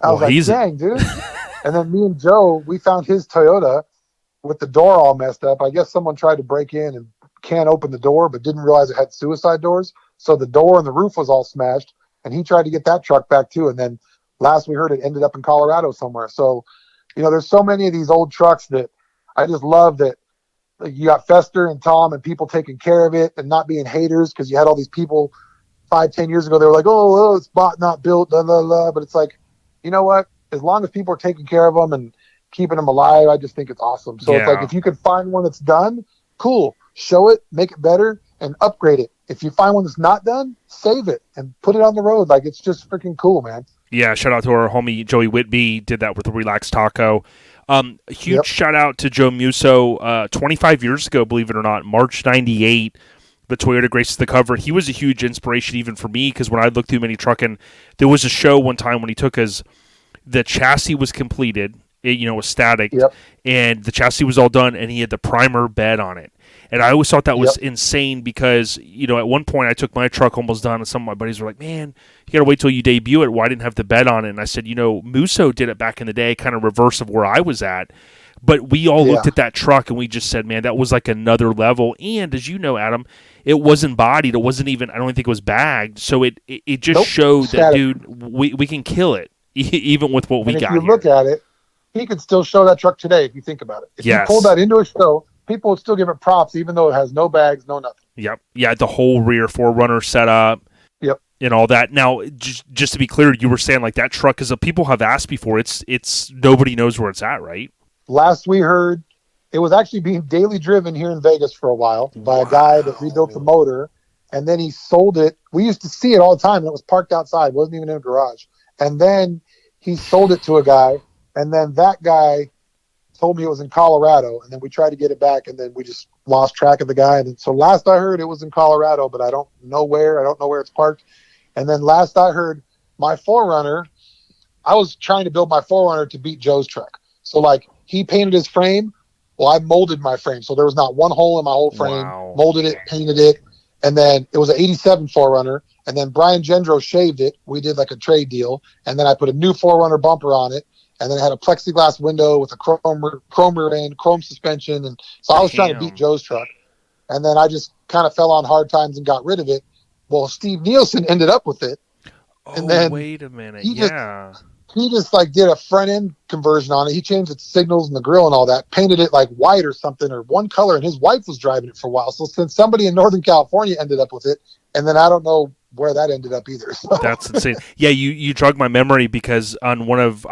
I was like, dang, dude. And then me and Joe, we found his Toyota with the door all messed up. I guess someone tried to break in and can't open the door, but didn't realize it had suicide doors. So the door and the roof was all smashed. And he tried to get that truck back too. And then last we heard, it ended up in Colorado somewhere. So, there's so many of these old trucks that I just love that. Like, you got Fester and Tom and people taking care of it and not being haters, because you had all these people 5-10 years ago, they were like, oh, it's bought, not built, blah, blah, blah. But it's like, you know what? As long as people are taking care of them and keeping them alive, I just think it's awesome. So It's like, if you could find one that's done, cool. Show it, make it better, and upgrade it. If you find one that's not done, save it and put it on the road. Like, it's just freaking cool, man. Yeah, shout out to our homie Joey Whitby, did that with the Relax Taco. A huge shout out to Joe Musso. 25 years ago, believe it or not, March 98, the Toyota graces the cover. He was a huge inspiration even for me, because when I looked through Mini Truckin', there was a show one time when he took the chassis was completed, it was static, and the chassis was all done, and he had the primer bed on it. And I always thought that was insane, because, at one point I took my truck almost done, and some of my buddies were like, man, you got to wait till you debut it. Why didn't have the bed on it? And I said, Musso did it back in the day, kind of reverse of where I was at. But we all looked at that truck, and we just said, man, that was like another level. And as you know, Adam, it wasn't bodied. It wasn't even, I don't think it was bagged. So it just showed that, dude, we can kill it, even with what we got here. If you look at it, he could still show that truck today if you think about it. If you pulled that into a show, people would still give it props, even though it has no bags, no nothing. Yep. Yeah, the whole rear 4Runner setup. Yep. And all that. Now, just to be clear, you were saying like that truck, because people have asked before, it's nobody knows where it's at, right? Last we heard, it was actually being daily driven here in Vegas for a while by a guy that rebuilt the motor, and then he sold it. We used to see it all the time, and it was parked outside. It wasn't even in a garage. And then he sold it to a guy, and then that guy told me it was in Colorado, and then we tried to get it back, and then we just lost track of the guy. And so last I heard, it was in Colorado, but I don't know where. I don't know where it's parked. And then last I heard, my 4Runner, I was trying to build my 4Runner to beat Joe's truck. So, like, he painted his frame. Well, I molded my frame. So there was not one hole in my whole frame. Wow. Molded it, painted it. And then it was an 87 4Runner. And then Brian Gendro shaved it. We did like a trade deal. And then I put a new 4Runner bumper on it. And then it had a plexiglass window with a chrome rear end, chrome suspension. And so I was trying to beat Joe's truck. And then I just kind of fell on hard times and got rid of it. Well, Steve Nielsen ended up with it. And then wait a minute. He just like did a front end conversion on it. He changed its signals and the grill and all that, painted it like white or something, or one color. And his wife was driving it for a while. So since somebody in Northern California ended up with it, and then I don't know where that ended up either. So. That's insane. Yeah, you jogged my memory, because I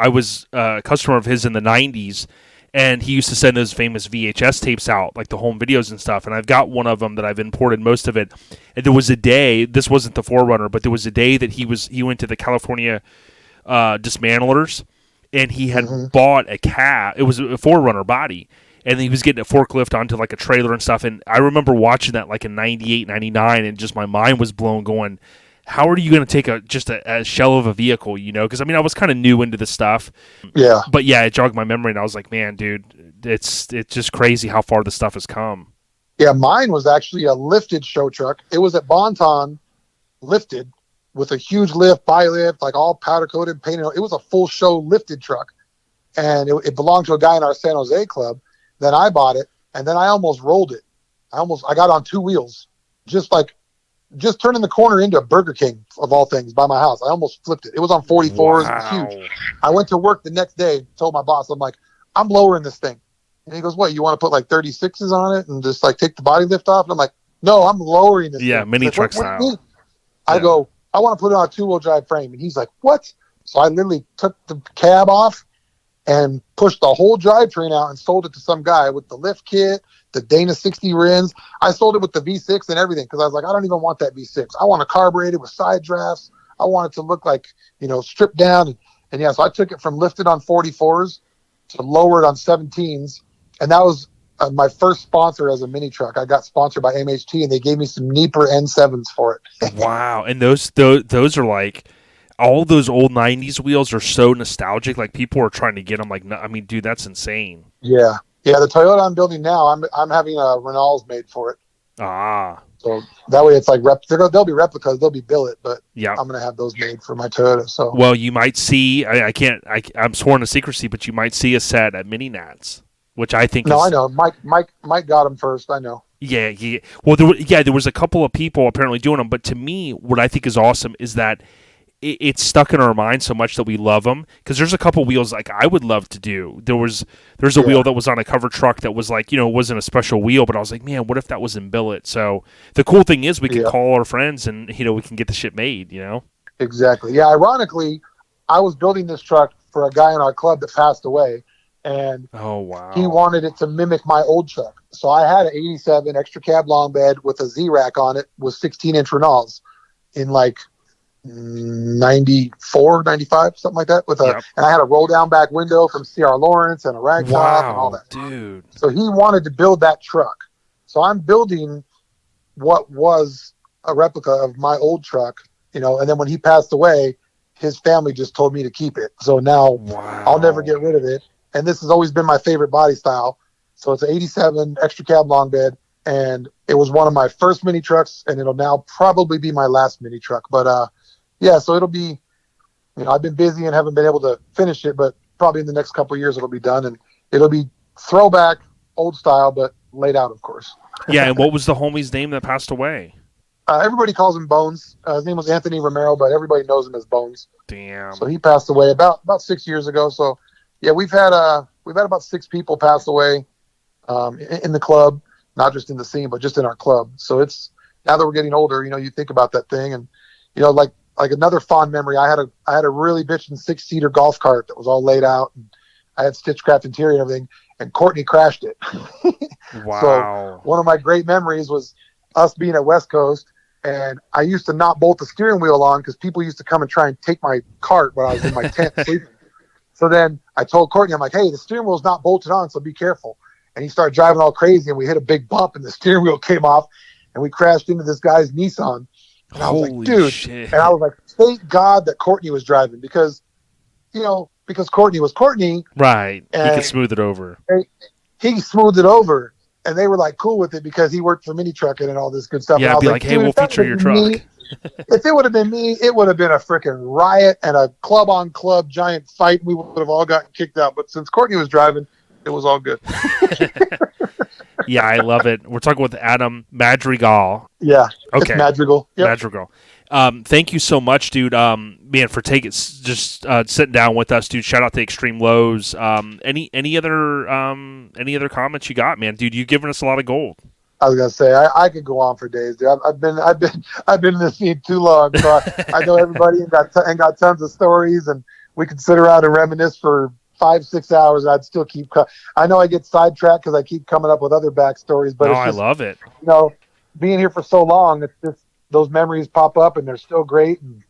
was a customer of his in the 90s, and he used to send those famous VHS tapes out, like the home videos and stuff. And I've got one of them that I've imported most of it. And there was a day, this wasn't the 4Runner, but there was a day that he went to the California dismantlers, and he had bought a cab. It was a 4Runner body, and he was getting a forklift onto like a trailer and stuff. And I remember watching that like in 98, 99, and just my mind was blown, going, how are you going to take a shell of a vehicle, Because, I was kind of new into this stuff. Yeah. But, yeah, it jogged my memory, and I was like, man, dude, it's just crazy how far this stuff has come. Yeah, mine was actually a lifted show truck. It was at Bonton, lifted, with a huge lift, bi-lift, like all powder-coated, painted. It was a full show lifted truck, and it belonged to a guy in our San Jose club. Then I bought it, and then I almost rolled it. I got on two wheels, just turning the corner into a Burger King, of all things, by my house. I almost flipped it. It was on 44s. Wow. It was huge. I went to work the next day, told my boss, I'm like, I'm lowering this thing. And he goes, what, you want to put like 36s on it and just like take the body lift off? And I'm like, no, I'm lowering this thing. Yeah, mini truck style. I go, I want to put it on a two-wheel drive frame. And he's like, what? So I literally took the cab off and pushed the whole drivetrain out and sold it to some guy with the lift kit, the Dana 60 rims. I sold it with the V6 and everything, because I was like, I don't even want that V6. I want it carbureted with side drafts. I want it to look like, stripped down. And yeah, so I took it from lifted on 44s to lowered on 17s. And that was my first sponsor as a mini truck. I got sponsored by MHT, and they gave me some Nieper N7s for it. Wow. And those are like, all those old 90s wheels are so nostalgic. Like, people are trying to get them. Like, no, I mean, dude, that's insane. Yeah. Yeah, the Toyota I'm building now, I'm having Renaults made for it. Ah. So that way it's like they'll be replicas, they'll be billet, but Yeah. I'm going to have those made for my Toyota. So Well, you might see, I'm sworn to secrecy, but you might see a set at Mini Nats, which I think I know. Mike got them first. I know. Yeah. Well, there was a couple of people apparently doing them, but to me, what I think is awesome is that it's stuck in our mind so much that we love them, because there's a couple wheels like I would love to do. There's a wheel that was on a cover truck that was like, it wasn't a special wheel, but I was like, man, what if that was in billet? So the cool thing is we can call our friends and we can get the shit made. Exactly. Yeah. Ironically, I was building this truck for a guy in our club that passed away, and oh wow, he wanted it to mimic my old truck. So I had an '87 extra cab long bed with a Z rack on it with 16-inch Renaults in like 94, 95, something like that. And I had a roll down back window from C.R. Lawrence and a rag top and all that. Dude. So he wanted to build that truck. So I'm building what was a replica of my old truck, and then when he passed away, his family just told me to keep it. So now I'll never get rid of it. And this has always been my favorite body style. So it's an '87 extra cab long bed, and it was one of my first mini trucks, and it'll now probably be my last mini truck. But yeah, so it'll be, I've been busy and haven't been able to finish it, but probably in the next couple of years it'll be done, and it'll be throwback, old style, but laid out, of course. Yeah, and what was the homie's name that passed away? Everybody calls him Bones. His name was Anthony Romero, but everybody knows him as Bones. Damn. So he passed away about 6 years ago. So yeah, we've had about 6 people pass away in the club, not just in the scene, but just in our club. So it's, now that we're getting older, you think about that thing, and like another fond memory, I had a really bitchin' 6-seater golf cart that was all laid out, and I had Stitchcraft interior and everything, and Courtney crashed it. Wow. So one of my great memories was us being at West Coast, and I used to not bolt the steering wheel on because people used to come and try and take my cart when I was in my tent sleeping. So then I told Courtney, I'm like, hey, the steering wheel's not bolted on, so be careful. And he started driving all crazy, and we hit a big bump, and the steering wheel came off, and we crashed into this guy's Nissan. And I was like, dude, shit. And I was like, thank God that Courtney was driving, because Courtney was Courtney. Right. He could smooth it over. He smoothed it over, and they were like cool with it because he worked for Mini Trucking and all this good stuff. Yeah, and I'd be like, hey, we'll feature your truck. If it would have been me, it would have been a freaking riot and a club on club giant fight. We would have all gotten kicked out. But since Courtney was driving, it was all good. Yeah, I love it. We're talking with Adam Madrigal. Yeah. Okay. It's Madrigal. Yep. Madrigal. Thank you so much, dude. Man, for sitting down with us, dude. Shout out to Xtreme Lowz. Any other comments you got, man? Dude, you've given us a lot of gold. I was gonna say I could go on for days, dude. I've been in this scene too long, so I know everybody and got tons of stories, and we could sit around and reminisce for 5-6 hours. And I'd still keep. I know I get sidetracked because I keep coming up with other backstories, but I love it. Being here for so long, it's just those memories pop up, and they're still great, and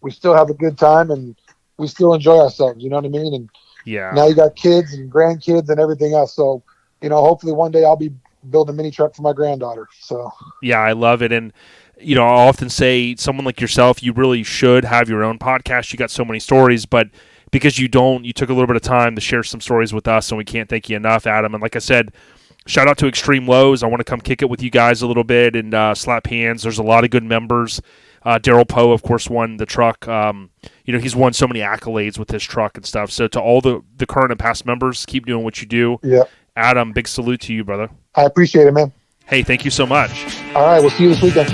we still have a good time, and we still enjoy ourselves. You know what I mean? And yeah, now you got kids and grandkids and everything else. So hopefully one day I'll be build a mini truck for my granddaughter. So yeah, I love it. And I often say, someone like yourself, you really should have your own podcast. You got so many stories, but because you don't, you took a little bit of time to share some stories with us, and we can't thank you enough, Adam. And like I said, shout out to Xtreme Lowz. I want to come kick it with you guys a little bit and slap hands. There's a lot of good members. Daryl Poe, of course, won the truck. He's won so many accolades with his truck and stuff. So to all the current and past members, keep doing what you do. Yeah. Adam, big salute to you, brother. I appreciate it, man. Hey, thank you so much. All right, we'll see you this weekend.